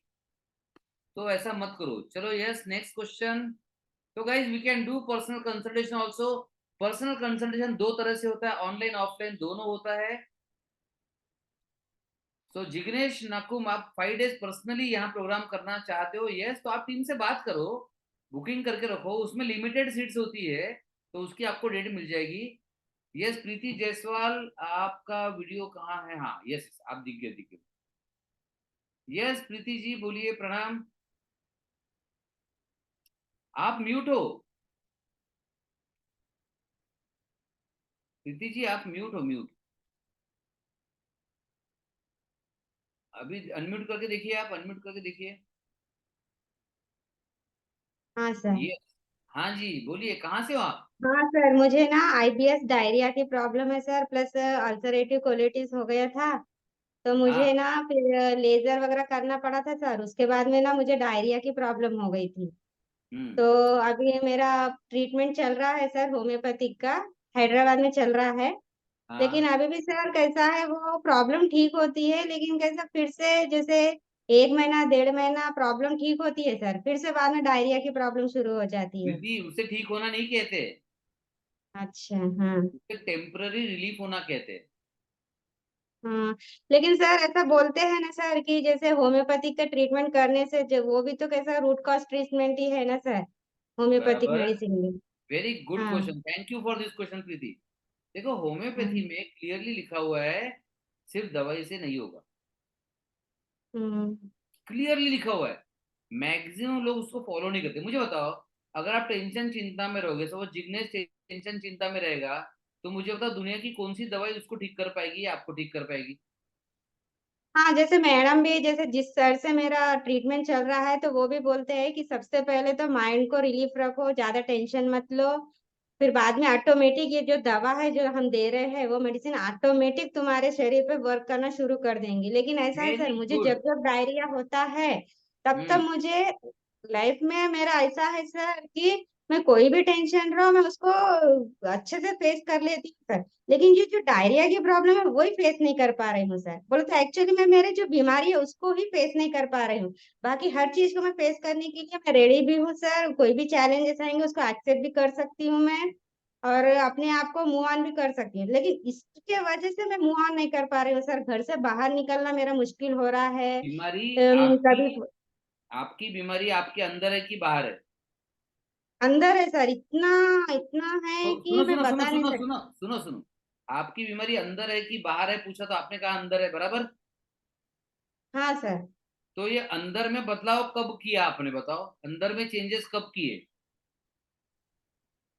तो ऐसा मत करो। चलो यस, नेक्स्ट क्वेश्चन। तो guys we can do personal consultation also. Personal consultation 2 तरह से होता है, ऑनलाइन ऑफलाइन दोनों होता है। तो जिग्नेश नकुम, आप 5 डेज पर्सनली यहाँ प्रोग्राम करना चाहते हो, यस, तो आप टीम से बात करो, बुकिंग करके रखो। उसमें लिमिटेड सीट्स होती है, तो उसकी आपको डेट मिल जाएगी। यस प्रीति जायसवाल, आपका वीडियो कहाँ है, हाँ यस आप दिख गए, दिख गए। यस प्रीति जी बोलिए, प्रणाम। आप म्यूट हो प्रीति जी, आप म्यूट हो, म्यूट। अभी अनम्यूट करके देखिए, आप अनम्यूट करके देखिए। हाँ सर। ये हाँ जी बोलिए, कहाँ से हो आप। हाँ सर, मुझे ना आईबीएस डायरिया की प्रॉब्लम है सर, प्लस अल्सरेटिव कोलिटिस हो गया था। तो मुझे हाँ ना फिर लेजर वगैरह करना पड़ा था सर, उसके बाद में ना मुझे डायरिया की प्रॉब्लम हो गई थी। हम्म तो अभी मेरा ट्रीटमेंट चल रहा है सर, होम्योपैथिक का, हैदराबाद में चल रहा है। लेकिन हाँ अभी भी सर कैसा है, वो प्रॉब्लम ठीक होती है, लेकिन कैसा फिर से जैसे 1 महीना 1.5 महीना प्रॉब्लम ठीक होती है सर, फिर से बाद में डायरिया की प्रॉब्लम शुरू हो जाती है। प्रीति, उसे ठीक होना नहीं कहते। अच्छा हाँ टेम्पररी रिलीफ होना कहते हैं। हाँ। लेकिन सर ऐसा बोलते हैं ना सर कि जैसे होम्योपैथिक का ट्रीटमेंट करने से जो वो भी तो कैसा रूट कॉज ट्रीटमेंट ही है ना सर, होम्योपैथिक बराबर, मेडिसिन में। वेरी गुड हाँ question, thank you for this question Preeti. देखो होम्योपैथी में क्लियरली लिखा हुआ है सिर्फ दवाई से नहीं होगा, हम्म क्लियरली लिखा हुआ है। मैक्सिमम लोग उसको फॉलो नहीं करते। मुझे बताओ, अगर आप टेंशन चिंता में रहोगे, सपोज जिग्नेश टेंशन चिंता में रहेगा, तो मुझे बताओ दुनिया की कौन सी दवाई उसको ठीक कर पाएगी या आपको ठीक कर पाएगी? हाँ, जैसे मैडम भी जैसे जिस सर से मेरा ट्रीटमेंट चल रहा है तो वो भी बोलते हैं कि सबसे पहले तो माइंड को रिलीफ रखो, ज्यादा टेंशन मत लो, फिर बाद में ऑटोमेटिक ये जो दवा है जो हम दे रहे हैं वो मेडिसिन ऑटोमेटिक तुम्हारे शरीर पे वर्क करना शुरू कर देंगी। लेकिन ऐसा है वेरी सर, मुझे गुड। जब जब डायरिया होता है तब तब मुझे लाइफ में मेरा ऐसा है सर कि मैं कोई भी टेंशन रहो मैं उसको अच्छे से फेस कर लेती हूँ सर। लेकिन ये जो डायरिया की प्रॉब्लम है वही फेस नहीं कर पा रही हूँ सर। बोले तो एक्चुअली मैं मेरे जो बीमारी है उसको ही फेस नहीं कर पा रही हूँ, बाकी हर चीज को मैं फेस करने के लिए मैं रेडी भी हूँ सर। कोई भी चैलेंजेस आएंगे उसको एक्सेप्ट भी कर सकती हूँ मैं, और अपने आप को मूव ऑन भी कर सकती हूँ। लेकिन इसके वजह से मैं मूव ऑन नहीं कर पा रही हूँ सर, घर से बाहर निकलना मेरा मुश्किल हो रहा है। बीमारी कभी आपकी बीमारी आपके अंदर है कि बाहर है? अंदर है सर, इतना इतना तो है कि सुनो मैं सुनो सुनो बता नहीं सुनो सकती। सुनो सुनो सुनो, आपकी बीमारी अंदर है कि बाहर है पूछा तो आपने कहा अंदर है, बराबर। हाँ सर। तो ये अंदर में बदलाव कब किया आपने, बताओ, अंदर में चेंजेस कब किए?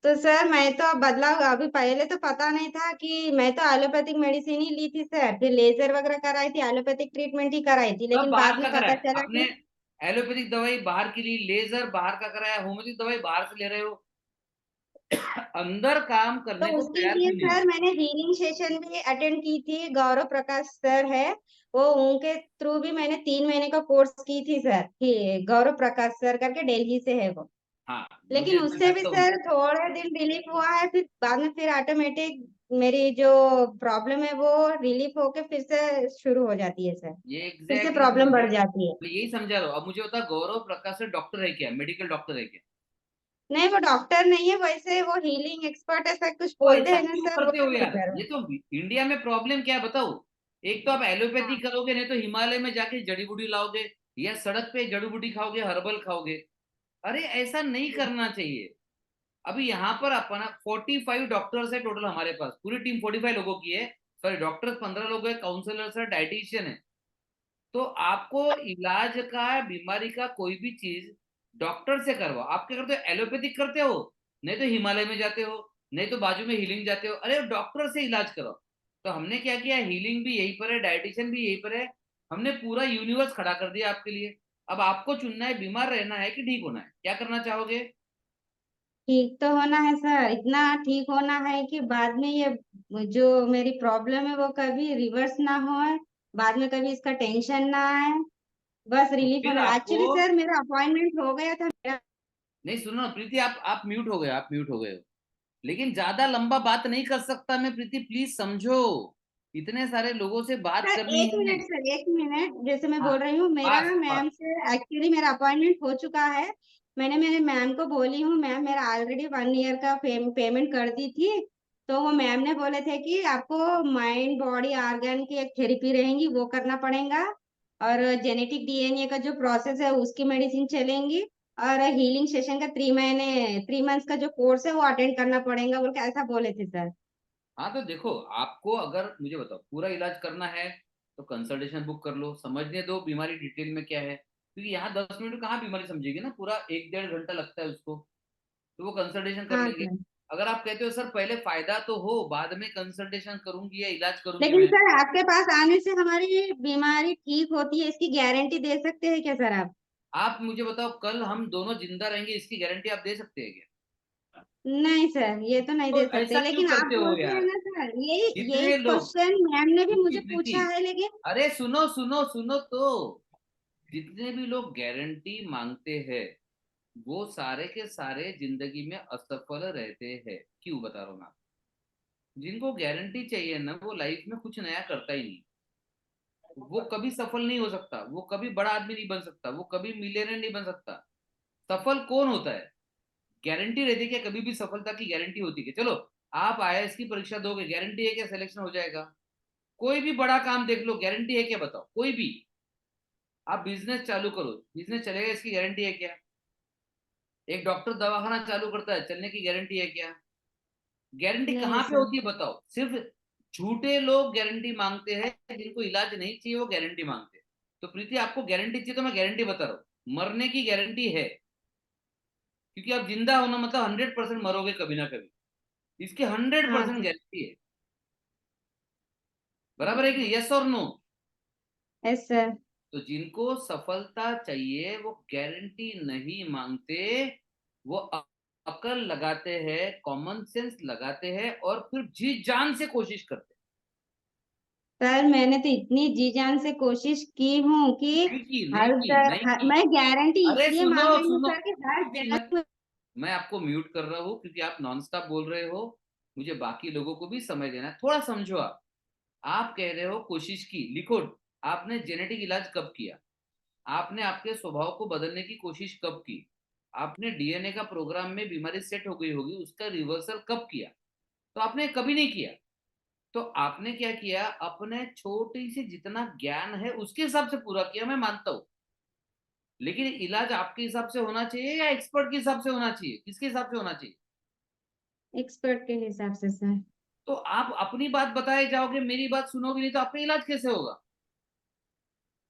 तो सर मैं तो अब बदलाव अभी, पहले तो पता नहीं था कि मैं तो एलोपैथिक मेडिसिन ही ली थी सर, फिर लेजर वगैरह कराई थी, एलोपैथिक ट्रीटमेंट ही कराई थी, सब लेकिन बाहर बाद में का पता कराया चला आपने? कि एलोपैथिक दवाई बाहर की ली, लेजर बाहर का कराया, होम्योपैथिक दवाई बाहर से ले रहे हो, अंदर काम तो करने को उसके तैयार लिए क्यों नहीं हो? सर मैंने हीलिंग सेशन भी अटेंड की थी, गौरव प्रकाश सर है, वो उनके थ्रू भी मैंने 3 महीने का कोर्स की थी सर, गौरव प्रकाश सर करके दिल्ली से है वो। हाँ, लेकिन मैं उससे भी जानता हूँ। सर थोड़े दिन रिलीफ हुआ है, फिर बाद में फिर ऑटोमेटिक मेरी जो प्रॉब्लम है वो रिलीफ होके फिर से शुरू हो जाती है सर, ये फिर से एग्जैक्टली प्रॉब्लम बढ़ जाती है। मैं यही समझा रहा हूँ। अब मुझे बता, गौरव प्रकाश से डॉक्टर है क्या, मेडिकल डॉक्टर है क्या? नहीं वो डॉक्टर नहीं है, वैसे वो हीलिंग एक्सपर्ट ऐसा कुछ तो बोलते ऐसा हैं ना क्यों सर, वो करते हो नहीं यार? सर। ये तो इंडिया में प्रॉब्लम क्या है बताओ। एक तो आप एलोपैथी हाँ करोगे, नहीं तो हिमालय में जाके जड़ी बूटी लाओगे, या सड़क पे जड़ी बूटी खाओगे, हर्बल खाओगे। अरे ऐसा नहीं करना चाहिए। अभी यहाँ पर अपना 45 डॉक्टर्स है टोटल हमारे पास, पूरी टीम 45 लोगों की है। सॉरी, डॉक्टर्स 15 लोग है, काउंसलर्स है, डाइटिशियन है। तो आपको इलाज का, बीमारी का कोई भी चीज डॉक्टर से करवाओ। आप क्या करते हो, एलोपैथिक करते हो, नहीं तो हिमालय में जाते हो, नहीं तो बाजू में हीलिंग जाते हो। अरे डॉक्टर से इलाज करो। तो हमने क्या किया, हीलिंग भी यहीं पर है, डाइटिशियन भी यहीं पर है, हमने पूरा यूनिवर्स खड़ा कर दिया आपके लिए। अब आपको चुनना है, बीमार रहना है कि ठीक होना है, क्या करना चाहोगे? ठीक तो होना है सर, इतना ठीक होना है कि बाद में ये जो मेरी प्रॉब्लम है वो कभी रिवर्स ना हो, बाद में कभी इसका टेंशन ना आए, बस तो रिलीफ फिर होना। आपको, एक्चुअली सर मेरा अपॉइंटमेंट हो गया था मेरा। नहीं सुनो ना प्रीति, आप म्यूट हो गए, आप म्यूट हो गए हो। लेकिन ज्यादा लंबा बात नहीं कर सकता मैं प्रीति, प्लीज समझो। इतने सारे लोगों से बात सर करनी एक है। मिनट सर, एक मिनट, जैसे मैं हाँ, बोल रही हूँ मेरा पास पास। मैम से एक्चुअली मेरा अपॉइंटमेंट हो चुका है। मैंने मेरे मैम को बोली हूँ, मैम मेरा ऑलरेडी 1 ईयर का पेमेंट कर दी थी। तो वो मैम ने बोले थे कि आपको माइंड बॉडी ऑर्गन की एक थेरेपी रहेंगी वो करना पड़ेगा, और जेनेटिक डीएनए का जो प्रोसेस है उसकी मेडिसिन चलेंगी, और हीलिंग सेशन का 3 मंथ्स का जो कोर्स है वो अटेंड करना पड़ेगा बोल के ऐसा बोले थे सर। हाँ तो देखो, आपको अगर मुझे बताओ पूरा इलाज करना है तो कंसल्टेशन बुक कर लो, समझने दो बीमारी डिटेल में क्या है, क्योंकि यहाँ 10 मिनट में कहाँ बीमारी समझेगी ना, पूरा 1-1.5 घंटा लगता है उसको। तो वो कंसल्टेशन कर हाँ लेंगे। सर। अगर आप कहते हो सर पहले फायदा तो हो, बाद में कंसल्टेशन करूंगी या इलाज करूंगी लेकिन मैं, सर आपके पास आने से हमारी बीमारी ठीक होती है इसकी गारंटी दे सकते हैं क्या सर आप? आप मुझे बताओ कल हम दोनों जिंदा रहेंगे इसकी गारंटी आप दे सकते हैं क्या? नहीं सर, ये तो नहीं तो दे सकते, ऐसा क्यों लेकिन आप करते हो बोलते हैं यार? ना सर, यही यही जितने लोग, क्वेश्चन मैम ने भी प्रीति मुझे प्रीति, पूछा है, लेकिन अरे सुनो सुनो सुनो तो, जितने भी लोग गारंटी मांगते हैं वो सारे के सारे जिंदगी में असफल रहते हैं। क्यों बता रहा हूँ मैं? जिनको गारंटी चाहिए ना वो लाइफ में कुछ नया करता ही नहीं, वो कभी सफल नहीं हो सकता, वो कभी बड़ा आदमी नहीं बन सकता, वो कभी मिलियनर नहीं बन सकता। सफल कौन होता है? गारंटी रहती है क्या? कभी भी सफलता की गारंटी होती है? चलो आप IAS की परीक्षा दोगे, गारंटी है क्या सिलेक्शन हो जाएगा? कोई भी बड़ा काम देख लो, गारंटी है क्या बताओ? कोई भी। आप बिजनेस चालू करो, बिजनेस चलेगा इसकी गारंटी है क्या? एक डॉक्टर दवाखाना चालू करता है, चलने की गारंटी है क्या? गारंटी नहीं कहाँ पे सर। होती है बताओ? सिर्फ झूठे लोग गारंटी मांगते हैं, जिनको इलाज नहीं चाहिए वो गारंटी मांगते हैं। तो प्रीति आपको गारंटी चाहिए तो मैं गारंटी बता रहा हूँ, मरने की गारंटी है, क्योंकि आप जिंदा होना मतलब 100% मरोगे कभी ना कभी, इसकी 100% हाँ सर। गारंटी है। बराबर है कि नहीं? यस और नो? Yes sir. तो जिनको सफलता चाहिए वो गारंटी नहीं मांगते, वो अकल लगाते हैं, कॉमन सेंस लगाते हैं और फिर जी जान से कोशिश करते हैं। सर मैंने तो इतनी जी जान से कोशिश की हूँ कि नहीं की। मैं गारंटी अरे इसलिए सुनो मांग रही हूँ सुनो, सर कि हर जगह। मैं आपको म्यूट कर रहा हूँ क्योंकि आप नॉन स्टॉप बोल रहे हो, मुझे बाकी लोगों को भी समय देना है, थोड़ा समझो। आप कह रहे हो कोशिश की, लिखो। आपने जेनेटिक इलाज कब किया? आपने आपके स्वभाव को बदलने की कोशिश कब की? आपने DNA का प्रोग्राम में बीमारी सेट हो गई होगी, उसका रिवर्सल कब किया? तो आपने कभी नहीं किया। तो आपने क्या किया? अपने छोटी सी जितना ज्ञान है उसके हिसाब से पूरा किया, मैं मानता हूं। लेकिन इलाज आपके हिसाब से होना चाहिए या एक्सपर्ट के हिसाब से होना चाहिए? किसके हिसाब से होना चाहिए? एक्सपर्ट के हिसाब से सर। तो आप अपनी बात बताए जाओगे, मेरी बात सुनोगे नहीं, तो आपका इलाज कैसे होगा?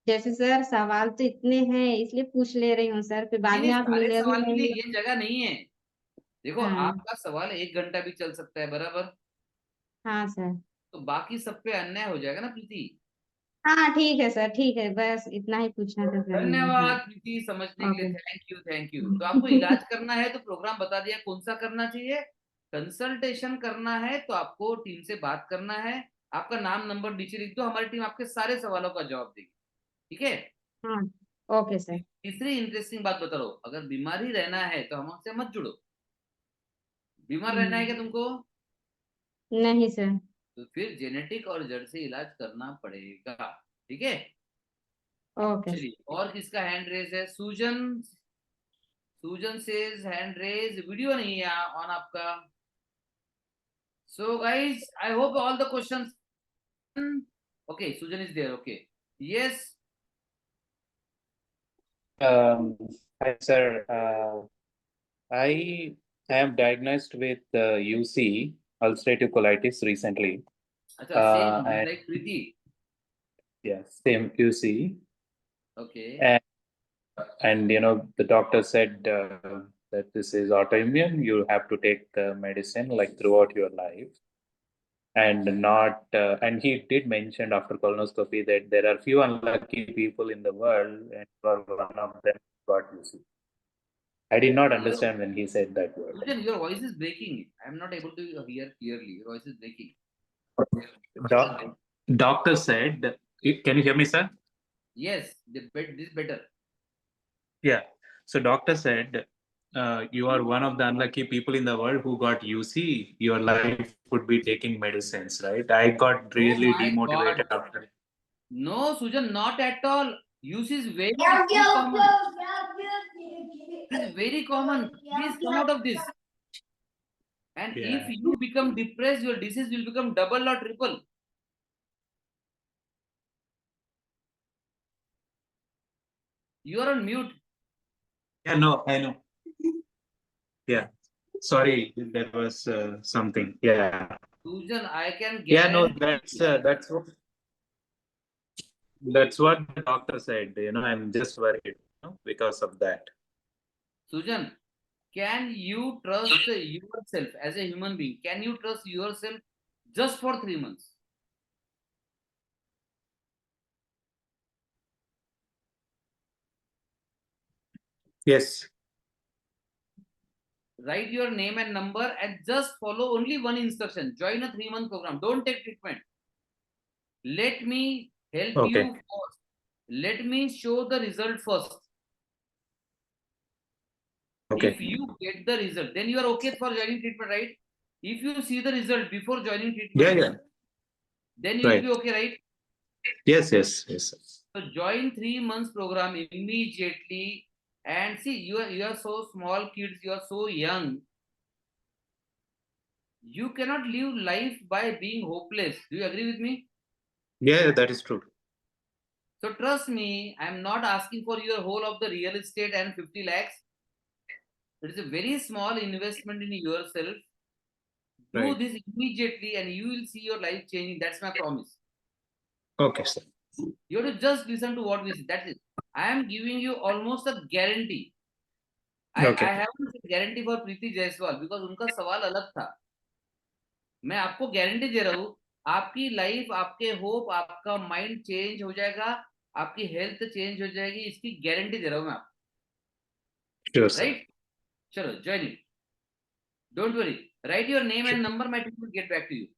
जैसे सर सवाल तो इतने हैं इसलिए पूछ ले रही हूँ सर, फिर बाद नहीं में आप सारे मिले भी सवाल के नहीं। लिए ये जगह नहीं है। देखो हाँ। आपका सवाल 1 घंटा भी चल सकता है, बराबर? हाँ सर। तो बाकी सब पे अन्याय हो जाएगा ना प्रीति। हाँ ठीक है सर, ठीक है, बस इतना ही पूछना था सर मुझे। हाँ। धन्यवाद प्रीति, समझने के लिए okay. Thank you thank you. तो आपको इलाज करना है तो प्रोग्राम बता दिया कौन सा करना चाहिए। कंसल्टेशन करना है तो आपको टीम से बात करना है। आपका नाम नंबर नीचे लिख दो, हमारी टीम आपके सारे सवालों का जवाब देगी। ठीक है? हाँ। Okay sir. तीसरी इंटरेस्टिंग बात बता रहा हूं, अगर बीमारी रहना है तो हमसे मत जुड़ो। बीमार रहना है क्या तुमको? नहीं सर। तो फिर जेनेटिक और जड़ से इलाज करना पड़ेगा। ठीक है? ओके। चलिए, और किसका हैंड रेज है? सूजन। सूजन सेज हैंड रेज, वीडियो नहीं है ऑन आपका। So guys I hope all the questions. Okay, सूजन is there. Okay, yes. Um, Hi, sir. I am diagnosed with UC, ulcerative colitis, recently. अच्छा, same And like Preeti. yeah, same UC. Okay, And the doctor said that this is autoimmune. You have to take medicine like throughout your life. And not, and he did mention after colonoscopy that there are few unlucky people in the world, and you are one of them who got UC. I did not understand when he said that word. सूजन your voice is breaking. I am not able to hear clearly. Your voice is breaking. Doctor said, can you hear me, sir? Yes, this better. Yeah. So doctor said, you are one of the unlucky people in the world who got UC. Your life would be taking medicines, right? I got really Oh my demotivated God. after. No, Sujan, not at all. Use is very common. It is very common. Please come out of this. And if Yeah. you become depressed, your disease will become double or triple. You are on mute. Yeah, no, I know. Yeah. Sorry, there was something. Yeah. Sujan, I can Yeah, no, guarantee. that's what the doctor said. I'm just worried, because of that. Sujan, can you trust yourself as a human being? Can you trust yourself just for 3 months? Yes. Write your name and number and just follow only one instruction. Join a 3-month program. Don't take treatment. Let me help Okay. you first. Let me show the result first. Okay. If you get the result, then you are okay for joining treatment, right? If you see the result before joining treatment, Yeah. then you will Right. be okay, right? Yes. So join 3 months program immediately. And see, you are so small kids, you are so young. You cannot live life by being hopeless. Do you agree with me? Yeah, that is true. So trust me, I'm not asking for your whole of the real estate and 50 lakhs. It is a very small investment in yourself. Do Right. this immediately and you will see your life changing. That's my promise. Okay, sir. You have to just listen to what we say. That's it. I am giving you almost a guarantee. I Okay. haven't said guarantee for Preeti Jaiswal because उनका सवाल अलग था. मैं आपको guarantee दे रहा हूँ, आपकी life, आपके होप, आपका माइंड चेंज हो जाएगा, आपकी हेल्थ चेंज हो जाएगी, इसकी गारंटी दे रहा हूँ मैं आपको. Sure, sir. राइट? चलो, join it. Don't worry. Write your name and number. My team will get back to you.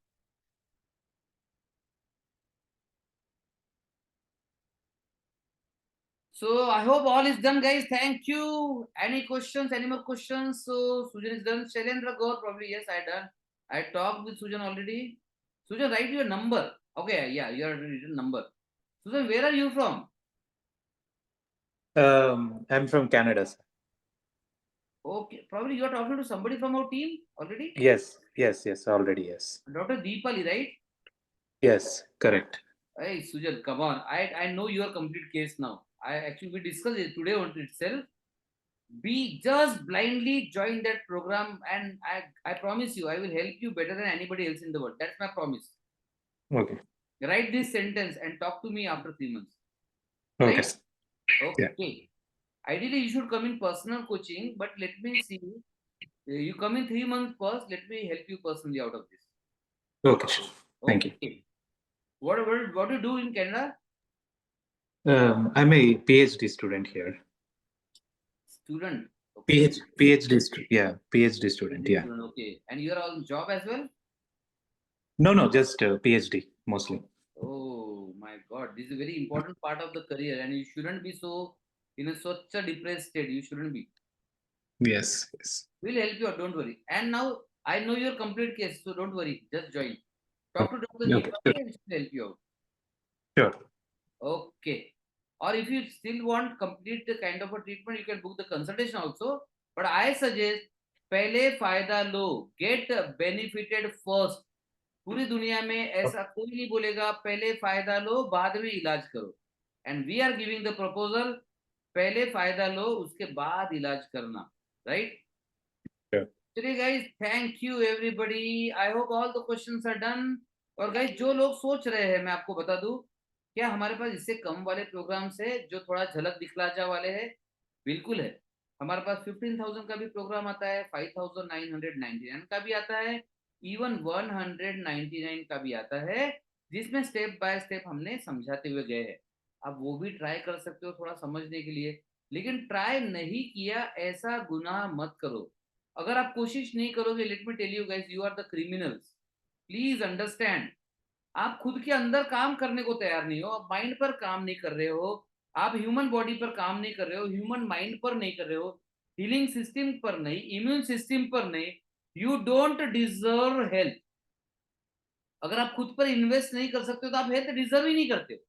So I hope all is done, guys. Thank you. Any questions? Any more questions? So Sujan is done. Shailendra Gaur, probably yes, I done. I talked with Sujan already. Sujan, write your number. Okay, yeah, your written number. Sujan, where are you from? I'm from Canada, sir. Okay, probably you are talking to somebody from our team already. Yes, already, yes. Dr. Deepali, right? Yes, correct. Hey, Sujan, come on. I know your complete case now. We discussed it today on itself. Be just blindly join that program, and I promise you, I will help you better than anybody else in the world. That's my promise. Okay. Write this sentence and talk to me after 3 months. Okay, Right? sir. Okay. Ideally, you should come in personal coaching, but let me see. You come in 3 months first. Let me help you personally out of this. Okay, sure. Thank you. Okay. What do you do in Canada? I'm a PhD student here. Student. Okay. PhD student. Yeah. Student, okay. And you are on job as well? No, just PhD mostly. Oh my God, this is a very important part of the career, and you shouldn't be so in such a depressed state. You shouldn't be. Yes. We'll help you out, don't worry. And now I know your complete case, so don't worry. Just join. Talk to Dr. Okay, Deepali and she'll help you out. Sure. Okay. Or if you still want complete kind of a treatment, you can book the consultation also. But I suggest पहले फायदा लो, get benefited first. पूरी दुनिया में ऐसा कोई नहीं बोलेगा पहले फायदा लो बाद में इलाज करो. And we are giving the proposal, पहले फायदा लो उसके बाद इलाज करना. Right? Sure. चलिए guys, thank you everybody. I hope all the questions are done. और guys, जो लोग सोच रहे हैं, मैं आपको बता दूं, क्या हमारे पास इससे कम वाले प्रोग्राम्स है जो थोड़ा झलक दिखलाजा वाले हैं? बिल्कुल है. हमारे पास 15,000 का भी प्रोग्राम आता है, 5,999 का भी आता है, इवन 199 का भी आता है, जिसमें स्टेप बाय स्टेप हमने समझाते हुए गए हैं. आप वो भी ट्राई कर सकते हो थोड़ा समझने के लिए, लेकिन ट्राई नहीं किया ऐसा गुनाह मत करो. अगर आप कोशिश नहीं करोगे, let me tell you guys, you are the criminals. Please understand. आप खुद के अंदर काम करने को तैयार नहीं हो, आप माइंड पर काम नहीं कर रहे हो, आप ह्यूमन बॉडी पर काम नहीं कर रहे हो, ह्यूमन माइंड पर नहीं कर रहे हो, हीलिंग सिस्टम पर नहीं, इम्यून सिस्टम पर नहीं. You don't deserve health. अगर आप खुद पर इन्वेस्ट नहीं कर सकते हो तो आप हेल्थ डिजर्व ही नहीं करते हो.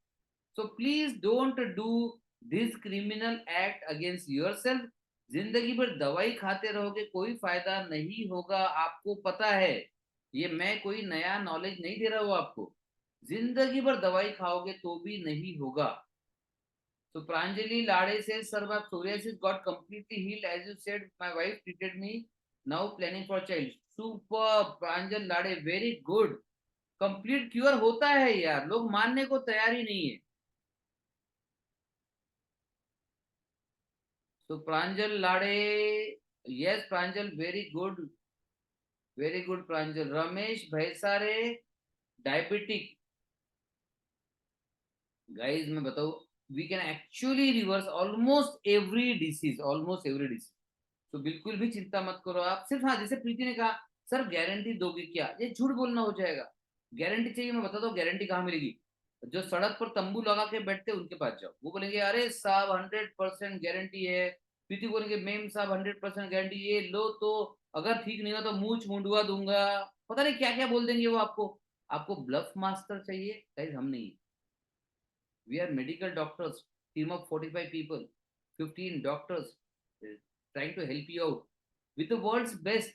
So please don't do this criminal act against yourself. जिंदगी भर दवाई खाते रहोगे, कोई फायदा नहीं होगा. आपको पता है, ये मैं कोई नया नॉलेज नहीं दे रहा हूं आपको. जिंदगी भर दवाई खाओगे तो भी नहीं होगा. So Pranjali Lade says, sir, my psoriasis got completely healed. As you said, my wife treated me. Now planning for child. Super, Pranjali Lade, very good. Complete cure होता है यार, लोग मानने को तैयार ही नहीं है. So Pranjal Lade, yes Pranjal, very good Pranjal. Ramesh Bhaisare, diabetic. Guys, मैं बताऊं, we can actually reverse almost every disease. So बिल्कुल भी चिंता मत करो आप. सिर्फ हाँ, जैसे प्रीति ने कहा, सर गारंटी दोगे क्या? ये झूठ बोलना हो जाएगा. गारंटी चाहिए, मैं बता दो गारंटी कहाँ मिलेगी. जो सड़क पर तंबू लगा के बैठते हैं उनके पास जाओ, वो बोलेंगे अरे साहब 100% गारंटी है. प्रीति बोलेंगे मैम साहब 100% गारंटी, ये लो तो अगर ठीक नहीं हो तो मूंछ मुंडवा दूंगा. पता नहीं क्या क्या बोल देंगे वो आपको ब्लफ मास्टर चाहिए. गाइस, हम नहीं. We are medical doctors, team of 45 people, 15 doctors trying to help you out with the world's best.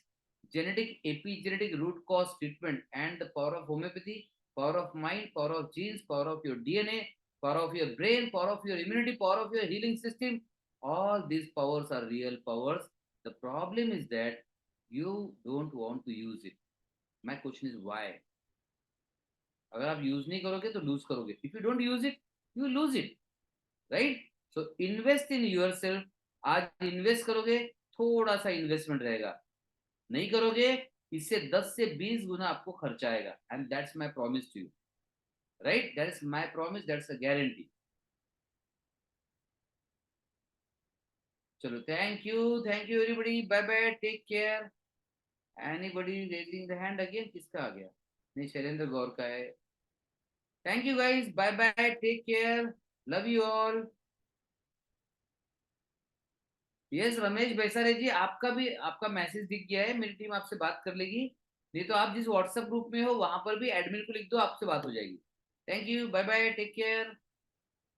genetic epigenetic root cause treatment and the power of homeopathy, power of mind, power of genes, power of your DNA, power of your brain, power of your immunity, power of your healing system. All these powers are real powers. The problem is that you don't want to use it. My question is why? अगर आप use नहीं करोगे तो loose करोगे. If you don't use it, you lose it, right? So invest in yourself. आज invest करोगे, थोड़ा सा इन्वेस्टमेंट रहेगा. नहीं करोगे, इससे 10 से 20 गुना आपको खर्चा आएगा. And that's my promise to you, right? That is my promise, that's a guarantee. चलो, thank you everybody. Bye bye, take care. Anybody raising the hand again? किसका आ गया? नहीं, शैलेंद्र गौर का है. Thank you guys, bye bye, take care, love you all. Yes Ramesh Baisare ji, आपका message दिख गया है. मेरी टीम आपसे बात कर लेगी. नहीं तो आप जिस व्हाट्सएप ग्रुप में हो वहां पर भी एडमिन को लिख दो, आपसे बात हो जाएगी. Thank you, bye bye, take care.